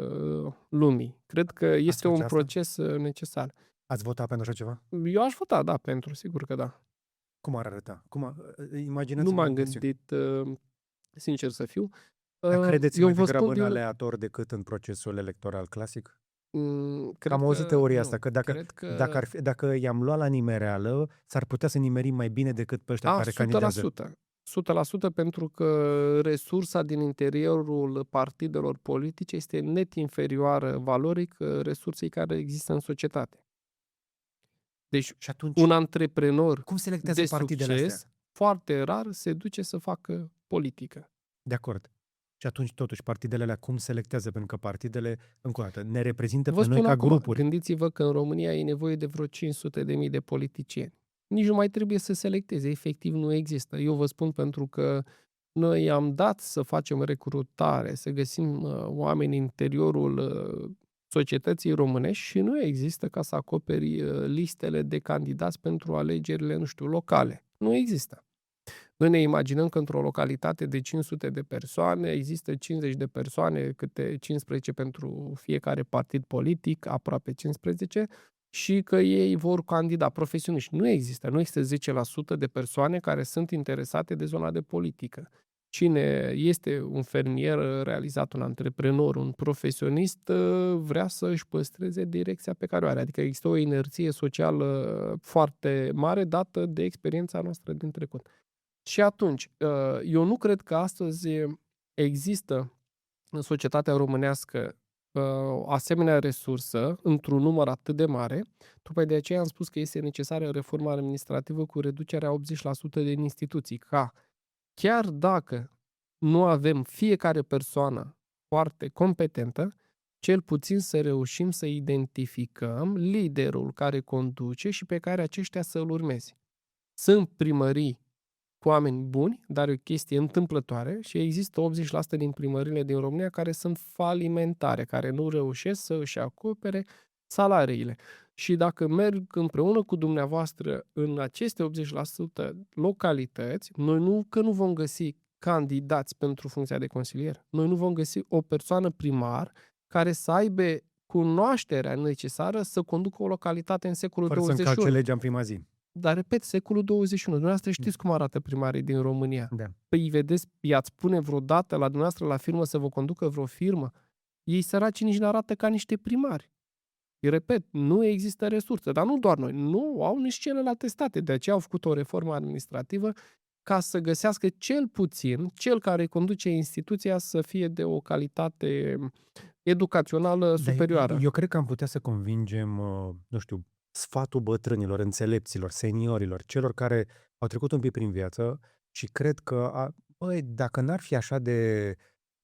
lumii. Cred că Ați este face un asta? proces necesar. Ați vota pentru așa ceva? Eu aș vota, da, pentru, sigur că da. Cum ar arăta? Nu Imaginați-vă m-am un chestiune. gândit, sincer să fiu. Dar credeți Eu mai vă degrabă spun în din... aleator decât în procesul electoral clasic? Cred Am auzit că teoria asta, nu. că Cred că... dacă i-am luat la nimereală, s-ar putea să nimerim mai bine decât pe ăștia A, care candidează. 100%. 100% pentru că resursa din interiorul partidelor politice este net inferioară valoric resursei care există în societate. Deci Și atunci, un antreprenor cum selectează de partidele astea? succes foarte rar se duce să facă politică. De acord. Și atunci, totuși, partidele alea cum selectează? Pentru că partidele, încă o dată, ne reprezintă Vă pe noi spun ca acum, grupuri. gândiți-vă că în România e nevoie de vreo 500.000 de politicieni. Nici nu mai trebuie să selecteze, efectiv nu există. Eu vă spun pentru că noi am dat să facem recrutare, să găsim oameni în interiorul societății românești și nu există ca să acoperi listele de candidați pentru alegerile, nu știu, locale. Nu există. Noi ne imaginăm că într-o localitate de 500 de persoane există 50 de persoane, câte 15 pentru fiecare partid politic, aproape 15, și că ei vor candida profesioniști. Nu există. Nu există 10% de persoane care sunt interesate de zona de politică. Cine este un fermier realizat, un antreprenor, un profesionist, vrea să își păstreze direcția pe care o are. Adică există o inerție socială foarte mare dată de experiența noastră din trecut. Și atunci, eu nu cred că astăzi există în societatea românească o asemenea resursă într-un număr atât de mare. Tocmai de aceea am spus că este necesară reforma administrativă cu reducerea 80% din instituții, ca chiar dacă nu avem fiecare persoană foarte competentă, cel puțin să reușim să identificăm liderul care conduce și pe care aceștia să-l urmeze. Sunt primării cu oameni buni, dar e o chestie întâmplătoare și există 80% din primările din România care sunt falimentare, care nu reușesc să își acopere salariile. Și dacă merg împreună cu dumneavoastră în aceste 80% localități, noi nu vom găsi candidați pentru funcția de consilier. Noi nu vom găsi o persoană primar care să aibă cunoașterea necesară să conducă o localitate în secolul Fără să 21. încalce legea în prima zi. Dar, repet, secolul 21. Dumneavoastră știți cum arată primarii din România. Da. Păi, vedeți, i-ați pune vreodată la dumneavoastră la firmă să vă conducă vreo firmă? Ei săraci nici n-arată ca niște primari. Repet, nu există resurse, dar nu doar noi. Nu au nici celelalte state. De aceea au făcut o reformă administrativă ca să găsească cel puțin cel care conduce instituția să fie de o calitate educațională superioară. Eu cred că am putea să convingem, nu știu, sfatul bătrânilor, înțelepților, seniorilor, celor care au trecut un pic prin viață și cred că, băi, dacă n-ar fi așa de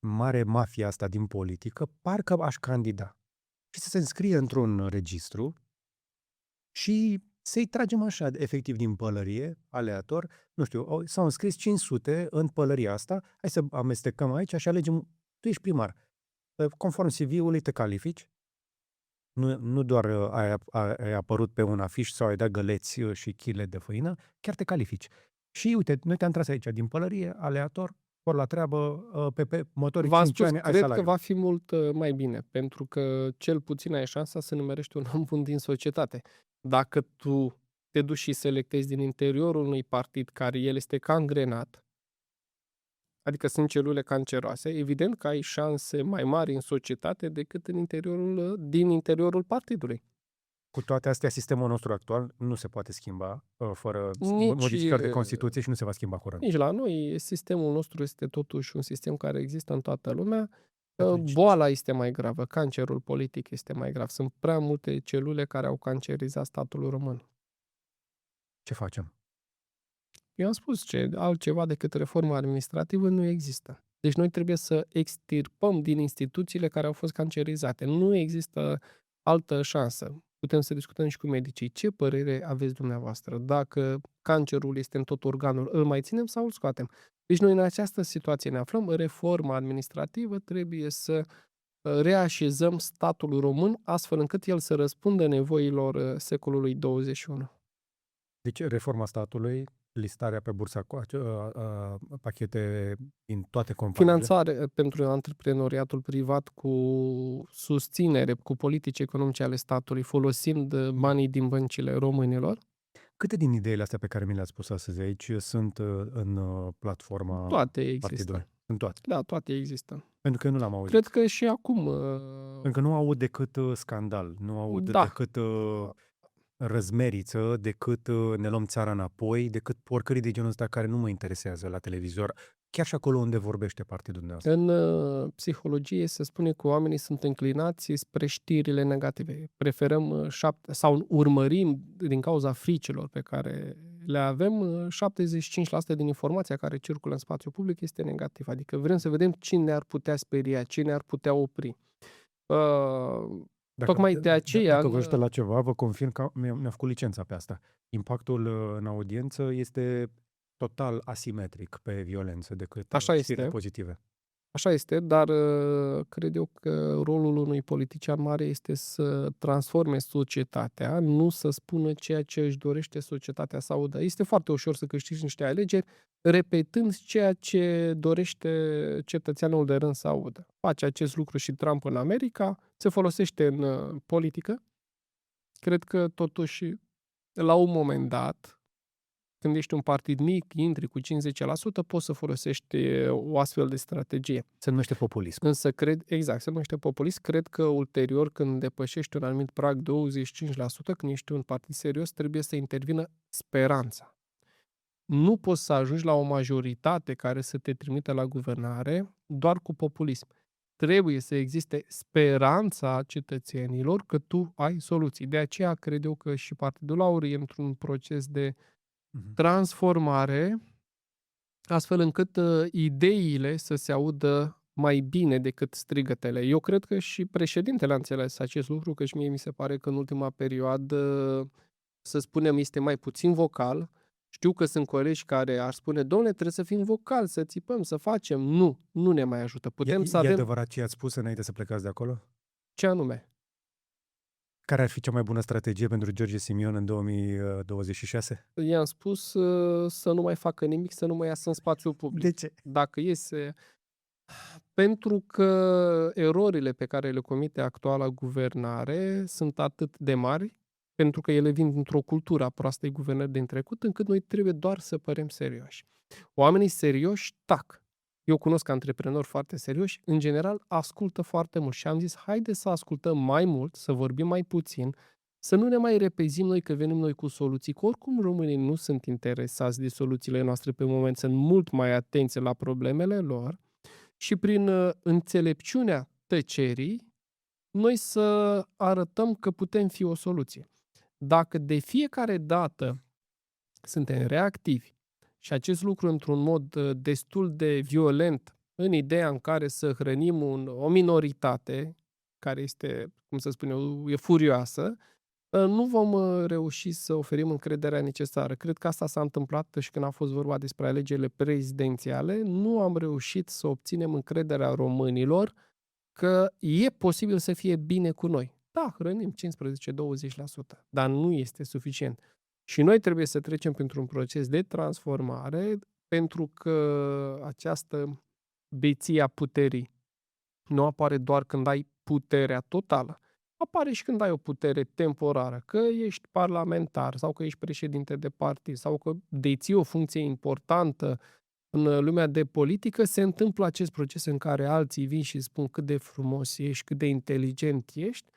mare mafia asta din politică, parcă aș candida. Și să se înscrie într-un registru și să-i tragem așa, efectiv, din pălărie, aleator. Nu știu, s-au înscris 500 în pălăria asta, hai să amestecăm aici și alegem, tu ești primar. Conform CV-ului te califici, nu doar ai apărut pe un afiș sau ai dat găleți și chile de făină, chiar te califici. Și uite, noi te-am tras aici din pălărie, aleator, ori la treabă, pe motorii V-am 5 spus, ani ai cred că salariu. va fi mult mai bine, pentru că cel puțin ai șansa să numerești un om bun din societate. Dacă tu te duci și selectezi din interiorul unui partid care el este ca îngrenat, adică sunt celule canceroase, evident că ai șanse mai mari în societate decât din interiorul partidului. Cu toate astea, sistemul nostru actual nu se poate schimba fără Nici, modificări de Constituție și nu se va schimba curând. nici la noi, sistemul nostru este totuși un sistem care există în toată lumea. Atunci, Boala este mai gravă, cancerul politic este mai grav. Sunt prea multe celule care au cancerizat statul român. ce facem? Eu am spus ce altceva decât reforma administrativă nu există. Deci noi trebuie să extirpăm din instituțiile care au fost cancerizate. Nu există altă șansă. Putem să discutăm și cu medicii. Ce părere aveți dumneavoastră? Dacă cancerul este în tot organul, îl mai ținem sau îl scoatem? Deci noi în această situație ne aflăm. Reforma administrativă trebuie să reașezăm statul român astfel încât el să răspundă nevoilor secolului 21. Deci, reforma statului, listarea pe bursa cu pachete din toate companiile. Finanțare pentru antreprenoriatul privat cu susținere, cu politici economice ale statului, folosind banii din băncile românilor. Câte din ideile astea pe care mi le-ați spus astăzi aici sunt în platforma Toate există. partidului? Sunt toate. Da, toate există. Pentru că eu nu l-am auzit. Cred că și acum... Pentru că nu aud decât scandal, nu aud Da. decât răzmeriță, decât ne luăm țara înapoi, decât porcării de genul ăsta care nu mă interesează la televizor, chiar și acolo unde vorbește partidul dumneavoastră. În psihologie se spune că oamenii sunt înclinați spre știrile negative. Preferăm sau urmărim din cauza fricilor pe care le avem, 75% din informația care circulă în spațiu public este negativă. Adică vrem să vedem cine ar putea speria, cine ar putea opri. Tocmai de aceea... Dacă vă ajută la ceva, vă confirm că mi-a făcut licența pe asta. Impactul în audiență este total asimetric pe violență decât Așa știrile este. pozitive. Așa este, dar cred eu că rolul unui politician mare este să transforme societatea, nu să spună ceea ce își dorește societatea să audă. Este foarte ușor să câștigi niște alegeri repetând ceea ce dorește cetățeanul de rând să audă. Face acest lucru și Trump în America, se folosește în politică. Cred că totuși, la un moment dat, când ești un partid mic, intri cu 50%, poți să folosești o astfel de strategie. Se numește populism. Însă se numește populism. Cred că ulterior, când depășești un anumit prag 25%, când ești un partid serios, trebuie să intervină speranța. Nu poți să ajungi la o majoritate care să te trimită la guvernare doar cu populism. Trebuie să existe speranța cetățenilor că tu ai soluții. De aceea cred eu că și Partidul Aur e într-un proces de transformare, astfel încât ideile să se audă mai bine decât strigătele. Eu cred că și președintele a înțeles acest lucru, că și mie mi se pare că în ultima perioadă, să spunem, este mai puțin vocal. Știu că sunt colegi care ar spune, domnule, trebuie să fim vocali, să țipăm, să facem. Nu ne mai ajută. Putem să E avem... adevărat ce ați spus înainte să plecați de acolo? Ce anume? Care ar fi cea mai bună strategie pentru George Simion în 2026? I-am spus să nu mai facă nimic, să nu mai iasă în spațiu public. De ce? Dacă iese... Pentru că erorile pe care le comite actuala guvernare sunt atât de mari, pentru că ele vin dintr-o cultură a proastei guvernări din trecut, încât noi trebuie doar să părem serioși. Oamenii serioși tac. Eu cunosc antreprenori foarte serioși, în general ascultă foarte mult și am zis, haide să ascultăm mai mult, să vorbim mai puțin, să nu ne mai repezim noi că venim noi cu soluții, că oricum românii nu sunt interesați de soluțiile noastre pe moment, sunt mult mai atenți la problemele lor, și prin înțelepciunea tăcerii, noi să arătăm că putem fi o soluție. Dacă de fiecare dată suntem reactivi și acest lucru într-un mod destul de violent, în ideea în care să hrănim o minoritate care este, cum să spun eu, e furioasă, nu vom reuși să oferim încrederea necesară. Cred că asta s-a întâmplat și când a fost vorba despre alegerile prezidențiale. Nu am reușit să obținem încrederea românilor că e posibil să fie bine cu noi. Da, hrănim 15-20%, dar nu este suficient. Și noi trebuie să trecem printr-un proces de transformare, pentru că această beție a puterii nu apare doar când ai puterea totală. Apare și când ai o putere temporară, că ești parlamentar sau că ești președinte de partid sau că deții o funcție importantă în lumea de politică se întâmplă acest proces în care alții vin și spun cât de frumos ești, cât de inteligent ești.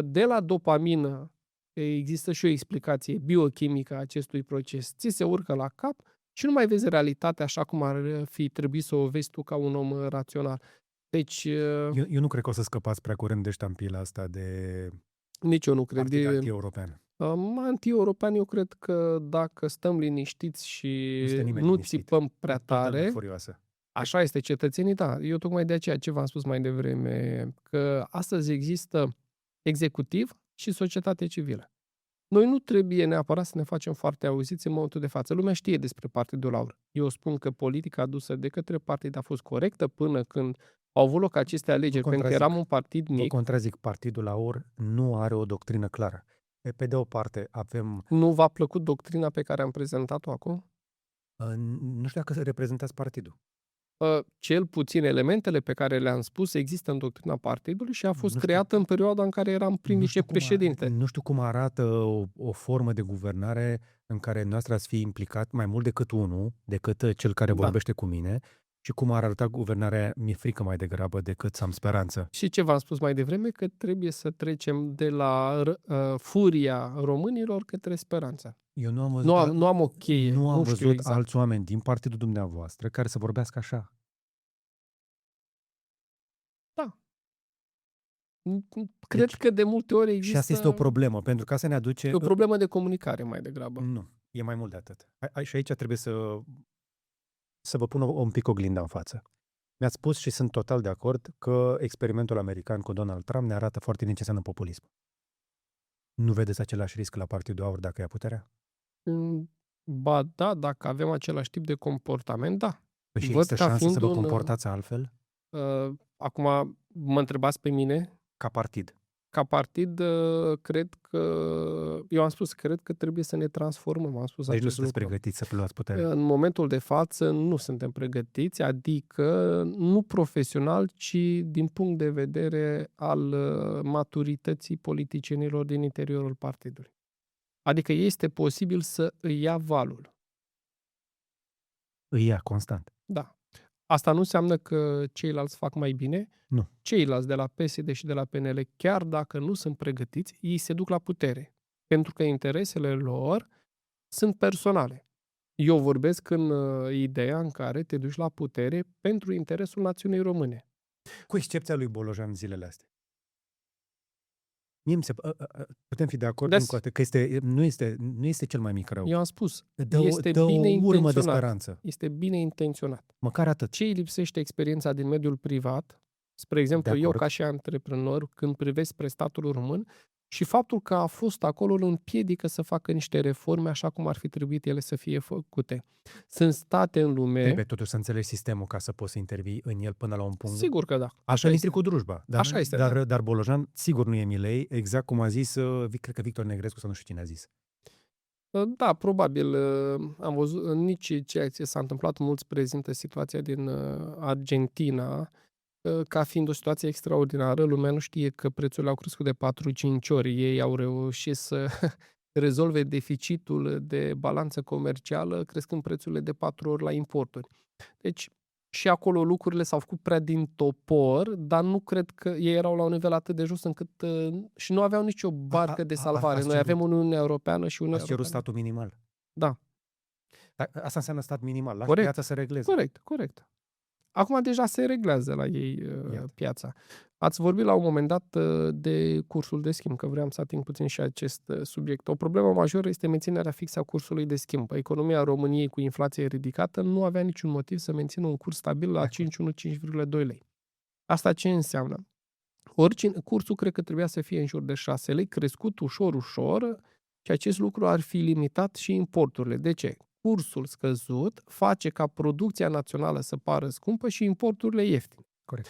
De la dopamină există și o explicație biochimică a acestui proces. Ți se urcă la cap și nu mai vezi realitatea așa cum ar fi trebuit să o vezi tu ca un om rațional. Deci, Eu nu cred că o să scăpați prea curând de ștampila asta de nici eu nu cred. partid anti-european. Anti-european, eu cred că dacă stăm liniștiți Nu este și nimeni nu liniștit. țipăm prea Toată lumea tare, furioasă. așa este cetățenii, da. Eu tocmai de aceea ce v-am spus mai devreme, că astăzi există executiv și societate civilă. Noi nu trebuie neapărat să ne facem foarte auziți în momentul de față. Lumea știe despre Partidul Aur. Eu spun că politica adusă de către partid a fost corectă până când au avut loc aceste alegeri, pentru că eram un partid Vă mic. contrazic, Partidul Aur nu are o doctrină clară. Pe de o parte avem, Nu v-a plăcut doctrina pe care am prezentat-o acum? nu știu dacă reprezentați partidul. Cel puțin elementele pe care le-am spus există în doctrina partidului și a fost Nu știu- creată în perioada în care eram prim vicepreședinte. Nu știu cum arată o formă de guvernare în care noastră ați fi implicat mai mult decât unul, decât cel care Da. vorbește cu mine, și cum ar arăta guvernarea, mi-e frică mai degrabă decât să am speranță. Și ce v-am spus mai devreme, că trebuie să trecem de la furia românilor către speranța. Eu nu am văzut, Nu am o cheie. nu am știu văzut exact. alți oameni din partidul dumneavoastră care să vorbească așa. Cred că de multe ori Și există asta este o problemă, pentru că asta ne aduce... o problemă de comunicare mai degrabă. Nu, e mai mult de atât. Și aici trebuie să vă pun un pic oglinda în față. Mi-ați spus și sunt total de acord că experimentul american cu Donald Trump ne arată foarte bine ce înseamnă populism. Nu vedeți același risc la Partidul Aur dacă ia puterea? Ba da, dacă avem același tip de comportament, da. Păi și Văd există ca șanse fiind să vă un, comportați altfel Acum mă întrebați pe mine. ca partid? Ca partid, cred că... Eu am spus, cred că trebuie să ne transformăm. Am spus Deci nu acest sunteți lucru. pregătiți să luați puterea. În momentul de față nu suntem pregătiți, adică nu profesional, ci din punct de vedere al maturității politicienilor din interiorul partidului. Adică este posibil să îi ia valul. Îi ia constant. Da. Asta nu înseamnă că ceilalți fac mai bine. Nu. Ceilalți de la PSD și de la PNL, chiar dacă nu sunt pregătiți, ei se duc la putere. Pentru că interesele lor sunt personale. Eu vorbesc în ideea în care te duci la putere pentru interesul națiunii române. Cu excepția lui Bolojan zilele astea. Mie putem fi de acord încă o dată că nu este cel mai mic rău. Eu am spus, este bine o urmă de speranță. Este bine intenționat. Măcar atât. Ce îi lipsește experiența din mediul privat, spre exemplu, eu ca și antreprenor, când privesc spre statul român, și faptul că a fost acolo îl împiedică să facă niște reforme așa cum ar fi trebuit ele să fie făcute. Sunt state în lume... Trebuie totuși să înțelegi sistemul ca să poți să intervii în el până la un punct. Sigur că da. Așa intri cu drujba. Așa este, dar Bolojan sigur nu e milei, exact cum a zis, cred că Victor Negrescu sau nu știu cine a zis. Da, probabil. Am văzut nici ceea ce s-a întâmplat. Mulți prezintă situația din Argentina ca fiind o situație extraordinară. Lumea nu știe că prețurile au crescut de 4-5 ori. Ei au reușit să rezolve deficitul de balanță comercială crescând prețurile de 4 ori la importuri. Deci și acolo lucrurile s-au făcut prea din topor, dar nu cred că ei erau la un nivel atât de jos încât și nu aveau nicio barcă de salvare. Noi avem Uniunea Europeană și Uniunea Europeană. Ați cerut statul minimal. Da. Dar asta înseamnă stat minimal. Lași piața să regleze. Corect. Acum deja se reglează la ei piața. Ați vorbit la un moment dat de cursul de schimb, că vreau să ating puțin și acest subiect. O problemă majoră este menținerea fixă a cursului de schimb. Economia României cu inflație ridicată nu avea niciun motiv să mențină un curs stabil la 5,1-5,2 lei. Asta ce înseamnă? Cursul cred că trebuia să fie în jur de 6 lei, crescut ușor, și acest lucru ar fi limitat și importurile. De ce? Cursul scăzut face ca producția națională să pară scumpă și importurile ieftine. Corect.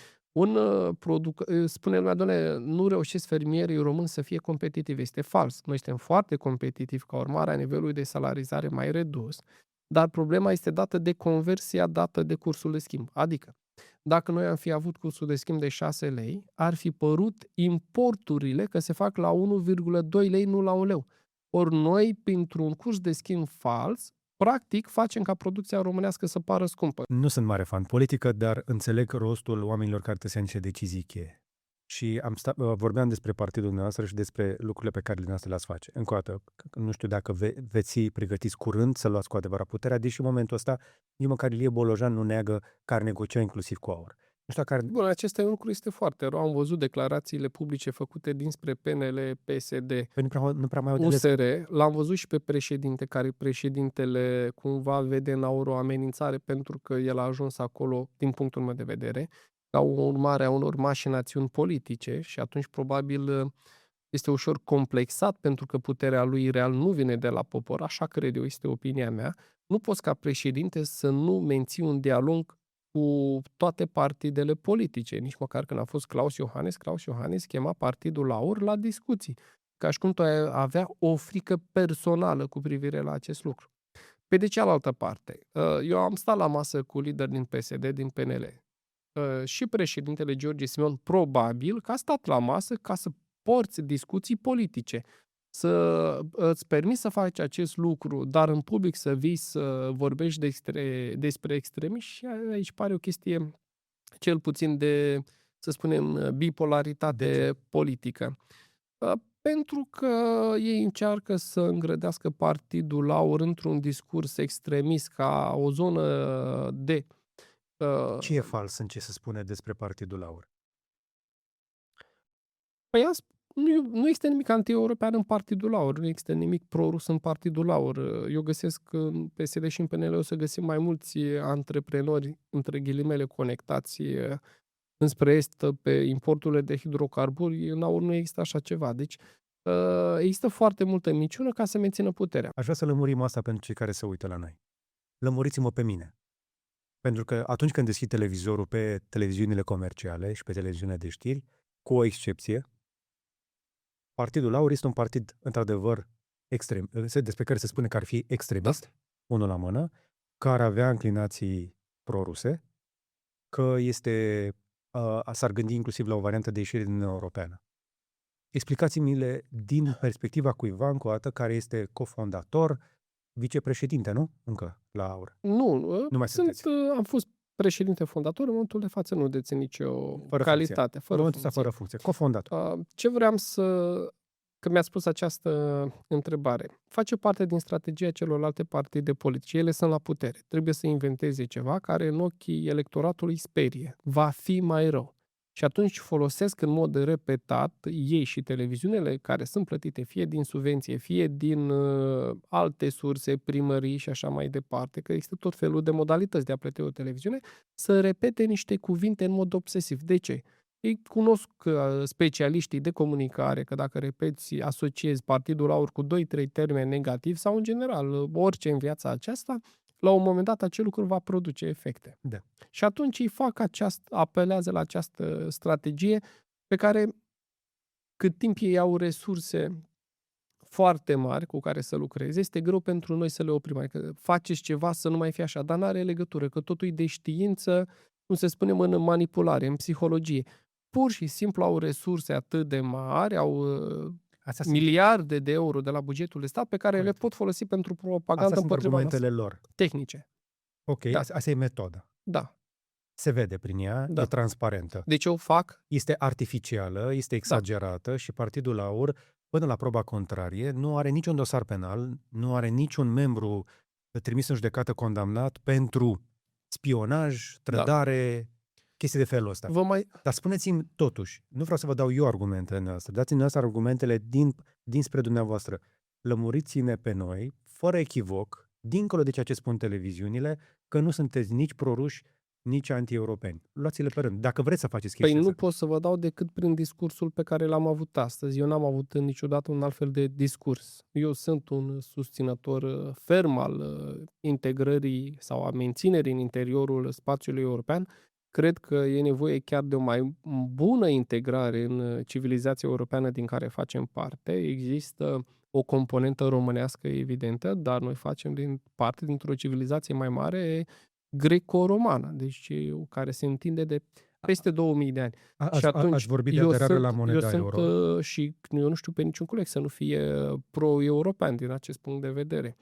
Spune lumea, doamne, nu reușesc fermierii români să fie competitivi. Este fals. Noi suntem foarte competitivi ca urmare a nivelului de salarizare mai redus, dar problema este dată de conversia dată de cursul de schimb. Adică, dacă noi am fi avut cursul de schimb de 6 lei, ar fi părut importurile că se fac la 1,2 lei, nu la 1 leu. Ori noi, printr-un curs de schimb fals, practic facem ca producția românească să pară scumpă. Nu sunt mare fan politică, dar înțeleg rostul oamenilor care trebuie să ia niște decizii cheie. Și vorbeam despre partidul dumneavoastră și despre lucrurile pe care dumneavoastră le-ați face. Încă o dată, nu știu dacă veți fi pregătiți curând să luați cu adevărat puterea, deși în momentul ăsta nici măcar Ilie Bolojan nu neagă că ar negocia inclusiv cu AUR. Nu știu care... Bun, aceste lucruri este foarte rău. Am văzut declarațiile publice făcute dinspre PNL, PSD, Nu prea mai au USR. L-am văzut și pe președinte, care președintele cumva vede în AUR o amenințare pentru că el a ajuns acolo, din punctul meu de vedere, ca o urmare a unor mașinațiuni politice și atunci probabil este ușor complexat pentru că puterea lui real nu vine de la popor, așa cred eu, este opinia mea. Nu poți ca președinte să nu menții un dialog cu toate partidele politice, nici măcar când a fost Claus Iohannis chema partidul AUR la discuții, ca și cum tu ai avea o frică personală cu privire la acest lucru. Pe de cealaltă parte, eu am stat la masă cu lideri din PSD, din PNL, și președintele George Simion probabil că a stat la masă ca să porți discuții politice, să îți permiți să faci acest lucru, dar în public să vii să vorbești despre extremiști, și aici pare o chestie cel puțin de, să spunem, bipolaritate politică. Pentru că ei încearcă să îngrădească partidul AUR într-un discurs extremist ca o zonă de... Ce e fals în ce se spune despre partidul AUR? Păi nu există nimic anti-european în partidul AUR, nu există nimic pro-rus în partidul AUR. Eu găsesc că în PSD și în PNL o să găsim mai mulți antreprenori, între ghilimele, conectați înspre est pe importurile de hidrocarburi. În AUR nu există așa ceva. Deci există foarte multă minciună ca să mențină puterea. Aș vrea să lămurim asta pentru cei care se uită la noi. Lămuriți-mă pe mine. Pentru că atunci când deschid televizorul pe televiziunile comerciale și pe televiziunile de știri, cu o excepție, Partidul AUR este un partid, într-adevăr, extrem, despre care se spune că ar fi extremist, unul la mână, care avea înclinații pro-ruse, că s-ar gândi inclusiv la o variantă de ieșire din Uniunea Europeană. Explicați-mi-le din perspectiva cuiva, încă o dată, care este cofondator, vicepreședinte, nu? Încă, la AUR. Nu mai am fost președinte fondator, în momentul de față nu dețin nicio calitate. Fără funcție. Cofondator. Ce vreau că mi-a spus această întrebare. Face parte din strategia celorlalte partide politice. Ele sunt la putere. Trebuie să inventeze ceva care în ochii electoratului sperie. Va fi mai rău. Și atunci folosesc în mod repetat ei și televiziunile care sunt plătite fie din subvenție, fie din alte surse, primării și așa mai departe, că există tot felul de modalități de a plăti o televiziune, să repete niște cuvinte în mod obsesiv. De ce? Ei cunosc specialiștii de comunicare că dacă repeți, asociezi partidul AUR cu 2-3 termeni negativi sau în general orice în viața aceasta, la un moment dat acel lucru va produce efecte. Da. Și atunci ei apelează la această strategie pe care cât timp ei au resurse foarte mari cu care să lucreze, este greu pentru noi să le oprim. Adică faceți ceva să nu mai fie așa, dar nu are legătură, că totul e de știință, cum se spune, în manipulare, în psihologie. Pur și simplu au resurse atât de mari, au miliarde de euro de la bugetul de stat pe care le pot folosi pentru propagandă împotriva argumentele lor. Tehnice. Ok, da. Asta e metoda. Da. Se vede prin ea, e transparentă. Deci o fac. Este artificială, este exagerată și Partidul AUR, până la proba contrarie, nu are niciun dosar penal, nu are niciun membru trimis în judecată condamnat pentru spionaj, trădare, chestii de felul ăsta. Dar spuneți-mi totuși, nu vreau să vă dau eu argumentele noastre, dați-mi noastre argumentele dinspre dumneavoastră. Lămuriți-ne pe noi, fără echivoc, dincolo de ceea ce spun televiziunile, că nu sunteți nici proruși, nici anti-europeni. Luați-le pe rând. Dacă vreți să faceți chestia asta. Păi nu pot să vă dau decât prin discursul pe care l-am avut astăzi. Eu n-am avut niciodată un alt fel de discurs. Eu sunt un susținător ferm al integrării sau a menținerii în interiorul spațiului european. Cred că e nevoie chiar de o mai bună integrare în civilizația europeană din care facem parte. Există o componentă românească evidentă, dar noi facem parte dintr-o civilizație mai mare greco-romană, deci care se întinde de peste 2000 de ani. Și atunci aș vorbi de aderare la moneda euro. Și eu nu știu pe niciun coleg să nu fie pro-european din acest punct de vedere.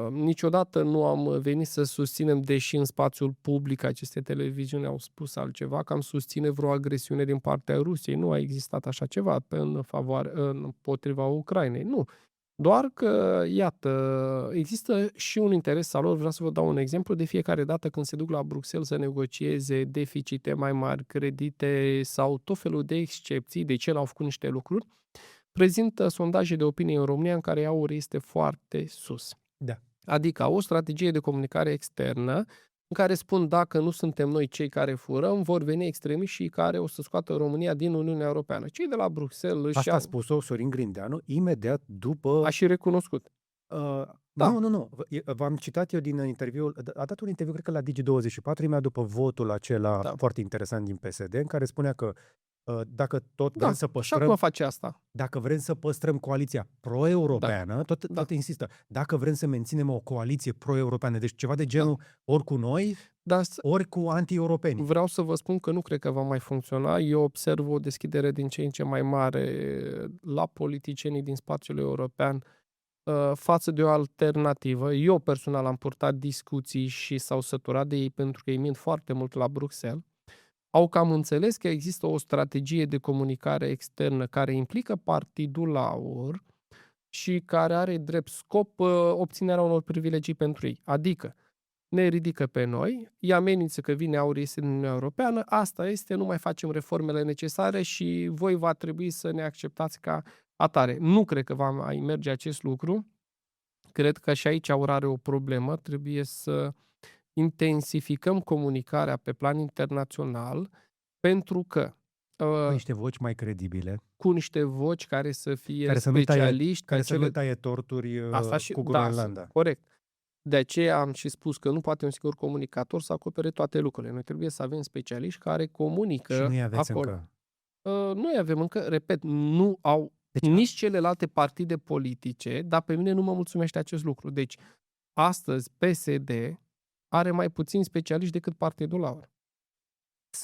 Niciodată nu am venit să susținem, deși în spațiul public aceste televiziuni au spus altceva, că am susține vreo agresiune din partea Rusiei. Nu a existat așa ceva împotriva Ucrainei. Nu. Doar că, iată, există și un interes al lor. Vreau să vă dau un exemplu. De fiecare dată când se duc la Bruxelles să negocieze deficite mai mari, credite sau tot felul de excepții, de ce l-au făcut niște lucruri, prezintă sondaje de opinie în România în care aur este foarte sus. Da. Adică au o strategie de comunicare externă în care spun dacă nu suntem noi cei care furăm, vor veni extremiștii care o să scoată România din Uniunea Europeană. Cei de la Bruxelles își Asta a iau, spus-o Sorin Grindeanu imediat după... a și recunoscut. Da. Nu. V-am citat eu din interviul... A dat un interviu, cred că la Digi24, imediat după votul acela foarte interesant din PSD, în care spunea că dacă tot vrem să Așa păstrăm... cum face asta. Dacă vrem să păstrăm coaliția pro-europeană, tot insistă, dacă vrem să menținem o coaliție pro-europeană, deci ceva de genul ori cu noi, ori cu anti-europeni. Vreau să vă spun că nu cred că va mai funcționa. Eu observ o deschidere din ce în ce mai mare la politicienii din spațiul european față de o alternativă. Eu personal am purtat discuții și s-au săturat de ei pentru că ei mint foarte mult la Bruxelles. Au cam înțeles că există o strategie de comunicare externă care implică partidul LAUR și care are drept scop obținerea unor privilegii pentru ei. Adică ne ridică pe noi, îi amenință că vine aur iese din Uniunea Europeană, asta este, nu mai facem reformele necesare și voi va trebui să ne acceptați ca atare. Nu cred că va mai merge acest lucru. Cred că și aici aur are o problemă. Trebuie să intensificăm comunicarea pe plan internațional pentru că cu niște voci mai credibile. Cu niște voci care să fie care specialiști. Să nu taie torturi cu Groenlanda. Corect. De aceea am și spus că nu poate un singur comunicator să acopere toate lucrurile. Noi trebuie să avem specialiști care comunică și nu-i aveți acolo. Încă. Noi avem încă, repet, nu au nici celelalte partide politice, dar pe mine nu mă mulțumește acest lucru. Deci, astăzi PSD are mai puțini specialiști decât Partidul Aur.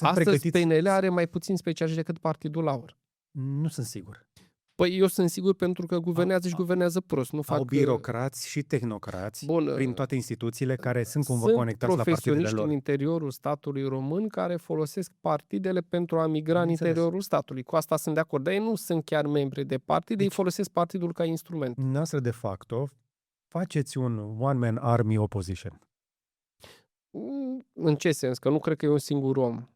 Astăzi PNL are mai puțini specialiști decât Partidul Aur. Nu sunt sigur. Păi eu sunt sigur pentru că guvernează și guvernează prost. Au birocrați și tehnocrați prin toate instituțiile care sunt cumva conectați la partidele lor. Sunt profesioniști în interiorul statului român care folosesc partidele pentru a migra în interiorul statului. Cu asta sunt de acord. Dar ei nu sunt chiar membri de partide, ei folosesc partidul ca instrument. Noastră, de facto, faceți un one-man army opposition. În ce sens? Că nu cred că e un singur om.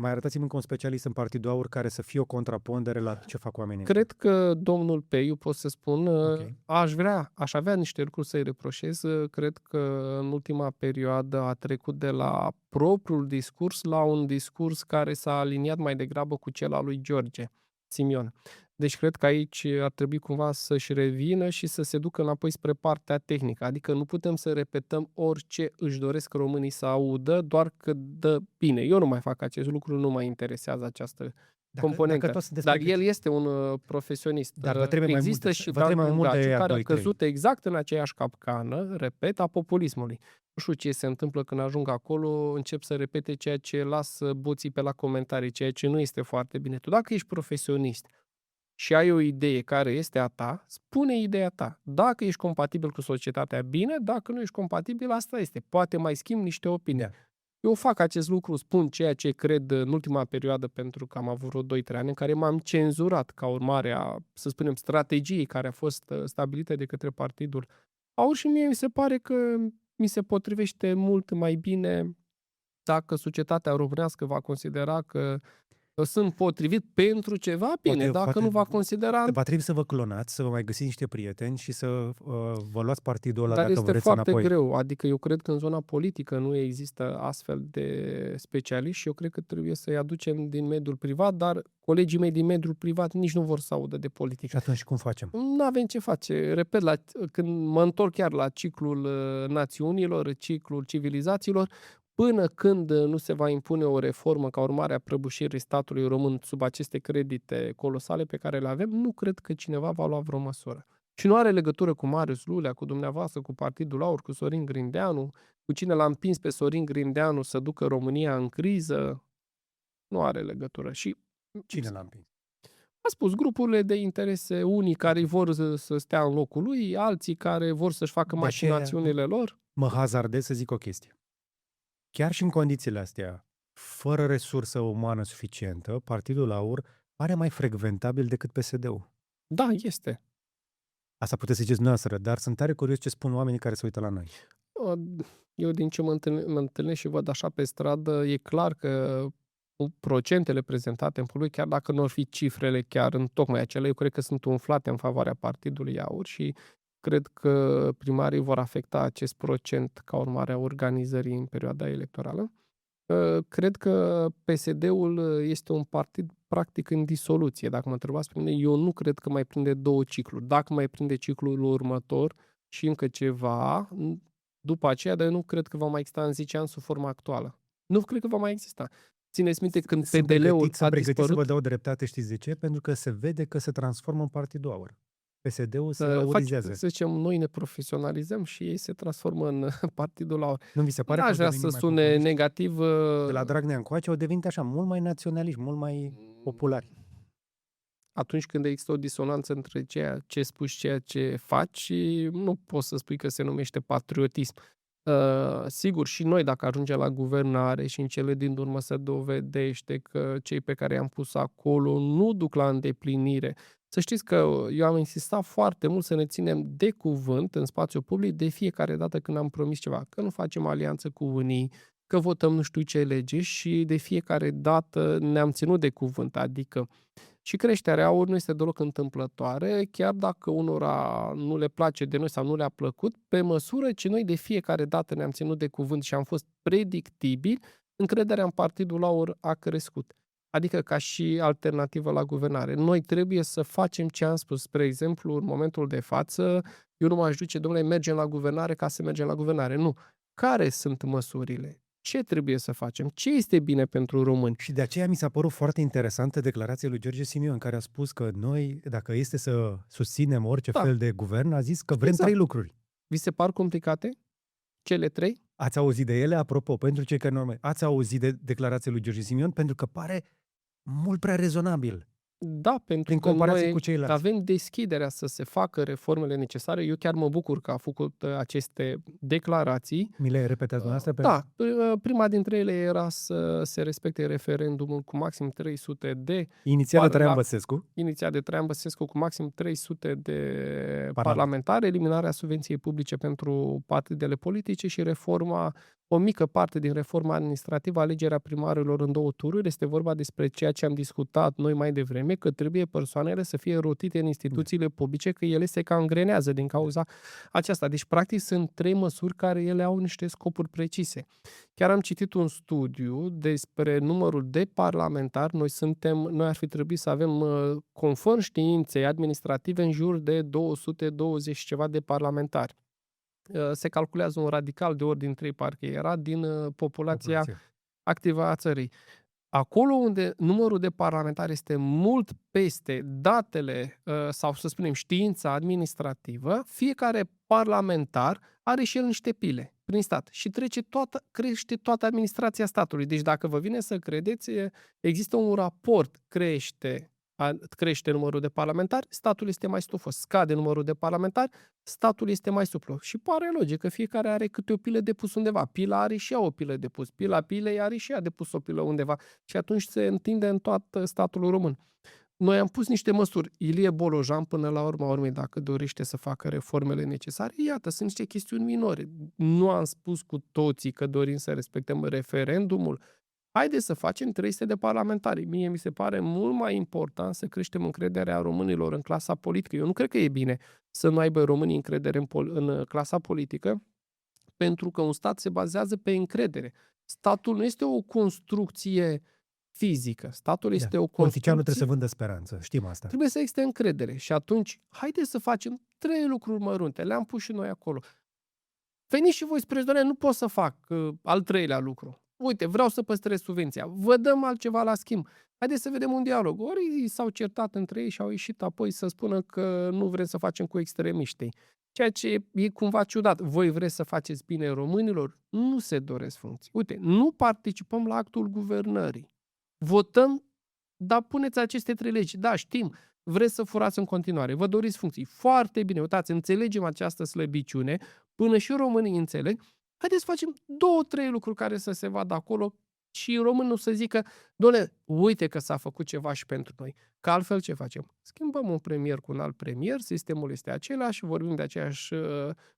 Mai arătați-mi încă un specialist în Partidul Aur care să fie o contrapondere la ce fac oamenii. Cred că domnul Peiu, pot să spun, aș avea niște lucruri să-i reproșez. Cred că în ultima perioadă a trecut de la propriul discurs la un discurs care s-a aliniat mai degrabă cu cel al lui George Simion. Deci cred că aici ar trebui cumva să-și revină și să se ducă înapoi spre partea tehnică. Adică nu putem să repetăm orice își doresc românii să audă, doar că dă bine. Eu nu mai fac acest lucru, nu mă interesează această componentă. Dar el este un profesionist. Dar vă trebuie există mai mult, și mai mult de care a căzut exact în aceeași capcană, repet, a populismului. Nu știu ce se întâmplă când ajung acolo, încep să repete ceea ce lasă boții pe la comentarii, ceea ce nu este foarte bine. Tu dacă ești profesionist și ai o idee care este a ta, spune ideea ta. Dacă ești compatibil cu societatea, bine, dacă nu ești compatibil, asta este. Poate mai schimbi niște opinii. Da. Eu fac acest lucru, spun ceea ce cred în ultima perioadă, pentru că am avut vreo 2-3 ani în care m-am cenzurat ca urmare a, să spunem, strategiei care a fost stabilită de către Partidul Aur și mie mi se pare că mi se potrivește mult mai bine dacă societatea românească va considera că sunt potrivit pentru ceva, bine, dacă nu va considera... Va trebui să vă clonați, să vă mai găsiți niște prieteni și să vă luați partidul ăla dacă vreți foarte înapoi. greu, adică eu cred că în zona politică nu există astfel de specialiști și eu cred că trebuie să-i aducem din mediul privat, dar colegii mei din mediul privat nici nu vor să audă de politică. Și atunci cum facem? Nu avem ce face. Repet, când mă întorc chiar la ciclul națiunilor, ciclul civilizațiilor, până când nu se va impune o reformă ca urmare a prăbușirii statului român sub aceste credite colosale pe care le avem, nu cred că cineva va lua vreo măsură. Și nu are legătură cu Marius Lulea, cu dumneavoastră, cu Partidul Aur, cu Sorin Grindeanu, cu cine l-a împins pe Sorin Grindeanu să ducă România în criză. Nu are legătură. Și cine l-a împins? A spus grupurile de interese, unii care vor să stea în locul lui, alții care vor să-și facă De aceea mașinațiunile lor. mă hazardez să zic o chestie. Chiar și în condițiile astea, fără resursă umană suficientă, Partidul Aur pare mai frecventabil decât PSD-ul. Da, este. Asta puteți să ziceți dumneavoastră, dar sunt tare curios ce spun oamenii care se uită la noi. Eu din ce mă întâlnesc și văd așa pe stradă, e clar că procentele prezentate în public, chiar dacă nu ar fi cifrele chiar în tocmai acelea, eu cred că sunt umflate în favoarea Partidului Aur și cred că primarii vor afecta acest procent ca urmare a organizării în perioada electorală. Cred că PSD-ul este un partid practic în disoluție. Dacă mă întrebați pe mine, eu nu cred că mai prinde 2 cicluri. Dacă mai prinde ciclul următor și încă ceva, după aceea, dar eu nu cred că va mai exista în 10 ani sub forma actuală. Nu cred că va mai exista. Țineți minte când Sunt PDL-ul pregătit a să vă dispărut? dau dreptate, știți de ce? Pentru că se vede că se transformă în Partidul Aur. PSD-ul se Să aurizează. zicem, noi ne profesionalizăm și ei se transformă în Partidul Aur. Nu vi se pare că N-aș au vrea devenit să mai sune populiști? negativ. De la Dragnea încoace au devenit așa, mult mai naționaliști, mult mai populari. Atunci când există o disonanță între ceea ce spui și ceea ce faci, nu poți să spui că se numește patriotism. Sigur, și noi, dacă ajungem la guvernare și în cele din urmă se dovedește că cei pe care i-am pus acolo nu duc la îndeplinire. Să știți că eu am insistat foarte mult să ne ținem de cuvânt în spațiu public de fiecare dată când am promis ceva, că nu facem alianță cu unii, că votăm nu știu ce lege și de fiecare dată ne-am ținut de cuvânt, adică și creșterea AUR nu este deloc întâmplătoare, chiar dacă unora nu le place de noi sau nu le-a plăcut, pe măsură ce noi de fiecare dată ne-am ținut de cuvânt și am fost predictibili, încrederea în Partidul AUR a crescut. Adică ca și alternativă la guvernare. Noi trebuie să facem ce am spus. Spre exemplu, în momentul de față, eu nu m-aș duce, domnule, mergem la guvernare ca să mergem la guvernare. Nu. Care sunt măsurile? Ce trebuie să facem? Ce este bine pentru români? Și de aceea mi s-a părut foarte interesantă declarația lui George Simion, care a spus că noi, dacă este să susținem orice Da. fel de guvern, a zis că vrem Exact. 3 lucruri. Vi se par complicate? Cele 3? Ați auzit de ele? Apropo, pentru cei care nu ați auzit de declarația lui George Simion? Pentru că pare mult prea rezonabil. Da, pentru Prin că comparație noi cu ceilalți. avem deschiderea să se facă reformele necesare. Eu chiar mă bucur că a făcut aceste declarații. Mi le repetați dumneavoastră? Da, prima dintre ele era să se respecte referendumul cu maxim 300 de Inițial de Traian Băsescu. inițiat de Traian Băsescu cu maxim 300 de parlamentari, eliminarea subvenției publice pentru partidele politice și o mică parte din reforma administrativă, alegerea primarilor în 2 tururi. Este vorba despre ceea ce am discutat noi mai devreme, că trebuie persoanele să fie rotite în instituțiile publice, că ele se angrenează din cauza aceasta. Deci, practic, sunt 3 măsuri care ele au niște scopuri precise. Chiar am citit un studiu despre numărul de parlamentari. Noi ar fi trebuit să avem, conform științei administrative, în jur de 220 ceva de parlamentari. Se calculează un radical de ordin 3, parcă era, din populația activă a țării. Acolo unde numărul de parlamentari este mult peste datele sau, să spunem, știința administrativă, fiecare parlamentar are și el niște pile prin stat și crește toată administrația statului. Deci dacă vă vine să credeți, există un raport, crește numărul de parlamentari, statul este mai stufos. Scade numărul de parlamentari, statul este mai suplu. Și pare logic că fiecare are câte o pilă de pus undeva. Pila are și ea o pilă de pus. Pila pilei are și ea de pus o pilă undeva. Și atunci se întinde în tot statul român. Noi am pus niște măsuri. Ilie Bolojan, până la urma urmei, dacă dorește să facă reformele necesare, iată, sunt niște chestiuni minore. Nu am spus cu toții că dorim să respectăm referendumul. Haideți să facem 300 de parlamentari. Mie mi se pare mult mai important să creștem încrederea românilor în clasa politică. Eu nu cred că e bine să nu aibă românii încredere în clasa politică, pentru că un stat se bazează pe încredere. Statul nu este o construcție fizică. Statul este o construcție... Politicianul trebuie să vândă speranță. Știm asta. Trebuie să existe încredere. Și atunci, haideți să facem 3 lucruri mărunte. Le-am pus și noi acolo. Veniți și voi spre doamne, nu pot să fac al 3-lea lucru. Uite, vreau să păstrez subvenția. Vă dăm altceva la schimb. Haideți să vedem un dialog. Ori s-au certat între ei și au ieșit apoi să spună că nu vrem să facem cu extremiștii. Ceea ce e cumva ciudat. Voi vreți să faceți bine românilor? Nu se doresc funcții. Uite, nu participăm la actul guvernării. Votăm dar puneți aceste 3 legi. Da, știm, vreți să furați în continuare, vă doriți funcții. Foarte bine, uitați, înțelegem această slăbiciune, până și românii înțeleg. Haideți să facem 2-3 lucruri care să se vadă acolo și românul să zică, doamne, uite că s-a făcut ceva și pentru noi. Că altfel ce facem? Schimbăm un premier cu un alt premier, sistemul este același, vorbim de aceeași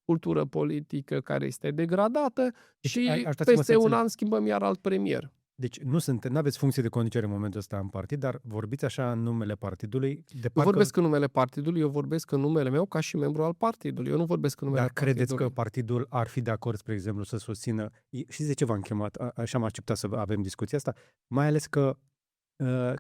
cultură politică care este degradată Deci, și ajutați-mă să peste un înțeleg. an schimbăm iar alt premier. Deci nu aveți funcție de conducere în momentul ăsta în partid, dar vorbiți așa în numele partidului, de Eu parcă... vorbesc în numele partidului, eu vorbesc în numele meu ca și membru al partidului. Eu nu vorbesc în numele Dar credeți că partidului. partidul ar fi de acord, spre exemplu, să susțină... Știți de ce v-am chemat? Așa am acceptat să avem discuția asta. Mai ales că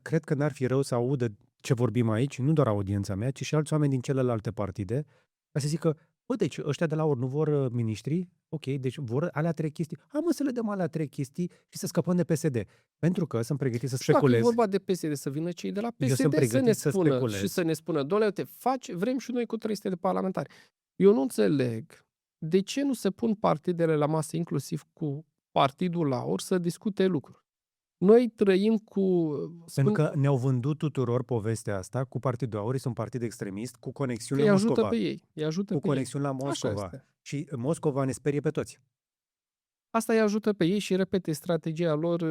cred că n-ar fi rău să audă ce vorbim aici, nu doar audiența mea, ci și alți oameni din celelalte partide, ca să zică, bă, deci ăștia de la ori nu vor miniștri? Ok, deci vor alea 3 chestii. Mă, să le dăm alea 3 chestii și să scăpăm de PSD. Pentru că sunt pregătit să Și dacă e speculez. vorba de PSD, să vină cei de la Eu sunt PSD să ne pregătit să spună speculez. și să ne spună, doamne, uite, vrem și noi cu 300 de parlamentari. Eu nu înțeleg de ce nu se pun partidele la masă, inclusiv cu Partidul Laur, să discute lucruri. Noi trăim cu... Pentru că ne-au vândut tuturor povestea asta cu Partidul Aur, este un partid extremist cu conexiuni îi la ajută Moscova. pe ei. Îi ajută Cu pe ei. conexiuni la Așa Moscova. este. Și Moscova ne sperie pe toți. Asta îi ajută pe ei și, repete, strategia lor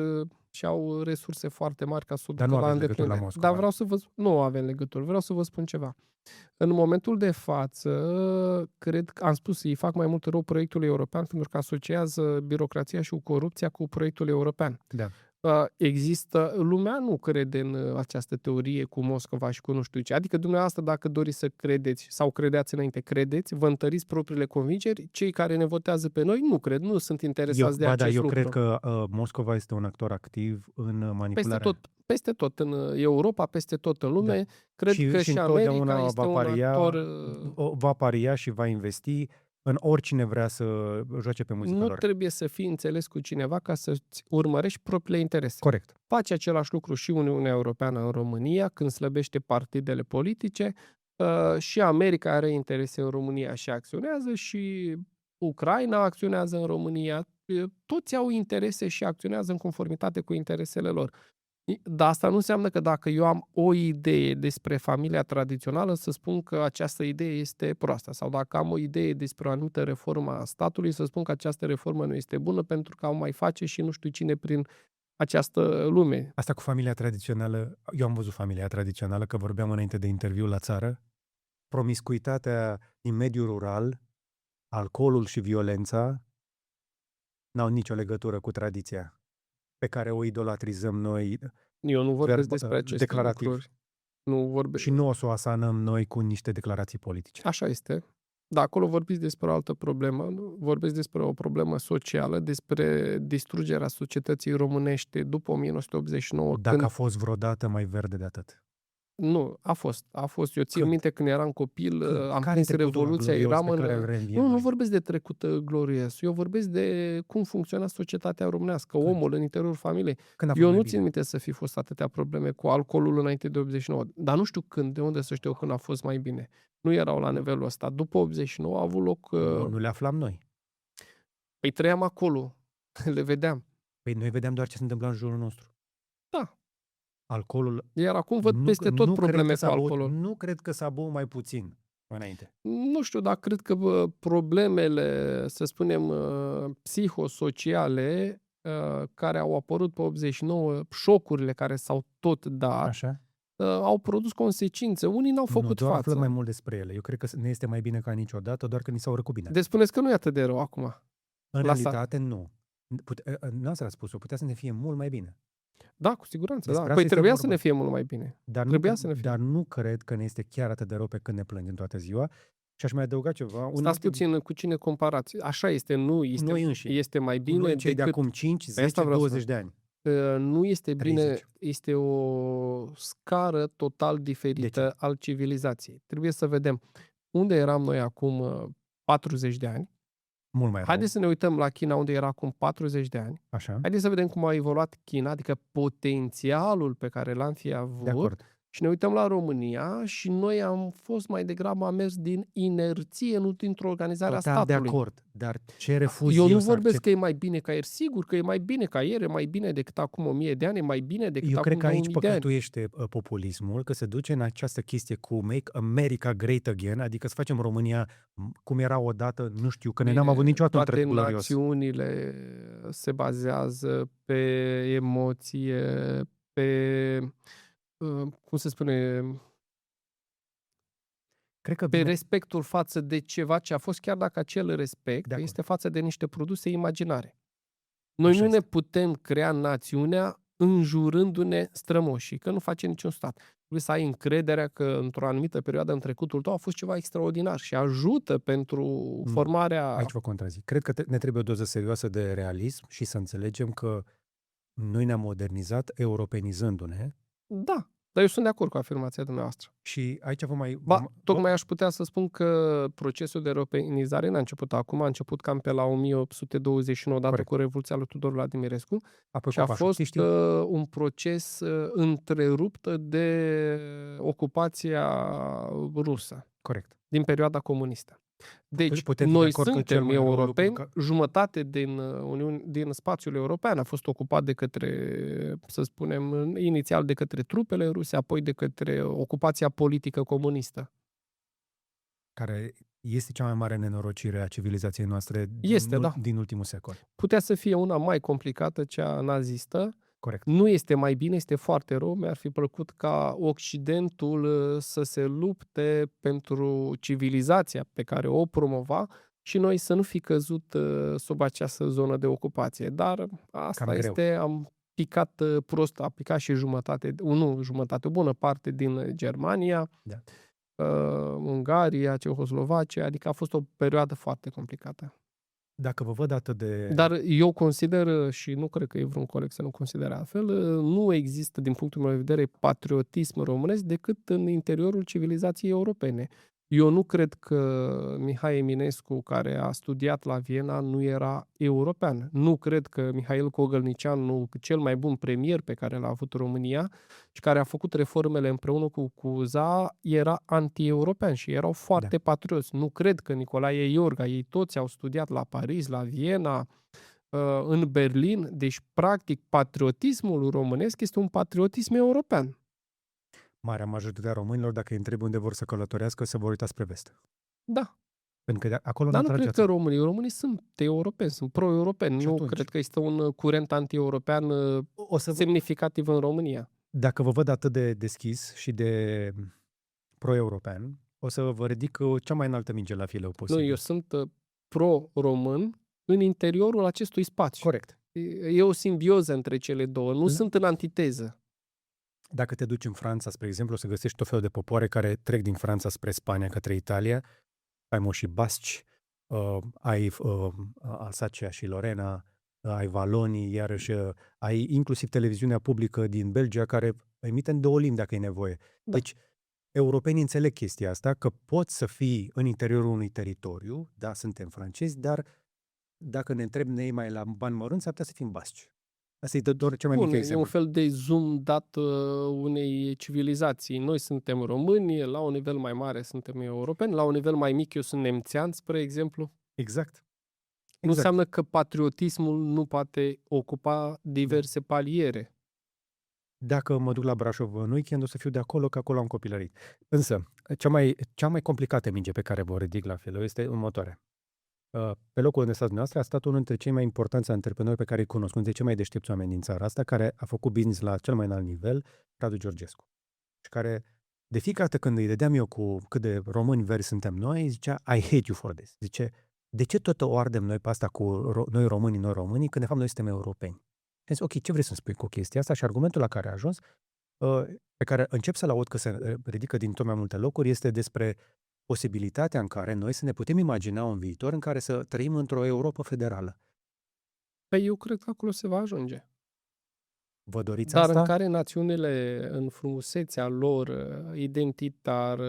și au resurse foarte mari ca să o Dar ducă nu la aveți legătură la îndeplinire. Moscova. Dar vreau să vă... Nu avem legătură. Vreau să vă spun ceva. În momentul de față, cred că am spus, îi fac mai mult rău proiectului european pentru că asociază birocrația și corupția cu proiectul european. Da. Există, lumea nu crede în această teorie cu Moscova și cu nu știu ce. Adică dumneavoastră, dacă doriți să credeți sau credeați înainte, credeți, vă întăriți propriile convingeri, cei care ne votează pe noi nu cred, nu sunt interesați de acest eu lucru. cred că Moscova este un actor activ în manipularea. Peste tot în Europa, peste tot în lume. Da. Cred că și America este un actor... Va paria și va investi în oricine vrea să joace pe muzica lor. Nu trebuie să fii înțeles cu cineva ca să-ți urmărești propriile interese. Corect. Face același lucru și Uniunea Europeană în România, când slăbește partidele politice, și America are interese în România și acționează, și Ucraina acționează în România. Toți au interese și acționează în conformitate cu interesele lor. Dar asta nu înseamnă că dacă eu am o idee despre familia tradițională, să spun că această idee este proastă. Sau dacă am o idee despre o anumită reformă a statului, să spun că această reformă nu este bună pentru că au mai face și nu știu cine prin această lume. Asta cu familia tradițională, eu am văzut familia tradițională, că vorbeam înainte de interviu la țară. Promiscuitatea din mediul rural, alcoolul și violența n-au nicio legătură cu tradiția pe care o idolatrizăm noi. Eu nu vorbesc despre aceste declarativ. lucruri. Nu vorbesc. Și nu o să o asanăm noi cu niște declarații politice. Așa este. Dar acolo vorbiți despre o altă problemă. Vorbesc despre o problemă socială, despre distrugerea societății românești după 1989. Dacă a fost vreodată mai verde de atât. Nu, a fost. Eu țin minte când eram copil, am prins Revoluția, eram în... Nu vorbesc de trecut glorios. Eu vorbesc de cum funcționa societatea românească, omul în interiorul familiei. Eu nu țin minte să fi fost atâtea probleme cu alcoolul înainte de 89. Dar nu știu când, de unde să știu când a fost mai bine. Nu erau la nivelul ăsta. După 89 a avut loc... Nu le aflam noi. Păi trăiam acolo. Le vedeam. Păi noi vedeam doar ce se întâmpla în jurul nostru. Da. Alcoolul... Iar acum văd peste tot probleme cu alcoolul. Nu cred că s-a băut mai puțin înainte. Nu știu, dar cred că problemele, să spunem, psihosociale care au apărut pe 89, șocurile care s-au tot dat, așa? Au produs consecințe. Unii n-au făcut față. Aflăm mai mult despre ele. Eu cred că ne este mai bine ca niciodată, doar că ni s-au răcut bine. Deci spuneți că nu e atât de rău acum. În realitate, nu. N-ați răspuns, putea să ne fie mult mai bine. Da, cu siguranță. Da. Păi trebuia să ne fie mult mai bine. Dar nu cred că ne este chiar atât de rău pe când ne plângem toată ziua. Și aș mai adăuga ceva. Stați puțin, cu cine comparați? Așa este, nu este, noi înșine. Este mai bine noi cei decât... de acum 5, 10, 20 de ani. Nu este 30. Bine, este o scară total diferită al civilizației. Trebuie să vedem unde eram noi acum 40 de ani. Mult mai rău. Haideți să ne uităm la China unde era acum 40 de ani. Așa. Haideți să vedem cum a evoluat China, adică potențialul pe care l-am fi avut Și ne uităm la România și noi am mers din inerție, nu dintr-o organizare a Total de statului. acord, dar ce refuz Eu eu nu să vorbesc accept? că e mai bine ca ieri, sigur că e mai bine ca ieri, e mai bine decât acum 1000 de ani, e mai bine decât Eu cred acum că aici 2000 de ani. păcătuiește populismul, că se duce în această chestie cu Make America Great Again, adică să facem România cum era odată, nu știu, că noi n-am avut Bine, niciodată un toate trecut glorios. națiunile se bazează pe emoție, pe, cum se spune, Cred că pe vine respectul față de ceva ce a fost, chiar dacă acel de respect acord, este față de niște produse imaginare. Noi așa nu ne este. putem crea națiunea înjurându-ne strămoșii, că nu face niciun stat. Trebuie să ai încrederea că într-o anumită perioadă în trecutul tău a fost ceva extraordinar și ajută pentru Nu, formarea... aici vă contrazic. Cred că ne trebuie o doză serioasă de realism și să înțelegem că noi ne-am modernizat europenizându-ne Da, dar eu sunt de acord cu afirmația dumneavoastră. și aici Ba, tocmai aș putea să spun că procesul de europenizare n-a început acum, a început cam pe la 1829, odată corect. cu Revoluția lui Tudor Vladimirescu, Apoi și a copașul. fost Știi? un proces întrerupt de ocupația rusă Corect. din perioada comunistă. Deci, Putem fi de noi acord că cel suntem mai rău lucru europeni, jumătate din spațiul european a fost ocupat de către, să spunem, inițial de către trupele ruse, apoi de către ocupația politică comunistă. care este cea mai mare nenorocire a civilizației noastre Este, da. din ultimul secol. Putea să fie una mai complicată, cea nazistă. Corect. Nu este mai bine, este foarte rău. Mi-ar fi plăcut ca Occidentul să se lupte pentru civilizația pe care o promova și noi să nu fi căzut sub această zonă de ocupație. Dar asta Cam greu. este, am picat prost, a picat și jumătate, o bună parte din Germania, Da. Ungaria, Cehoslovacia, adică a fost o perioadă foarte complicată. Dacă vă văd atât de... Dar eu consider, și nu cred că e vreun coleg să nu considere altfel, nu există, din punctul meu de vedere, patriotism românesc decât în interiorul civilizației europene. Eu nu cred că Mihai Eminescu, care a studiat la Viena, nu era european. Nu cred că Mihail Cogălnicianu, cel mai bun premier pe care l-a avut România și care a făcut reformele împreună cu Cuza, era anti-european și erau foarte patrioți. Nu cred că Nicolae Iorga, ei toți au studiat la Paris, la Viena, în Berlin. Deci, practic, patriotismul românesc este un patriotism european. Marea majoritate a românilor, dacă îi întrebi unde vor să călătorească, se vor uita spre vest. Da. Pentru că acolo Dar nu n-atrage cred că atât. românii sunt europeni, sunt pro-europeni. Și Nu atunci? cred că este un curent anti-european O să vă, semnificativ în România. dacă vă văd atât de deschis și de pro-european, o să vă ridic cea mai înaltă minge la fileu Nu, posibil. eu sunt pro-român în interiorul acestui spațiu. Corect. E o simbioză între cele două, nu sunt în antiteză. Dacă te duci în Franța, spre exemplu, o să găsești tot felul de popoare care trec din Franța spre Spania, către Italia. Ai moșii basci, ai Alsacia și Lorena, ai Valonii, iarăși ai inclusiv televiziunea publică din Belgia care emite în două limbi dacă e nevoie. Da. Deci, europenii înțeleg chestia asta, că poți să fii în interiorul unui teritoriu, da, suntem francezi, dar dacă ne întrebi ne iei mai la bani mărunți, s-ar putea să fim basci. Asta e doar cel mai mic Bun, e exemplu. un fel de zoom dat unei civilizații. Noi suntem români, la un nivel mai mare suntem europeni, la un nivel mai mic eu sunt nemțean, spre exemplu. Exact. Nu înseamnă că patriotismul nu poate ocupa diverse paliere. Dacă mă duc la Brașov în weekend, o să fiu de acolo, că acolo am copilărit. Însă, cea mai complicată minge pe care vă ridic la Fileu este următoarea. Pe locul unde stați dumneavoastră a stat unul dintre cei mai importanți antreprenori pe care îi cunosc, unul dintre cei mai deștepți oameni din țara asta, care a făcut business la cel mai înalt nivel, Radu Georgescu. Și care, de fiecare dată când îi dădeam eu cu cât de români verzi suntem noi, zicea, I hate you for this. Zice, de ce tot o ardem noi pe asta cu noi românii, când de fapt noi suntem europeni? Și zis, ok, ce vrei să-mi spui cu chestia asta? Și argumentul la care a ajuns, pe care încep să-l aud că se ridică din tot mai multe locuri, este despre posibilitatea în care noi să ne putem imagina un viitor în care să trăim într-o Europă federală. Păi eu cred că acolo se va ajunge. Vă doriți Dar asta? în care națiunile, în frumusețea lor identitar,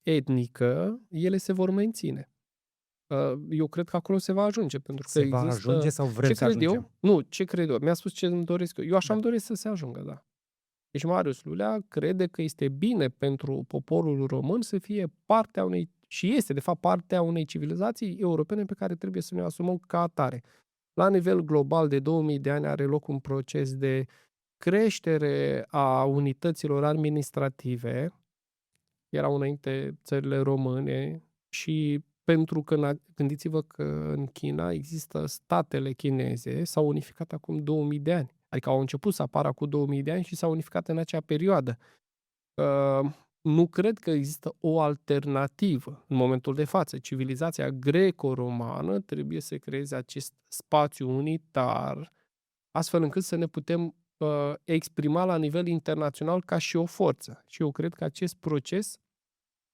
etnică, ele se vor menține. Eu cred că acolo se va ajunge, pentru că Se va există... ajunge sau vrem Ce să cred ajungem? eu? Nu, ce cred eu? Mi-a spus ce îmi doresc eu. Eu așa Da. îmi doresc să se ajungă, da. Deci Marius Lulea crede că este bine pentru poporul român să fie partea unei, și este de fapt partea unei civilizații europene pe care trebuie să ne asumăm ca atare. La nivel global, de 2000 de ani are loc un proces de creștere a unităților administrative, erau înainte țările române, și pentru că gândiți-vă că în China există statele chineze, s-au unificat acum 2000 de ani. Adică au început să apară cu 2000 de ani și s-au unificat în acea perioadă. Nu cred că există o alternativă în momentul de față. Civilizația greco-romană trebuie să creeze acest spațiu unitar, astfel încât să ne putem exprima la nivel internațional ca și o forță. Și eu cred că acest proces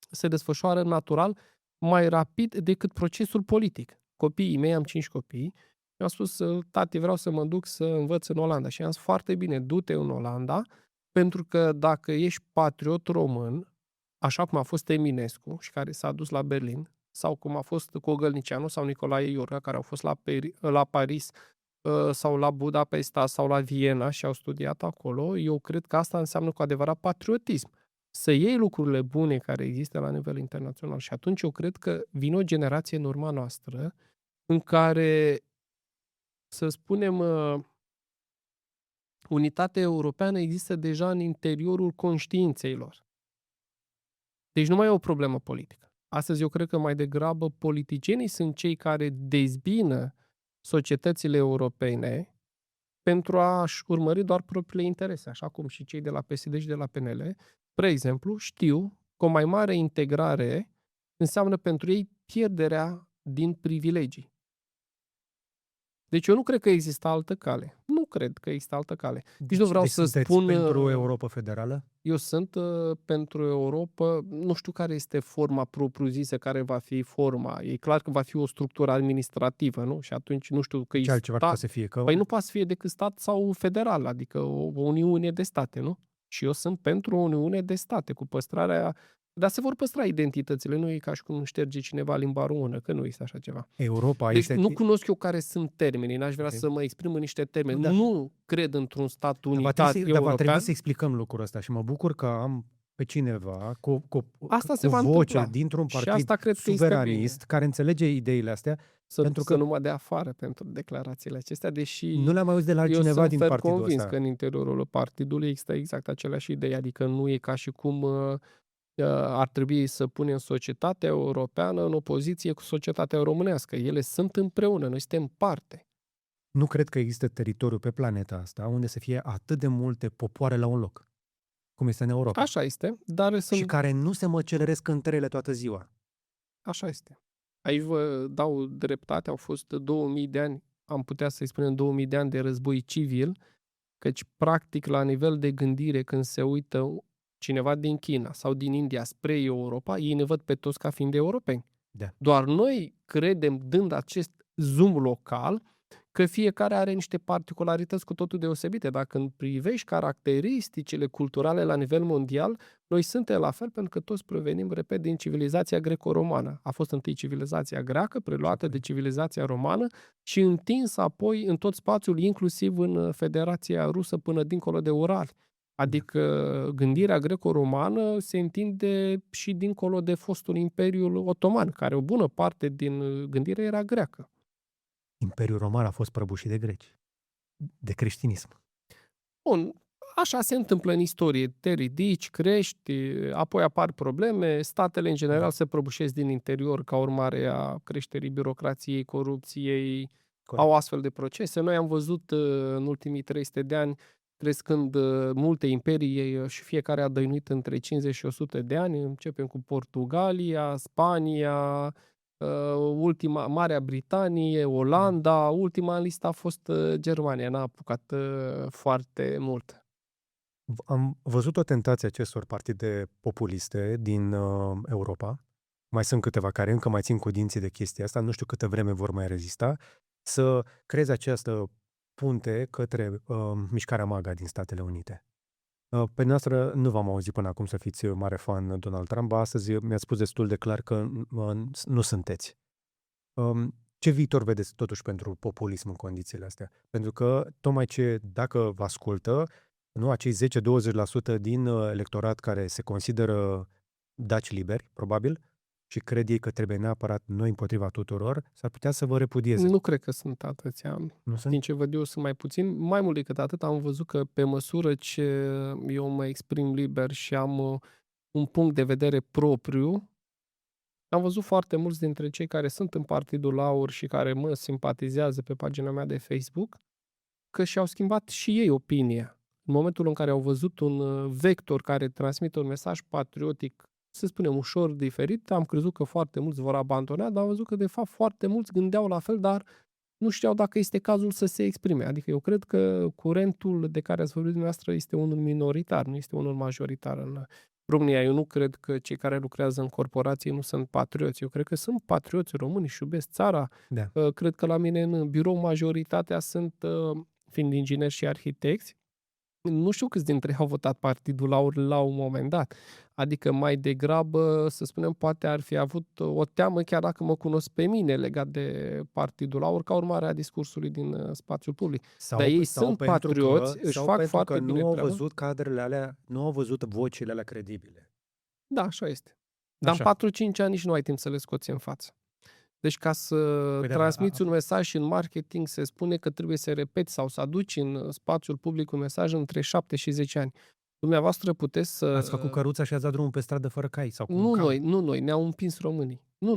se desfășoară natural mai rapid decât procesul politic. Copiii mei, am 5 copii, mi-au spus: tati, vreau să mă duc să învăț în Olanda. Și am zis: foarte bine, du-te în Olanda, pentru că dacă ești patriot român, așa cum a fost Eminescu și care s-a dus la Berlin, sau cum a fost Cogălnicianu sau Nicolae Iorga, care au fost la Paris sau la Budapesta sau la Viena și au studiat acolo, eu cred că asta înseamnă cu adevărat patriotism. Să iei lucrurile bune care există la nivel internațional. Și atunci eu cred că vine o generație în urma noastră în care, să spunem, unitatea europeană există deja în interiorul conștiinței lor. Deci nu mai e o problemă politică. Astăzi eu cred că mai degrabă politicienii sunt cei care dezbină societățile europene pentru a-și urmări doar propriile interese, așa cum și cei de la PSD și de la PNL, spre exemplu, știu că o mai mare integrare înseamnă pentru ei pierderea din privilegii. Deci eu nu cred că există altă cale. Nu cred că există altă cale. Deci nu vreau să spun... pentru Europa Federală? Eu sunt pentru Europa, nu știu care este forma propriu-zisă, care va fi forma. E clar că va fi o structură administrativă, nu? Și atunci nu știu că Ce altceva poate să fie? Păi nu poate să fie decât stat sau federal, adică o uniune de state, nu? Și eu sunt pentru o uniune de state, cu păstrarea... Dar se vor păstra identitățile, nu e ca și cum șterge cineva limba română, că nu este așa ceva. Europa deci este... nu cunosc eu care sunt termenii, n-aș vrea să mă exprim în niște termeni. Da. Nu cred într-un stat unitar european. Dar va trebui să explicăm lucrul ăsta și mă bucur că am pe cineva cu voce dintr-un partid suveranist care înțelege ideile astea. Pentru că nu mă dea afară pentru declarațiile acestea, deși nu le-am auzit de la altcineva din partidul ăsta. Eu sunt convins că în interiorul partidului există exact aceleași idei, adică nu e ca și cum ar trebui să punem societatea europeană în opoziție cu societatea românească. Ele sunt împreună, noi suntem parte. Nu cred că există teritoriu pe planeta asta unde să fie atât de multe popoare la un loc, cum este în Europa. Așa este, dar și care nu se măceleresc între ele toată ziua. Așa este. Aici vă dau dreptate, au fost 2000 de ani, am putea să-i spunem 2000 de ani de război civil, căci practic la nivel de gândire, când se uită cineva din China sau din India spre Europa, ei ne văd pe toți ca fiind europeni. Da. Doar noi credem, dând acest zoom local, că fiecare are niște particularități cu totul deosebite. Dacă când privești caracteristicile culturale la nivel mondial, noi suntem la fel, pentru că toți provenim, repet, din civilizația greco-romană. A fost întâi civilizația greacă, preluată de civilizația romană și întinsă apoi în tot spațiul, inclusiv în Federația Rusă până dincolo de Ural. Adică gândirea greco-romană se întinde și dincolo de fostul Imperiul Otoman, care o bună parte din gândire era greacă. Imperiul Roman a fost prăbușit de greci, de creștinism. Bun, așa se întâmplă în istorie. Te ridici, crești, apoi apar probleme, statele în general se prăbușesc din interior ca urmare a creșterii birocrației, corupției, au astfel de procese. Noi am văzut în ultimii 300 de ani crescând multe imperii și fiecare a dăinuit între 50 și 100 de ani. Începem cu Portugalia, Spania, ultima, Marea Britanie, Olanda, ultima în listă a fost Germania, n-a apucat foarte mult. Am văzut o tentație acestor partide populiste din Europa, mai sunt câteva care încă mai țin cu dinții de chestia asta, nu știu câtă vreme vor mai rezista, să creeze această punte către mișcarea MAGA din Statele Unite. Pe noastră nu v-am auzit până acum să fiți mare fan Donald Trump. Astăzi mi-ați spus destul de clar că nu sunteți. Ce viitor vedeți totuși pentru populism în condițiile astea? Pentru că tocmai dacă vă ascultă, nu, acei 10-20% din electorat care se consideră daci liberi, probabil, și cred ei că trebuie neapărat noi împotriva tuturor, s-ar putea să vă repudieze. Nu cred că sunt atâția. Nu sunt? Din ce văd eu sunt mai puțini. Mai mult decât atât am văzut că pe măsură ce eu mă exprim liber și am un punct de vedere propriu, am văzut foarte mulți dintre cei care sunt în Partidul Aur și care mă simpatizează pe pagina mea de Facebook, că și-au schimbat și ei opinia. În momentul în care au văzut un vector care transmite un mesaj patriotic, să spunem, ușor diferit, am crezut că foarte mulți vor abandona, dar am văzut că de fapt foarte mulți gândeau la fel, dar nu știau dacă este cazul să se exprime. Adică eu cred că curentul de care ați vorbit dumneavoastră este unul minoritar, nu este unul majoritar în România. Eu nu cred că cei care lucrează în corporații nu sunt patrioți. Eu cred că sunt patrioți români și iubesc țara. Da. Cred că la mine în birou majoritatea sunt, fiind ingineri și arhitecți, nu știu câți dintre ei au votat Partidul Aur la un moment dat. Adică mai degrabă, să spunem, poate ar fi avut o teamă, chiar dacă mă cunosc pe mine, legat de Partidul Aur, ca urmare a discursului din spațiul public. Dar ei sunt patrioți, își fac foarte bine nu au treaba. văzut cadrele alea, nu au văzut vocile alea credibile. Da, așa este. Dar Așa. în 4-5 ani nici nu ai timp să le scoți în față. Deci ca să transmiți un mesaj și în marketing se spune că trebuie să repeți sau să aduci în spațiul public un mesaj între 7 și 10 ani. Dumneavoastră puteți să... Ați făcut căruța și ați dat drumul pe stradă fără cai? Sau cu Nu noi, ne-au împins românii. Nu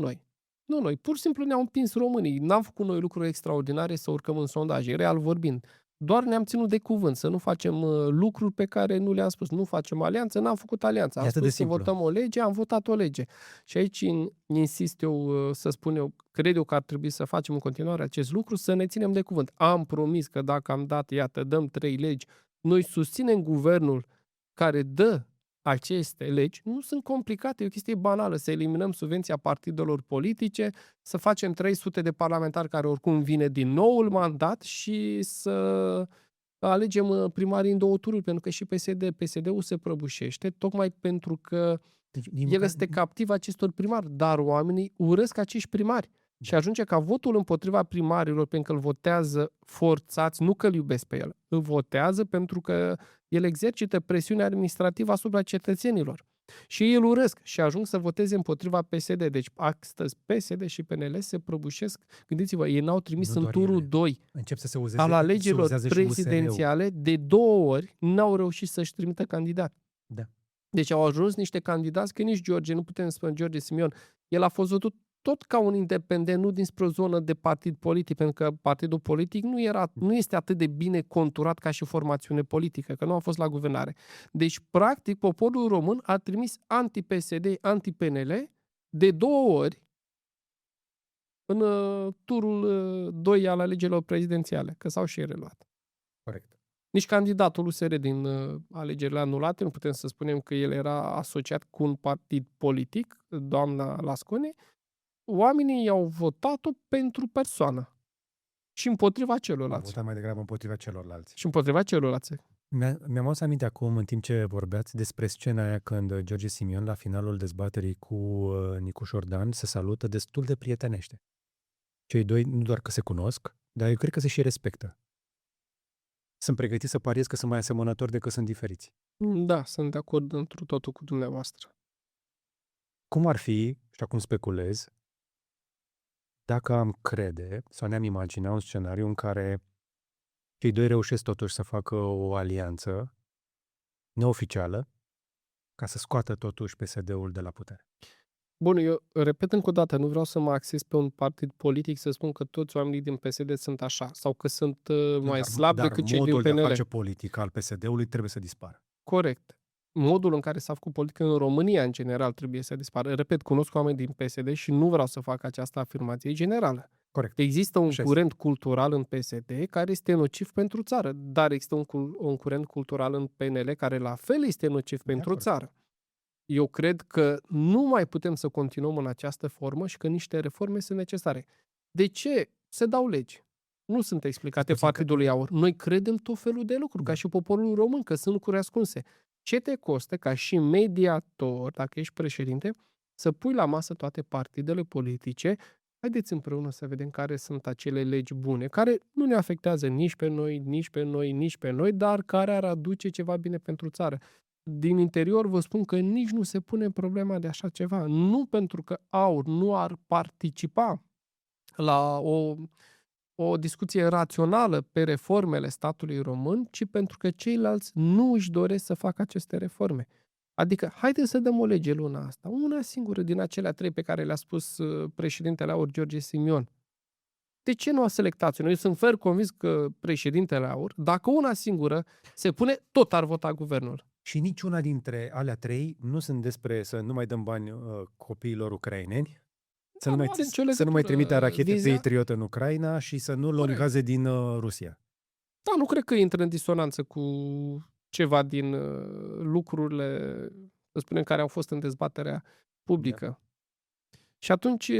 noi, pur și simplu ne-au împins românii. N-am făcut noi lucruri extraordinare să urcăm în sondaje, real vorbind. Doar ne-am ținut de cuvânt, să nu facem lucruri pe care nu le-am spus. Nu facem alianță, n-am făcut alianță. Am spus să votăm o lege, am votat o lege. Și aici insist eu să spun eu, cred eu că ar trebui să facem în continuare acest lucru, să ne ținem de cuvânt. Am promis că dacă am dat, iată, dăm 3 legi, noi susținem guvernul care dă aceste legi, nu sunt complicate, e o chestie banală, să eliminăm subvenția partidelor politice, să facem 300 de parlamentari care oricum vine din noul mandat și să alegem primarii în 2 tururi, pentru că și PSD-ul se prăbușește, tocmai pentru că el este captiv acestor primari, dar oamenii urăsc acești primari. Și ajunge ca votul împotriva primarilor, pentru că îl votează forțați, nu că îl iubesc pe el, îl votează pentru că el exercită presiune administrativă asupra cetățenilor. Și ei îl urăsc și ajung să voteze împotriva PSD. Deci astăzi PSD și PNL se prăbușesc. Gândiți-vă, ei n-au trimis în turul 2 încep să se uzeze, al alegerilor prezidențiale, de 2 ori n-au reușit să-și trimită candidat. Da. Deci au ajuns niște candidați, că nici George, nu putem spune George Simion, el a fost văzut tot ca un independent, nu dinspre o zonă de partid politic, pentru că partidul politic nu este atât de bine conturat ca și formațiune politică, că nu a fost la guvernare. Deci, practic, poporul român a trimis anti-PSD, anti-PNL de 2 ori în turul 2 al alegerilor prezidențiale, că s-au și reluat. Corect. Nici candidatul USR din alegerile anulate, nu putem să spunem că el era asociat cu un partid politic, doamna Lascone. Oamenii i-au votat-o pentru persoană și împotriva celorlalți. Au votat mai degrabă împotriva celorlalți. Și împotriva celorlalți. Mi-am adus aminte acum, în timp ce vorbeați, despre scena aia când George Simion, la finalul dezbaterii cu Nicu Șordan, se salută destul de prietenește. Cei doi nu doar că se cunosc, dar eu cred că se și respectă. Sunt pregătit să pariez că sunt mai asemănători decât sunt diferiți. Da, sunt de acord întru totul cu dumneavoastră. Cum ar fi, și acum speculez, dacă am crede sau ne-am imagina un scenariu în care cei doi reușesc totuși să facă o alianță neoficială ca să scoată totuși PSD-ul de la putere? Bun, eu repet încă o dată, nu vreau să mă axez pe un partid politic să spun că toți oamenii din PSD sunt așa sau că sunt mai slabi decât cei din modul de a PNL. face politică al PSD-ului trebuie să dispară. Corect. Modul în care s-a făcut politică în România, în general, trebuie să dispară. Repet, cunosc oameni din PSD și nu vreau să fac această afirmație generală. Corect. Există un curent cultural în PSD care este nociv pentru țară, dar există un curent cultural în PNL care la fel este nociv pentru țară. Eu cred că nu mai putem să continuăm în această formă și că niște reforme sunt necesare. De ce? Se dau legi. Nu sunt explicate Partidului Aur. Noi credem tot felul de lucruri, ca și poporul român, că sunt lucruri ascunse. Ce te costă ca și mediator, dacă ești președinte, să pui la masă toate partidele politice haideți împreună să vedem care sunt acele legi bune, care nu ne afectează nici pe noi, nici pe noi, nici pe noi, dar care ar aduce ceva bine pentru țară. Din interior vă spun că nici nu se pune problema de așa ceva. Nu pentru că AUR nu ar participa la o discuție rațională pe reformele statului român, ci pentru că ceilalți nu își doresc să facă aceste reforme. Adică, haideți să dăm o lege luna asta, una singură din acelea 3 pe care le-a spus președintele AUR, George Simion. De ce nu a selectat-o? Eu sunt fer convins că președintele AUR, dacă una singură se pune, tot ar vota guvernul. Și niciuna dintre alea 3 nu sunt despre să nu mai dăm bani copiilor ucraineni, să Da, nu nu mai, are nicio să nu mai trimită legătură. rachete Patriot în Ucraina și să nu luăm Corect. gaze din Rusia. Da, nu cred că intră în disonanță cu ceva din lucrurile, să spunem, care au fost în dezbaterea publică. Și atunci,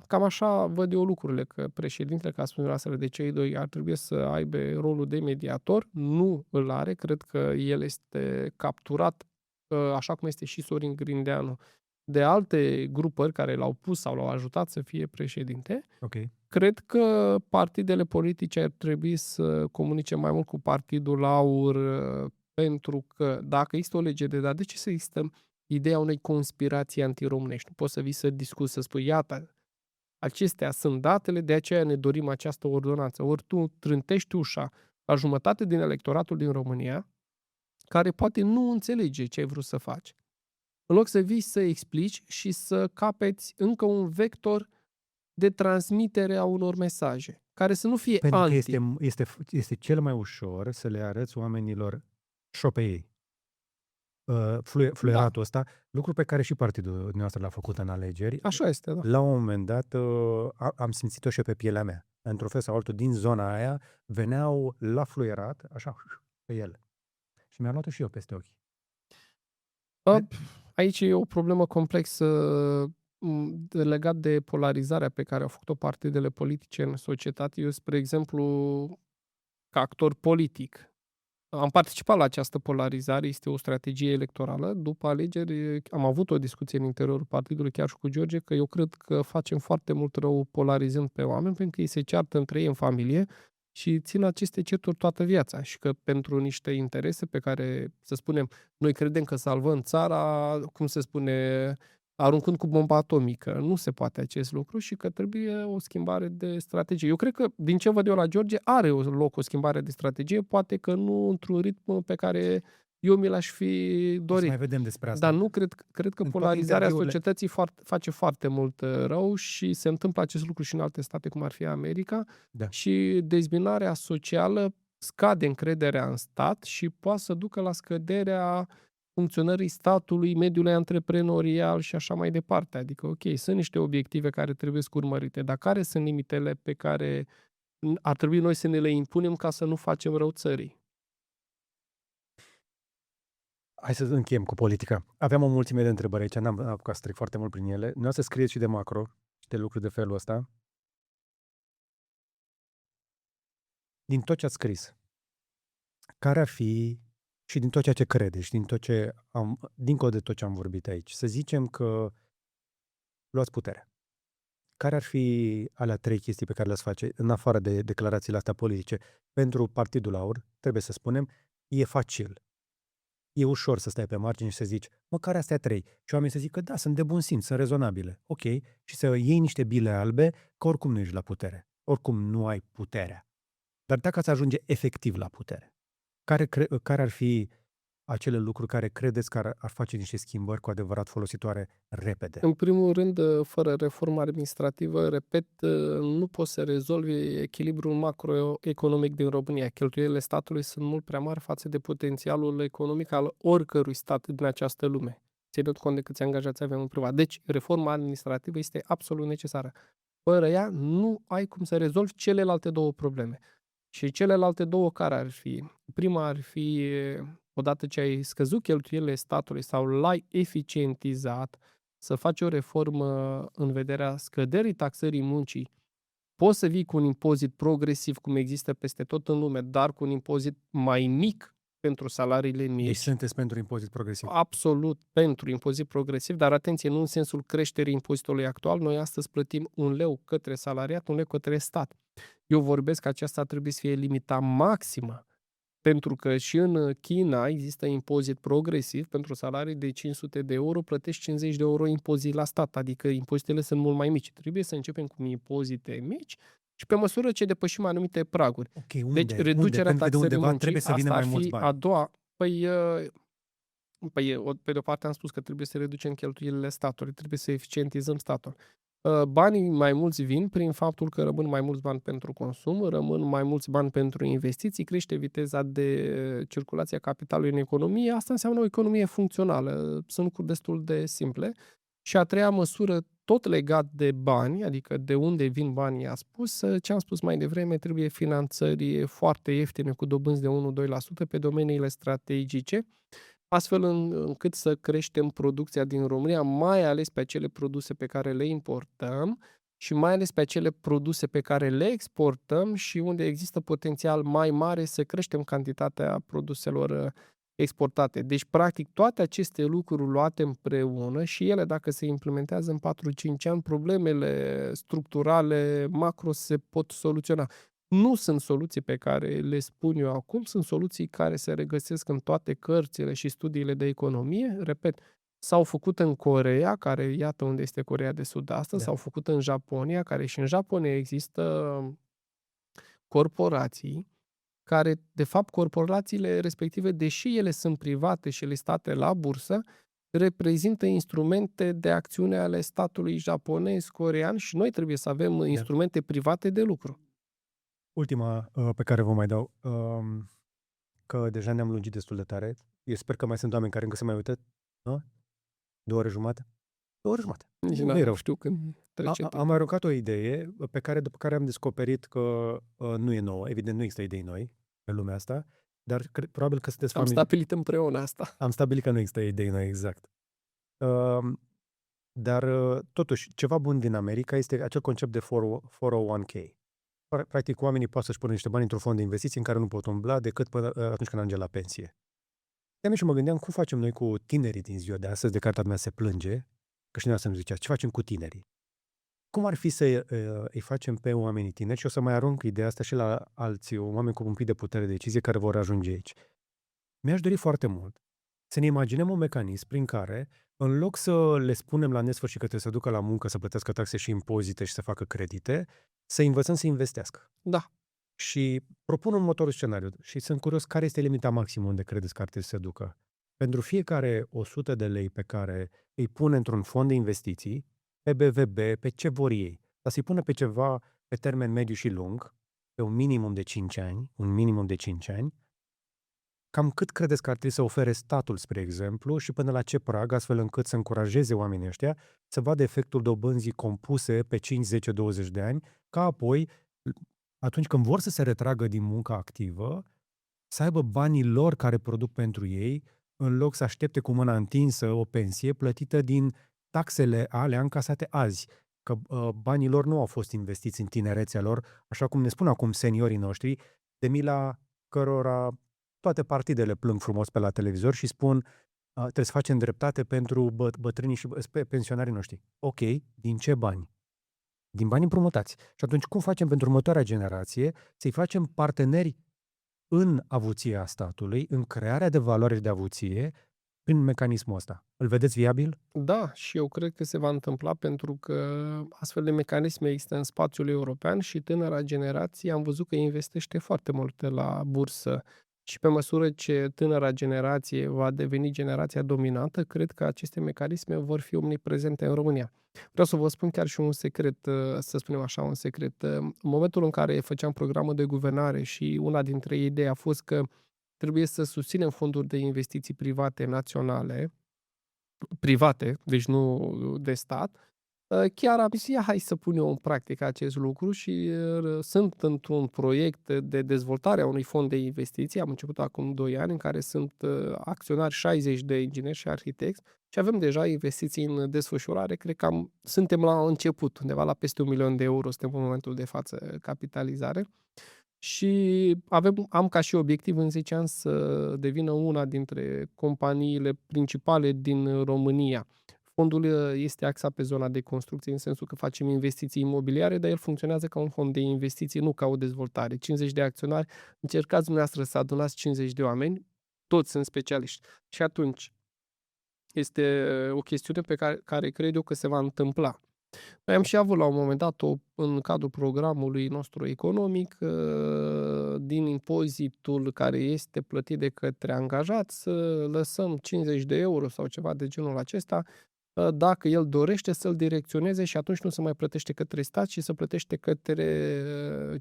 cam așa văd eu lucrurile, că președintele, ca spune dumneavoastră, de cei doi ar trebui să aibă rolul de mediator. Nu îl are, cred că el este capturat, așa cum este și Sorin Grindeanu, de alte grupări care l-au pus sau l-au ajutat să fie președinte. Ok. Cred că partidele politice ar trebui să comunice mai mult cu Partidul AUR, pentru că dacă există o lege de dat, de ce să există ideea unei conspirații antiromânești? Nu poți să vii să discuți, să spui, iată, acestea sunt datele, de aceea ne dorim această ordonanță. Ori tu trântești ușa la jumătate din electoratul din România, care poate nu înțelege ce ai vrut să faci. În loc să vii să explici și să capeți încă un vector de transmitere a unor mesaje, care să nu fie Pentru că anti. este cel mai ușor să le arăți oamenilor șopeii. Fluieratul ăsta, lucru pe care și partidul dumneavoastră l-a făcut în alegeri. Așa este, da. La un moment dat am simțit-o și eu pe pielea mea. Într-un fel sau altul, din zona aia, veneau la fluierat, așa, pe el. Și mi-a luat-o și eu peste ochi. Aici e o problemă complexă legat de polarizarea pe care au făcut-o partidele politice în societate. Eu, spre exemplu, ca actor politic, am participat la această polarizare, este o strategie electorală. După alegeri am avut o discuție în interiorul partidului, chiar și cu George, că eu cred că facem foarte mult rău polarizând pe oameni, pentru că ei se ceartă între ei în familie și țin aceste certuri toată viața și că pentru niște interese pe care, să spunem, noi credem că salvăm țara, cum se spune, aruncând cu bomba atomică. Nu se poate acest lucru și că trebuie o schimbare de strategie. Eu cred că, din ce văd eu la George, are loc o schimbare de strategie, poate că nu într-un ritm pe care eu mi l-aș fi O să dorit. mai vedem despre asta. Dar nu cred că În toate polarizarea interviurile- societății face foarte mult rău și se întâmplă acest lucru și în alte state, cum ar fi America. Da. Și dezbinarea socială scade încrederea în stat și poate să ducă la scăderea funcționării statului, mediului antreprenorial și așa mai departe. Adică, ok, sunt niște obiective care trebuie urmărite, dar care sunt limitele pe care ar trebui noi să ne le impunem ca să nu facem rău țării? Hai să încheiem cu politica. Aveam o mulțime de întrebări aici, n-am apucat să trec foarte mult prin ele. Nu o să scrieți și de macro și de lucruri de felul ăsta. Din tot ce ați scris, care ar fi, și din tot ceea ce credeți, și dincolo de tot ce am vorbit aici, să zicem că luați puterea. Care ar fi alea 3 chestii pe care le-ați face, în afară de declarațiile astea politice? Pentru Partidul AUR, trebuie să spunem, e facil. E ușor să stai pe margine și să zici, măcar astea 3. Și oamenii să zică, da, sunt de bun simț, sunt rezonabile. Ok, și să iei niște bile albe, că oricum nu ești la putere. Oricum nu ai puterea. Dar dacă ați ajunge efectiv la putere, care ar fi acele lucruri care credeți că ar face niște schimbări cu adevărat folositoare repede? În primul rând, fără reformă administrativă, repet, nu poți să rezolvi echilibrul macroeconomic din România. Cheltuielile statului sunt mult prea mari față de potențialul economic al oricărui stat din această lume, ținând cont de câți angajați avem în privat. Deci, reforma administrativă este absolut necesară. Fără ea, nu ai cum să rezolvi celelalte două probleme. Și celelalte două care ar fi? Prima ar fi, odată ce ai scăzut cheltuielile statului sau l-ai eficientizat, să faci o reformă în vederea scăderii taxării muncii. Poți să vii cu un impozit progresiv, cum există peste tot în lume, dar cu un impozit mai mic pentru salariile Deci mici, sunteți pentru impozit progresiv. absolut pentru impozit progresiv, dar atenție, nu în sensul creșterii impozitului actual. Noi astăzi plătim 1 leu către salariat, 1 leu către stat. Eu vorbesc că aceasta trebuie să fie limita maximă, pentru că și în China există impozit progresiv pentru salarii de 500 de euro, plătești 50 de euro impozit la stat, adică impozitele sunt mult mai mici. Trebuie să începem cu impozite mici și pe măsură ce depășim anumite praguri. Ok, Deci unde? Unde? reducerea Pentru că de taxării undeva muncii, trebuie să vină asta ar mai mulți fi a bani. doua. Pe de o parte am spus că trebuie să reducem cheltuielile statului, trebuie să eficientizăm statul. Banii mai mulți vin prin faptul că rămân mai mulți bani pentru consum, rămân mai mulți bani pentru investiții, crește viteza de circulație a capitalului în economie. Asta înseamnă o economie funcțională. Sunt lucruri destul de simple. Și a treia măsură, tot legat de bani, adică de unde vin banii, a spus, ce am spus mai devreme, trebuie finanțări foarte ieftine cu dobânzi de 1-2% pe domeniile strategice, astfel încât să creștem producția din România, mai ales pe acele produse pe care le importăm și mai ales pe acele produse pe care le exportăm și unde există potențial mai mare să creștem cantitatea produselor exportate. Deci, practic, toate aceste lucruri luate împreună și ele, dacă se implementează în 4-5 ani, problemele structurale macro se pot soluționa. Nu sunt soluții pe care le spun eu acum, sunt soluții care se regăsesc în toate cărțile și studiile de economie. Repet, s-au făcut în Coreea, care iată unde este Coreea de Sud astăzi, Da. s-au făcut în Japonia, care și în Japonia există corporații care, de fapt, corporațiile respective, deși ele sunt private și listate la bursă, reprezintă instrumente de acțiune ale statului japonez, corean și noi trebuie să avem instrumente private de lucru. Ultima pe care vă mai dau, că deja ne-am lungit destul de tare. Eu sper că mai sunt oameni care încă se mai uită. Nu? 2 ore jumate? 2 ore jumate. Nici Nu e rău. știu când trece Am aruncat o idee după care am descoperit că nu e nouă. Evident, nu există idei noi pe lumea asta, dar probabil că sunteți Am stabilit împreună asta. Am stabilit că nu există idei noi, exact. Dar totuși, ceva bun din America este acel concept de 401k. Practic, oamenii pot să-și pună niște bani într-un fond de investiții în care nu pot umbla decât până atunci când ajunge la pensie. Și mă gândeam cum facem noi cu tinerii din ziua de astăzi, de care toată lumea se plânge, că și noi să-mi zicea, ce facem cu tinerii? Cum ar fi să îi facem pe oamenii tineri, și o să mai arunc ideea asta și la alții, oameni cu un pic de putere de decizie care vor ajunge aici. Mi-aș dori foarte mult să ne imaginăm un mecanism prin care, în loc să le spunem la nesfârșit că trebuie să ducă la muncă, să plătească taxe și impozite și să facă credite, să învățăm să investească. Da. Și propun următorul scenariu și sunt curios care este limita maximă unde credeți că ar trebui să se ducă. Pentru fiecare 100 de lei pe care îi pune într-un fond de investiții, pe BVB, pe ce vor ei, dar să-i pună pe ceva pe termen mediu și lung, pe un minimum de 5 ani, cam cât credeți că ar trebui să ofere statul, spre exemplu, și până la ce prag, astfel încât să încurajeze oamenii ăștia să vadă efectul dobânzii compuse pe 5, 10, 20 de ani, ca apoi, atunci când vor să se retragă din munca activă, să aibă banii lor care produc pentru ei, în loc să aștepte cu mâna întinsă o pensie plătită din taxele alea încasate azi, că banii lor nu au fost investiți în tinerețea lor, așa cum ne spun acum seniorii noștri, de mila cărora toate partidele plâng frumos pe la televizor și spun trebuie să facem dreptate pentru bătrânii și pensionarii noștri. Ok, din ce bani? Din bani împrumutați. Și atunci cum facem pentru următoarea generație să-i facem parteneri în avuția statului, în crearea de valoare de avuție, prin mecanismul ăsta? Îl vedeți viabil? Da, și eu cred că se va întâmpla pentru că astfel de mecanisme există în spațiul european și tânăra generație am văzut că investește foarte mult la bursă. Și pe măsură ce tânăra generație va deveni generația dominantă, cred că aceste mecanisme vor fi omniprezente în România. Vreau să vă spun chiar și un secret, să spunem așa, un secret. În momentul în care făceam programul de guvernare și una dintre idei a fost că trebuie să susținem fonduri de investiții private, deci nu de stat, chiar am zis, ia hai să pun eu în practică acest lucru și sunt într-un proiect de dezvoltare a unui fond de investiții, am început acum 2 ani, în care sunt acționari 60 de ingineri și arhitecți și avem deja investiții în desfășurare, cred că suntem la început, undeva la peste 1 milion de euro, suntem în momentul de față capitalizare. și am ca și obiectiv în 10 ani să devină una dintre companiile principale din România. Fondul este axat pe zona de construcție, în sensul că facem investiții imobiliare, dar el funcționează ca un fond de investiții, nu ca o dezvoltare. 50 de acționari, încercați dumneavoastră să adunați 50 de oameni, toți sunt specialiști. Și atunci este o chestiune pe care cred eu că se va întâmpla. Noi am și avut la un moment dat în cadrul programului nostru economic, din impozitul care este plătit de către angajat, să lăsăm 50 de euro sau ceva de genul acesta, dacă el dorește să-l direcționeze și atunci nu se mai plătește către stat, ci se plătește către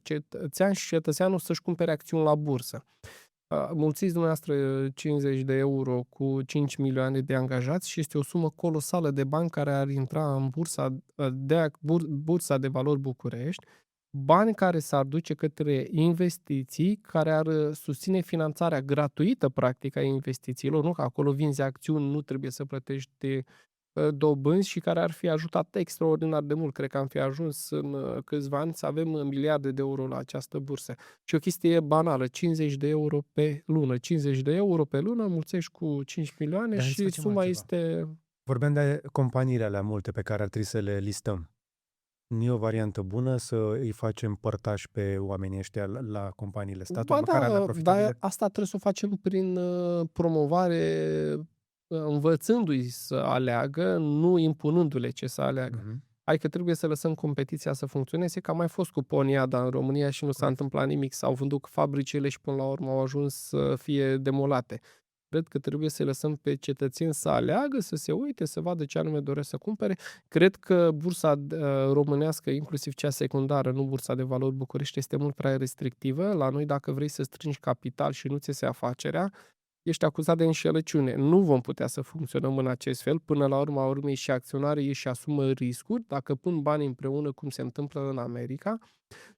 cetățean și cetățeanul să-și cumpere acțiuni la bursă. Mulțiți dumneavoastră 50 de euro cu 5 milioane de angajați și este o sumă colosală de bani care ar intra în bursa de valori București, bani care s-ar duce către investiții, care ar susține finanțarea gratuită, practic, a investițiilor, nu că acolo vinzi acțiuni, nu trebuie să plătești dobânzi și care ar fi ajutat extraordinar de mult. Cred că am fi ajuns în câțiva ani să avem miliarde de euro la această bursă. Și o chestie banală, 50 de euro pe lună. 50 de euro pe lună, mulțești cu 5 milioane Dar hai să și facem suma altceva. este... Vorbeam de companiile alea multe pe care ar trebui să le listăm. Nu e o variantă bună să îi facem părtași pe oamenii ăștia la companiile statului, Ba măcar alea da, dar profitabile? asta trebuie să o facem prin promovare, învățându-i să aleagă, nu impunându-le ce să aleagă. Mhm. Adică trebuie să lăsăm competiția să funcționeze, că a mai fost cu Poniada în România și nu s-a Corect. întâmplat nimic. S-au vândut fabricile și până la urmă au ajuns să fie demolate. Cred că trebuie să lăsăm pe cetățeni să aleagă, să se uite, să vadă ce anume doresc să cumpere. Cred că bursa românească, inclusiv cea secundară, nu bursa de valori București, este mult prea restrictivă. La noi, dacă vrei să strângi capital și nu ți se afacerea, ești acuzat de înșelăciune. Nu vom putea să funcționăm în acest fel. Până la urma urmei și acționarii își asumă riscuri dacă pun bani împreună, cum se întâmplă în America,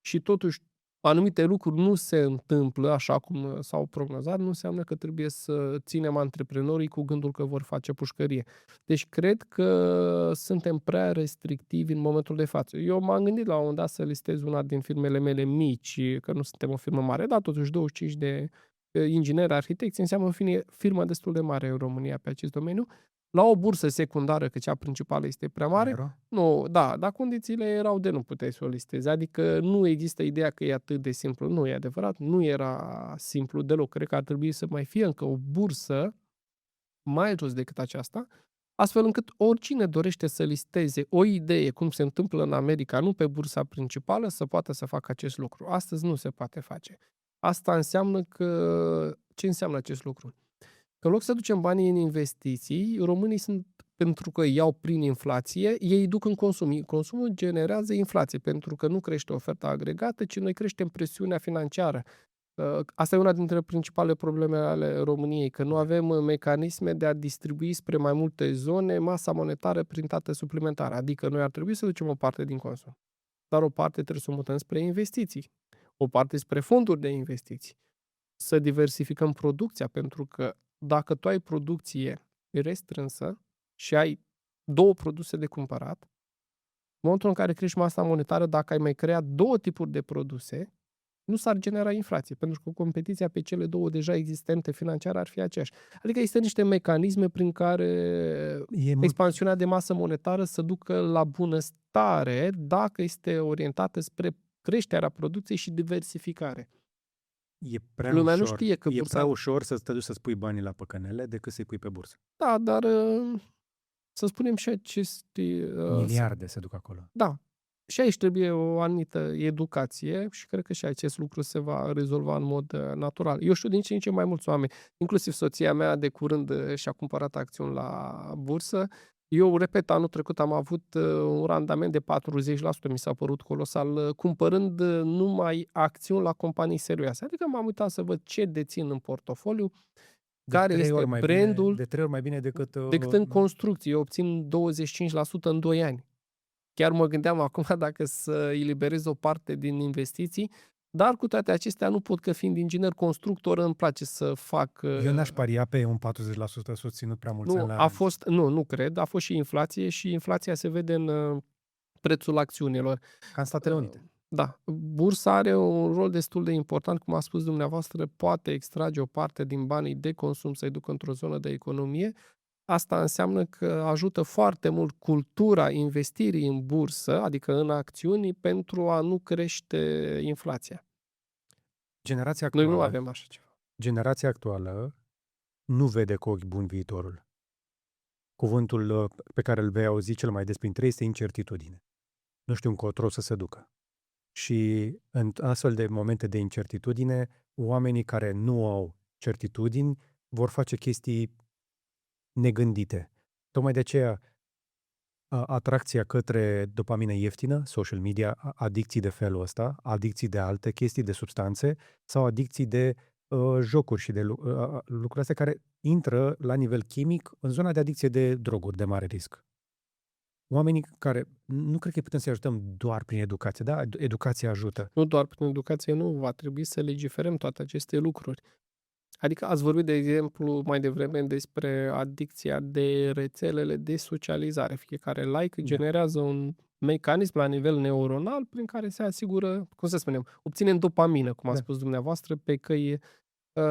și totuși anumite lucruri nu se întâmplă așa cum s-au prognozat, nu înseamnă că trebuie să ținem antreprenorii cu gândul că vor face pușcărie. Deci cred că suntem prea restrictivi în momentul de față. Eu m-am gândit la un moment dat să listez una din firmele mele mici, că nu suntem o firmă mare, dar totuși 25 de ingineri, arhitecți, înseamnă o firmă destul de mare în România pe acest domeniu. La o bursă secundară, că cea principală este prea mare, Aero? nu, da, dar condițiile erau de nu puteai să o listezi. Adică nu există ideea că e atât de simplu. Nu e adevărat, nu era simplu deloc. Cred că ar trebui să mai fie încă o bursă mai jos decât aceasta, astfel încât oricine dorește să listeze o idee, cum se întâmplă în America, nu pe bursa principală, să poată să facă acest lucru. Astăzi nu se poate face. Asta înseamnă că... Ce înseamnă acest lucru? Că în loc să ducem banii în investiții, românii sunt, pentru că iau prin inflație, ei duc în consum. Consumul generează inflație, pentru că nu crește oferta agregată, ci noi creștem presiunea financiară. Asta e una dintre principalele probleme ale României, că nu avem mecanisme de a distribui spre mai multe zone masa monetară printată suplimentară. Adică noi ar trebui să ducem o parte din consum, dar o parte trebuie să o mutăm spre investiții, o parte spre fonduri de investiții. Să diversificăm producția, pentru că dacă tu ai producție restrânsă și ai două produse de cumpărat, în momentul în care crești masa monetară, dacă ai mai creat două tipuri de produse, nu s-ar genera inflație, pentru că competiția pe cele două deja existente financiare ar fi aceeași. Adică există niște mecanisme prin care expansiunea de masă monetară să ducă la bunăstare dacă este orientată spre creșterea producției și diversificare. E prea Lumea nu ușor. știe că E bursa... prea ușor să te duci să spui banii la păcănele decât să-i pui pe bursă. Da, dar să spunem și aceste... Miliarde se duc acolo. Da. Și aici trebuie o anumită educație și cred că și acest lucru se va rezolva în mod natural. Eu știu din ce în ce mai mulți oameni, inclusiv soția mea de curând și-a cumpărat acțiuni la bursă. Eu, repet, anul trecut am avut un randament de 40%, mi s-a părut colosal, cumpărând numai acțiuni la companii serioase. Adică m-am uitat să văd ce dețin în portofoliu, care este brandul, de 3 ori mai bine decât în construcție. Eu obțin 25% în 2 ani. Chiar mă gândeam acum dacă să eliberez o parte din investiții, dar cu toate acestea nu pot, că fiind inginer constructor îmi place să fac... Eu n-aș paria pe un 40% susținut prea mulți ani la... Nu cred, a fost și inflație și inflația se vede în prețul acțiunilor. Ca în Statele Unite. Da, bursa are un rol destul de important, cum a spus dumneavoastră, poate extrage o parte din banii de consum să-i ducă într-o zonă de economie. Asta înseamnă că ajută foarte mult cultura investirii în bursă, adică în acțiuni, pentru a nu crește inflația. Generația Noi nu actuală, avem așa ceva. generația actuală nu vede cu ochi buni viitorul. Cuvântul pe care îl vei auzi cel mai des printre ei este incertitudine. Nu știu încotro să se ducă. Și în astfel de momente de incertitudine, oamenii care nu au certitudini vor face chestii negândite. Tocmai de aceea, atracția către dopamină ieftină, social media, adicții de felul ăsta, adicții de alte chestii, de substanțe sau adicții de jocuri și de lucruri astea care intră la nivel chimic în zona de adicție de droguri de mare risc. Oamenii care nu cred că putem să-i ajutăm doar prin educație, da? Educația ajută. Nu doar prin educație, nu va trebui să legiferăm toate aceste lucruri. Adică ați vorbit, de exemplu, mai devreme despre adicția de rețelele de socializare. Fiecare like generează un mecanism la nivel neuronal prin care se asigură, cum să spunem, obținem dopamină, cum a spus dumneavoastră, pe căi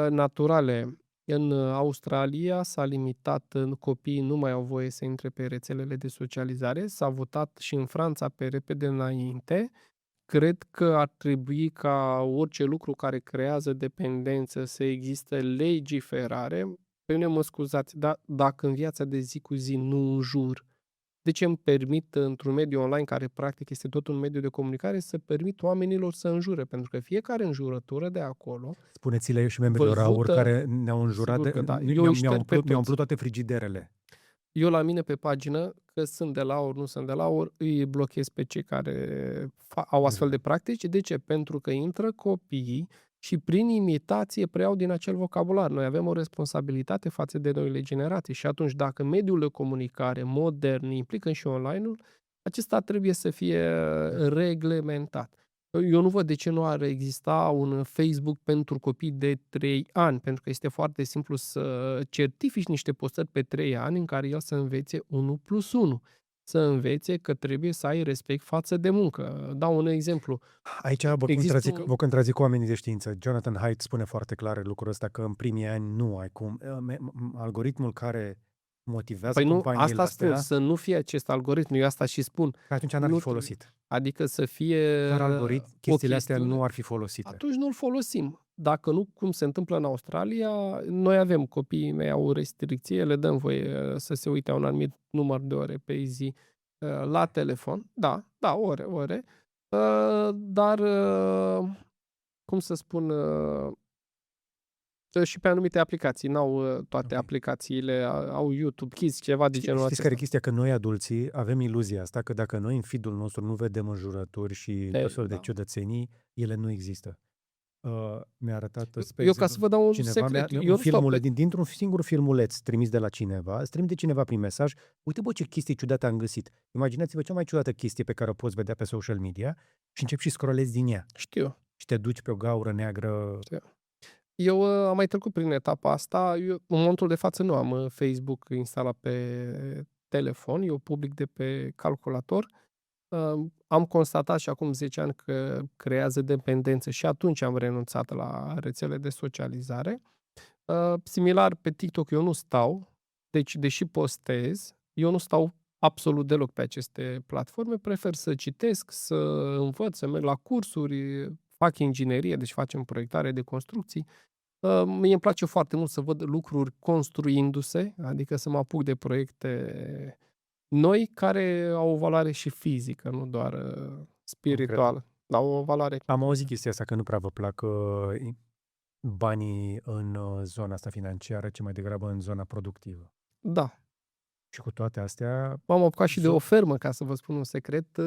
naturale. În Australia s-a limitat, copiii nu mai au voie să intre pe rețelele de socializare, s-a votat și în Franța pe repede înainte. Cred că ar trebui ca orice lucru care creează dependență să existe legiferare. Pe mine mă scuzați, dar dacă în viața de zi cu zi nu înjur, de ce îmi permit într-un mediu online care practic este tot un mediu de comunicare să permit oamenilor să înjure? Pentru că fiecare înjurătură de acolo Spuneți-le și membrilor AUR care ne-au înjurat, sigur că da. mi-au umplut toate frigiderele. Eu la mine pe pagină, că sunt de la AUR, nu sunt de la AUR, îi blochez pe cei care au astfel de practici. De ce? Pentru că intră copiii și prin imitație preiau din acel vocabular. Noi avem o responsabilitate față de noile generații și atunci dacă mediul de comunicare modern implică și online-ul, acesta trebuie să fie reglementat. Eu nu văd de ce nu ar exista un Facebook pentru copii de 3 ani, pentru că este foarte simplu să certifici niște postări pe 3 ani în care el să învețe 1+1. Să învețe că trebuie să ai respect față de muncă. Dau un exemplu. Aici vă contrazic oamenii de știință. Jonathan Haidt spune foarte clar lucrul ăsta, că în primii ani nu ai cum. Algoritmul care motivează companiile asta astea, spun, să nu fie acest algoritm. Eu asta și spun. că atunci n-ar fi folosit. Adică să fie Dar algoritm, chestiile astea nu ar fi folosite. Atunci nu-l folosim. Dacă nu, cum se întâmplă în Australia, noi avem, copiii mei au restricție, le dăm voie să se uite un anumit număr de ore pe zi la telefon. Da, ore. Dar, cum să spun, și pe anumite aplicații. N-au toate aplicațiile, au YouTube Kids, ceva de genul acesta. Știți care e chestia? Că noi adulții avem iluzia asta, că dacă noi în feed-ul nostru nu vedem înjurături și tot felul de ciudățenii, ele nu există. Mi-a arătat, eu ca să vă dau un secret, dintr-un singur filmuleț trimis de la cineva, îți trimite cineva prin mesaj, uite bă ce chestii ciudate am găsit. Imaginați-vă cea mai ciudată chestie pe care o poți vedea pe social media și începi și scrollezi din ea. Știu. Și te duci pe o gaură neagră. Știu. Eu am mai trecut prin etapa asta. Eu, în momentul de față, nu am Facebook instalat pe telefon, eu public de pe calculator. Am constatat și acum 10 ani că creează dependență și atunci am renunțat la rețele de socializare. Similar, pe TikTok eu nu stau, deci deși postez, eu nu stau absolut deloc pe aceste platforme, prefer să citesc, să învăț, să merg la cursuri, fac inginerie, deci facem proiectare de construcții. Mie îmi place foarte mult să văd lucruri construindu-se, adică să mă apuc de proiecte noi care au o valoare și fizică, nu doar spirituală. Dar o valoare. Am auzit chestia asta, că nu prea vă plac banii în zona asta financiară, ci mai degrabă în zona productivă. Da. Și cu toate astea... M-am apucat și de o fermă, ca să vă spun un secret.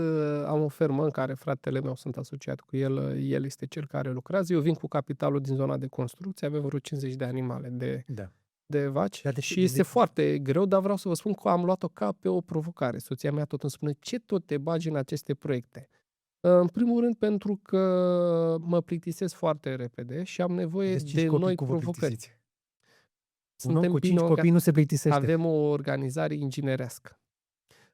Am o fermă în care fratele meu, sunt asociat cu el, el este cel care lucrează. Eu vin cu capitalul din zona de construcție, avem vreo 50 de animale de vaci și este foarte greu, dar vreau să vă spun că am luat-o ca pe o provocare. Soția mea tot îmi spune, ce tot te bagi în aceste proiecte? În primul rând pentru că mă plictisesc foarte repede și am nevoie de noi provocări. Un om cu 5 copii nu se plictisește. Avem o organizare inginerească.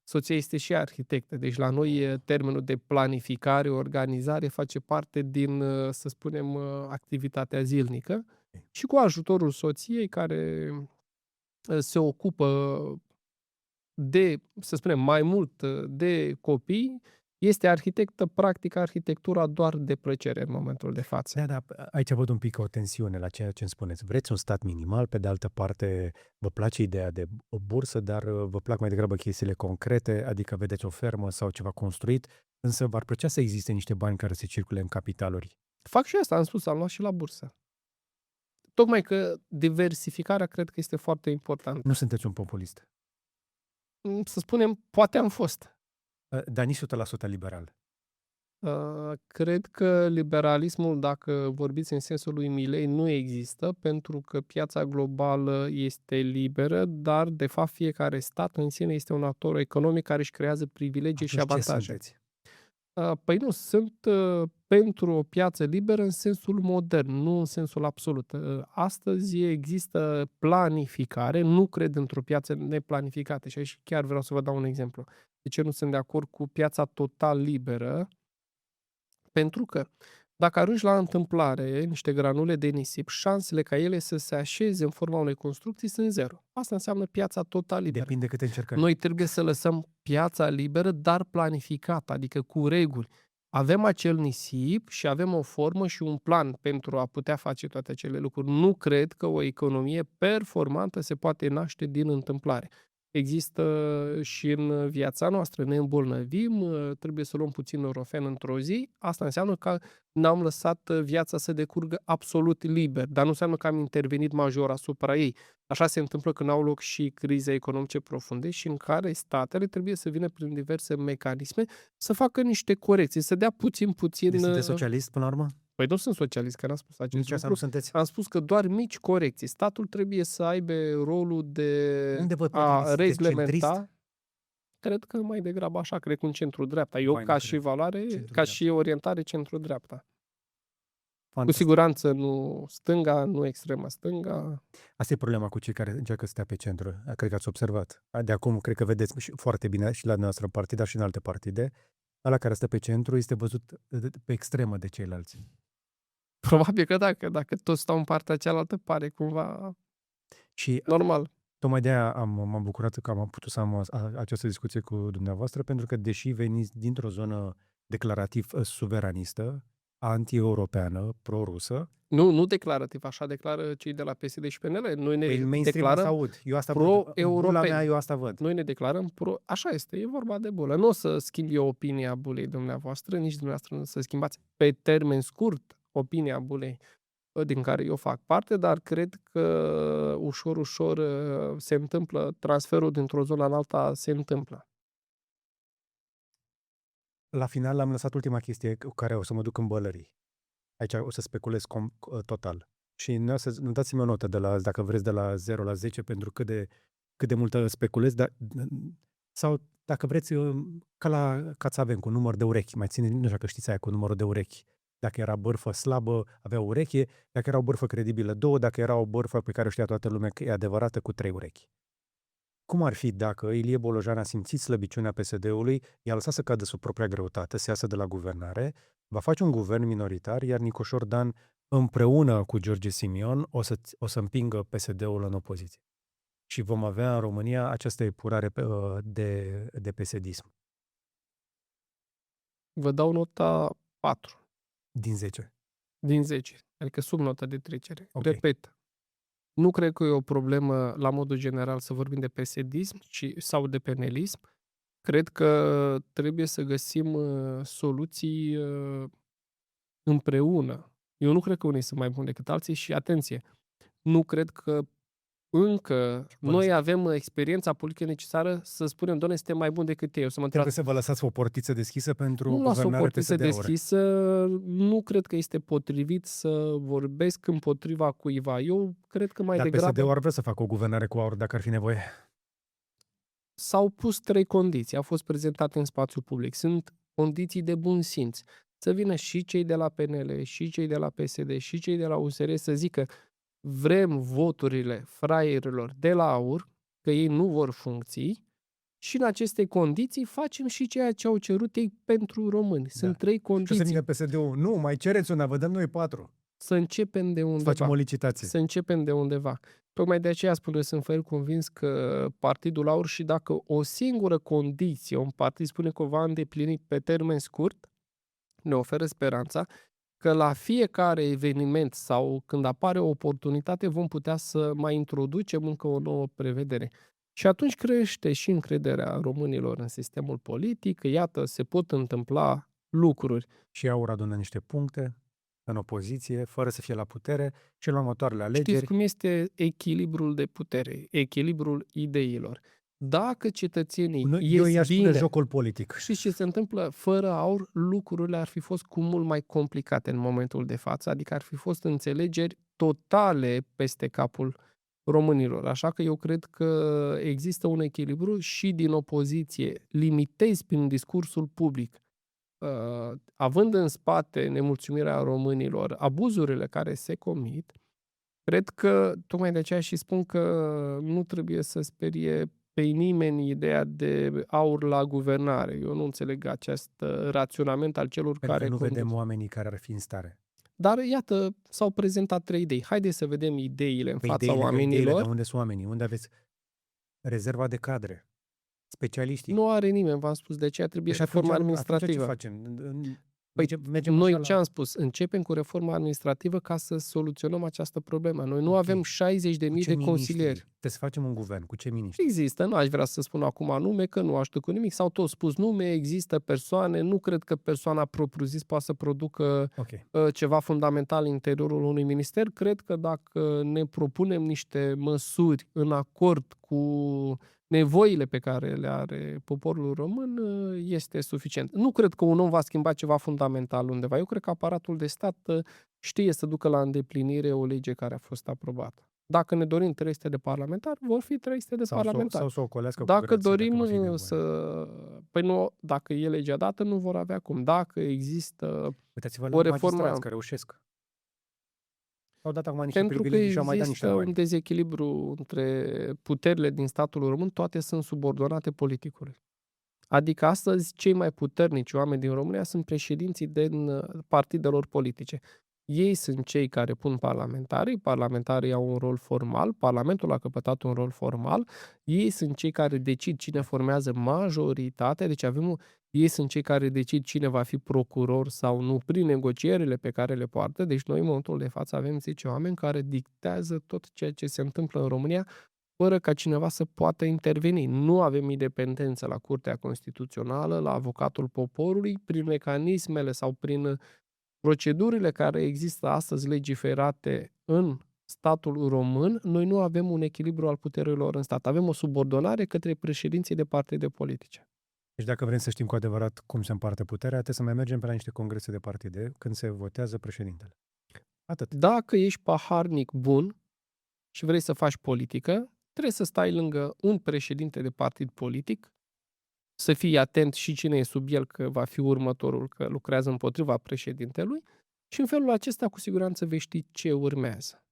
soția este și arhitectă, deci la noi termenul de planificare, organizare face parte din, să spunem, activitatea zilnică și cu ajutorul soției care se ocupă de, să spunem, mai mult de copii, este arhitectă, practică arhitectura doar de plăcere în momentul de față. Da, aici văd un pic o tensiune la ceea ce îmi spuneți. Vreți un stat minimal, pe de altă parte vă place ideea de o bursă, dar vă plac mai degrabă chestiile concrete, adică vedeți o fermă sau ceva construit, însă v-ar plăcea să existe niște bani care se circule în capitaluri. Fac și asta, am spus, am luat și la bursă. Tocmai că diversificarea cred că este foarte importantă. Nu sunteți un populist, Să spunem, poate am fost. dar nici 100% liberal. Cred că liberalismul, dacă vorbiți în sensul lui Milei, nu există, pentru că piața globală este liberă, dar, de fapt, fiecare stat în sine este un actor economic care își creează privilegii și Atunci ce avantaje. sunteți? Păi nu, sunt pentru o piață liberă în sensul modern, nu în sensul absolut. Astăzi există planificare, nu cred într-o piață neplanificată și aici chiar vreau să vă dau un exemplu. De ce nu sunt de acord cu piața total liberă? Pentru că dacă arunci la întâmplare niște granule de nisip, șansele ca ele să se așeze în forma unei construcții sunt zero. Asta înseamnă piața total liberă. Depinde câte încercări. Noi trebuie să lăsăm piața liberă, dar planificată, adică cu reguli. Avem acel nisip și avem o formă și un plan pentru a putea face toate acele lucruri. Nu cred că o economie performantă se poate naște din întâmplare. Există și în viața noastră, ne îmbolnăvim, trebuie să luăm puțin Nurofen într-o zi. Asta înseamnă că n-am lăsat viața să decurgă absolut liber, dar nu înseamnă că am intervenit major asupra ei. Așa se întâmplă când au loc și crize economice profunde și în care statele trebuie să vină prin diverse mecanisme să facă niște corecții, să dea puțin... Deci sunteți socialist până la urmă? Păi nu sunt socialist, că n-am spus acest Nici asta nu lucru. sunteți? Am spus că doar mici corecții. Statul trebuie să aibă rolul de Unde vă a potriviți? Sunteți reglementa. Cred că mai degrabă așa, cred că un centru-dreapta. Eu, Mai ca nu și cred. valoare, ca Centru-dreapta. și orientare, centru-dreapta. Cu Fantastic. siguranță nu stânga, nu extrema stânga. Asta e problema cu cei care încearcă să stea pe centru. Cred că ați observat. De acum, cred că vedeți și foarte bine și la noastră partid, dar și în alte partide. Ăla care stă pe centru este văzut pe extremă de ceilalți. Probabil că dacă toți stau în partea cealaltă, pare cumva Și normal. tocmai de-aia m-am bucurat că am putut să am această discuție cu dumneavoastră, pentru că deși veniți dintr-o zonă declarativ suveranistă, anti-europeană, pro-rusă, Nu declarativ, așa declară cei de la PSD și PNL. Noi ne în mainstream asta declarăm aud. Eu asta văd. În bula pro-europeni. mea, eu asta văd. Noi ne declarăm pro... Așa este, e vorba de bulă. Nu o să schimb eu opinia bulei dumneavoastră, nici dumneavoastră nu să schimbați pe termen scurt opinia bulei din care eu fac parte, dar cred că ușor se întâmplă, transferul dintr-o zonă în alta se întâmplă. La final am lăsat ultima chestie cu care o să mă duc în bălării. Aici o să speculez total. Și nu dați-mi o notă dacă vreți de la 0 la 10 pentru cât de multă speculez, sau dacă vreți ca la Cațaven cu număr de urechi. Mai ține, nu știu că știți aia cu numărul de urechi. Dacă era bârfă slabă, avea o ureche, dacă era o bârfă credibilă, 2, dacă era o bârfă pe care o știa toată lumea că e adevărată, cu 3 urechi. Cum ar fi dacă Ilie Bolojan a simțit slăbiciunea PSD-ului, i-a lăsat să cadă sub propria greutate, să iasă de la guvernare, va face un guvern minoritar, iar Nicoșor Dan, împreună cu George Simion, o să împingă PSD-ul în opoziție. Și vom avea în România această epurare de PSD-ism. Vă dau nota 4 Din 10. din 10, adică sub nota de trecere. Ok. Repet, nu cred că e o problemă la modul general să vorbim de PSD-ism sau de penelism. Cred că trebuie să găsim soluții împreună. Eu nu cred că unii sunt mai buni decât alții și, atenție, nu cred că încă noi avem experiența politică necesară să spunem, doamne, suntem mai buni decât ei. O să mă Trebuie să vă lăsați o portiță deschisă pentru nu las o guvernare portiță PSD-uri. deschisă, nu cred că este potrivit să vorbesc împotriva cuiva. Eu cred că mai Dar degrabă PSD-ul ar vrea să facă o guvernare cu aur dacă ar fi nevoie. s-au pus 3 condiții, au fost prezentate în spațiu public. Sunt condiții de bun simț. Să vină și cei de la PNL, și cei de la PSD, și cei de la USR să zică vrem voturile fraierilor de la AUR, că ei nu vor funcții, și în aceste condiții facem și ceea ce au cerut ei pentru români. Sunt Da. 3 Și o să condiții. vină PSD-ul, nu, mai cereți una, vă dăm noi 4. Să începem de Să undeva. facem o licitație. Să începem de undeva. Tocmai de aceea spun eu, sunt ferm convins că Partidul Aur, și dacă o singură condiție un partid spune că o va îndeplini pe termen scurt, ne oferă speranța că la fiecare eveniment sau când apare o oportunitate vom putea să mai introducem încă o nouă prevedere. Și atunci crește și încrederea românilor în sistemul politic, că iată, se pot întâmpla lucruri. Și Aur adună niște puncte în opoziție, fără să fie la putere, și la următoarele Știți alegeri. cum este echilibrul de putere, echilibrul ideilor. Dacă cetățenii Eu ies i-aș spune bine, jocul politic. știți ce se întâmplă? Fără Aur, lucrurile ar fi fost cu mult mai complicate în momentul de față, adică ar fi fost înțelegeri totale peste capul românilor. Așa că eu cred că există un echilibru și din opoziție. Limitezi prin discursul public, având în spate nemulțumirea românilor, abuzurile care se comit. Cred că, tocmai de aceea și spun că nu trebuie să sperie pe nimeni ideea de Aur la guvernare. Eu nu înțeleg acest raționament al celor Pentru care că nu conduc. vedem oamenii care ar fi în stare. Dar iată, s-au prezentat 3 idei. Haideți să vedem ideile în fața Ideile, oamenilor. de unde sunt oamenii? Unde aveți rezerva de cadre? Specialiștii? Nu are nimeni, v-am spus, de aceea trebuie Deci reforma atunci ce administrativă. facem? Păi, Mergem noi așa ce am spus? Începem cu reforma administrativă ca să soluționăm această problemă. Noi nu Ok. avem 60.000 Cu ce de miniștri? consilieri. Trebuie să facem un guvern. Cu ce miniștri? Există, nu aș vrea să spun acum nume, că nu aștept cu nimic, s-au tot spus nume, există persoane, nu cred că persoana propriu-zis poate să producă Ok. ceva fundamental în interiorul unui minister. Cred că dacă ne propunem niște măsuri în acord cu nevoile pe care le are poporul român, este suficient. Nu cred că un om va schimba ceva fundamental undeva. Eu cred că aparatul de stat știe să ducă la îndeplinire o lege care a fost aprobată. Dacă ne dorim 300 de parlamentari, vor fi 300 de parlamentari. Sau să o colească cu Dacă grație, dorim va fi nevoie. Păi nu, dacă e legea dată, nu vor avea cum. Dacă există Uitați-vă o la reformă, magistrați care reușesc. Au dat acum niște pentru că privilegii și au mai dat niște există un bani. dezechilibru între puterile din statul român, toate sunt subordonate politicului. Adică astăzi cei mai puternici oameni din România sunt președinții din partidelor politice. Ei sunt cei care pun parlamentarii au un rol formal, Parlamentul a căpătat un rol formal, ei sunt cei care decid cine formează majoritatea, deci ei sunt cei care decid cine va fi procuror sau nu prin negocierile pe care le poartă, deci noi în momentul de față avem 10 oameni care dictează tot ceea ce se întâmplă în România fără ca cineva să poată interveni. Nu avem independență la Curtea Constituțională, la avocatul poporului, prin mecanismele sau prin procedurile care există astăzi legiferate în statul român, noi nu avem un echilibru al puterilor în stat. Avem o subordonare către președinții de partide politice. Deci dacă vrem să știm cu adevărat cum se împarte puterea, trebuie să mai mergem pe la niște congrese de partide când se votează președintele. Atât. Dacă ești paharnic bun și vrei să faci politică, trebuie să stai lângă un președinte de partid politic, să fii atent și cine e sub el, că va fi următorul, că lucrează împotriva președintelui, și în felul acesta cu siguranță vei ști ce urmează.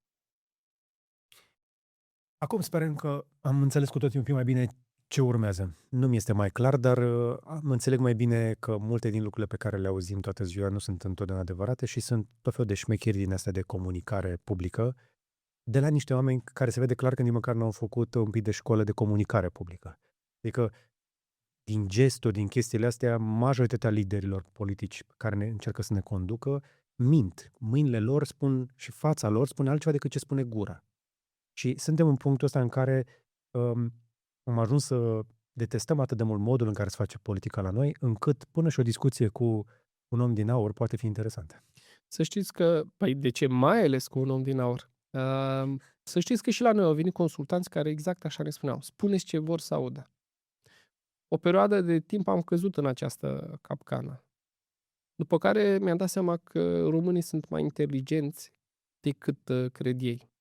Acum sperăm că am înțeles cu toții un pic mai bine ce urmează. Nu mi este mai clar, dar am înțeleg mai bine că multe din lucrurile pe care le auzim toată ziua nu sunt întotdeauna adevărate și sunt tot felul de șmecheri din astea de comunicare publică, de la niște oameni care se vede clar că nici măcar nu au făcut un pic de școală de comunicare publică. Adică, din gesturi, din chestiile astea, majoritatea liderilor politici care încearcă să ne conducă mint. Mâinile lor spun și fața lor spune altceva decât ce spune gura. Și suntem în punctul ăsta în care am ajuns să detestăm atât de mult modul în care se face politica la noi, încât până și o discuție cu un om din aur poate fi interesantă. Să știți că, păi de ce mai ales cu un om din aur? Să știți că și la noi au venit consultanți care exact așa ne spuneau. Spuneți ce vor să audă. O perioadă de timp am căzut în această capcană. După care mi-am dat seama că românii sunt mai inteligenți decât cred ei.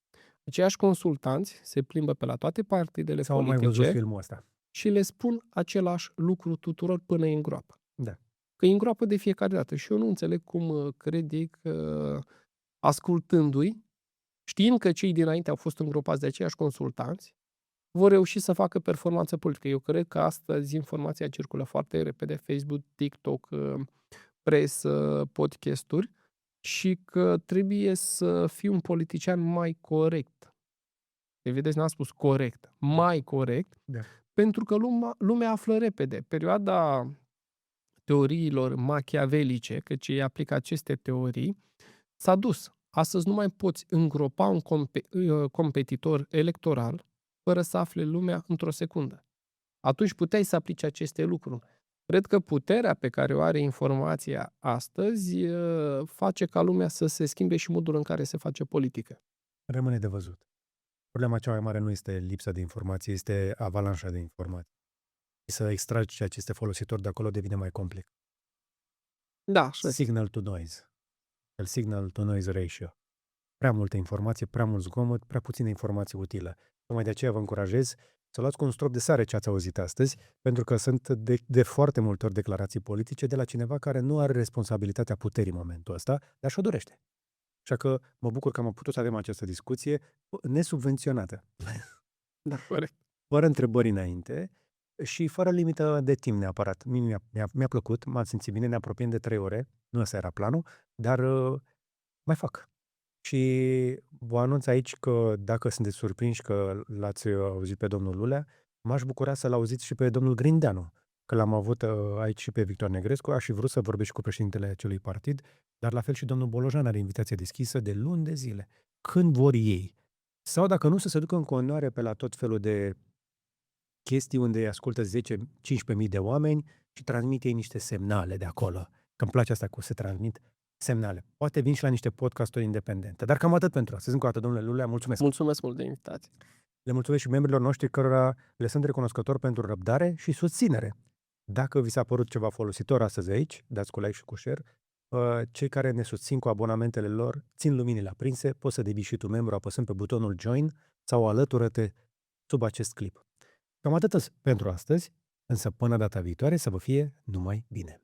Aceiași consultanți se plimbă pe la toate partidele Sau am mai politice văzut filmul ăsta. și le spun același lucru tuturor până îi îngroapă. Da. Că îi îngroapă de fiecare dată. Și eu nu înțeleg cum cred ei că, ascultându-i, știind că cei dinainte au fost îngropați de aceiași consultanți, vor reuși să facă performanță politică. Eu cred că astăzi informația circulă foarte repede, Facebook, TikTok, presă, podcasturi și că trebuie să fii un politician mai corect. Deci vedeți, n-am spus corect, mai corect, Da. pentru că lumea află repede. Perioada teoriilor machiavelice, căci ei aplică aceste teorii, s-a dus. Astăzi nu mai poți îngropa un competitor electoral fără să afle lumea într-o secundă. Atunci puteai să aplici aceste lucruri. Cred că puterea pe care o are informația astăzi face ca lumea să se schimbe și modul în care se face politică. Rămâne de văzut. Problema cea mai mare nu este lipsa de informație, este avalanșa de informații. Să extragi ceea ce este folositor de acolo devine mai complex. Da, așa este. Signal to noise. El signal to noise ratio. Prea multă informație, prea mult zgomot, prea puțină informație utilă. Tocmai de aceea vă încurajez să luați cu un strop de sare ce ați auzit astăzi, pentru că sunt de foarte multe ori declarații politice de la cineva care nu are responsabilitatea puterii în momentul ăsta, dar și-o dorește. Așa că mă bucur că am putut să avem această discuție nesubvenționată. Da, corect. Fără întrebări înainte și fără limită de timp neapărat. Mie mi-a plăcut, m-am simțit bine, ne apropiem de 3 ore, nu ăsta era planul, dar mai fac. Și vă anunț aici că dacă sunteți surprinși că l-ați auzit pe domnul Lulea, m-aș bucura să-l auziți și pe domnul Grindeanu, că l-am avut aici și pe Victor Negrescu, aș fi vrut să vorbesc și cu președintele acelui partid, dar la fel și domnul Bolojan are invitație deschisă de luni de zile, când vor ei. Sau dacă nu, să se ducă în continuare pe la tot felul de chestii unde îi ascultă 10-15.000 de oameni și transmite ei niște semnale de acolo. Că îmi place asta cu se transmit semnale. Poate vin și la niște podcasturi independente. Dar cam atât pentru astăzi. Încă o dată, domnule Lulea, mulțumesc. Mulțumesc mult de invitație. Le mulțumesc și membrilor noștri cărora le sunt recunoscător pentru răbdare și susținere. Dacă vi s-a părut ceva folositor astăzi aici, dați cu like și cu share. Cei care ne susțin cu abonamentele lor, țin luminile aprinse, poți să devii și tu membru apăsând pe butonul Join sau alătură-te sub acest clip. Cam atât pentru astăzi, însă până data viitoare să vă fie numai bine.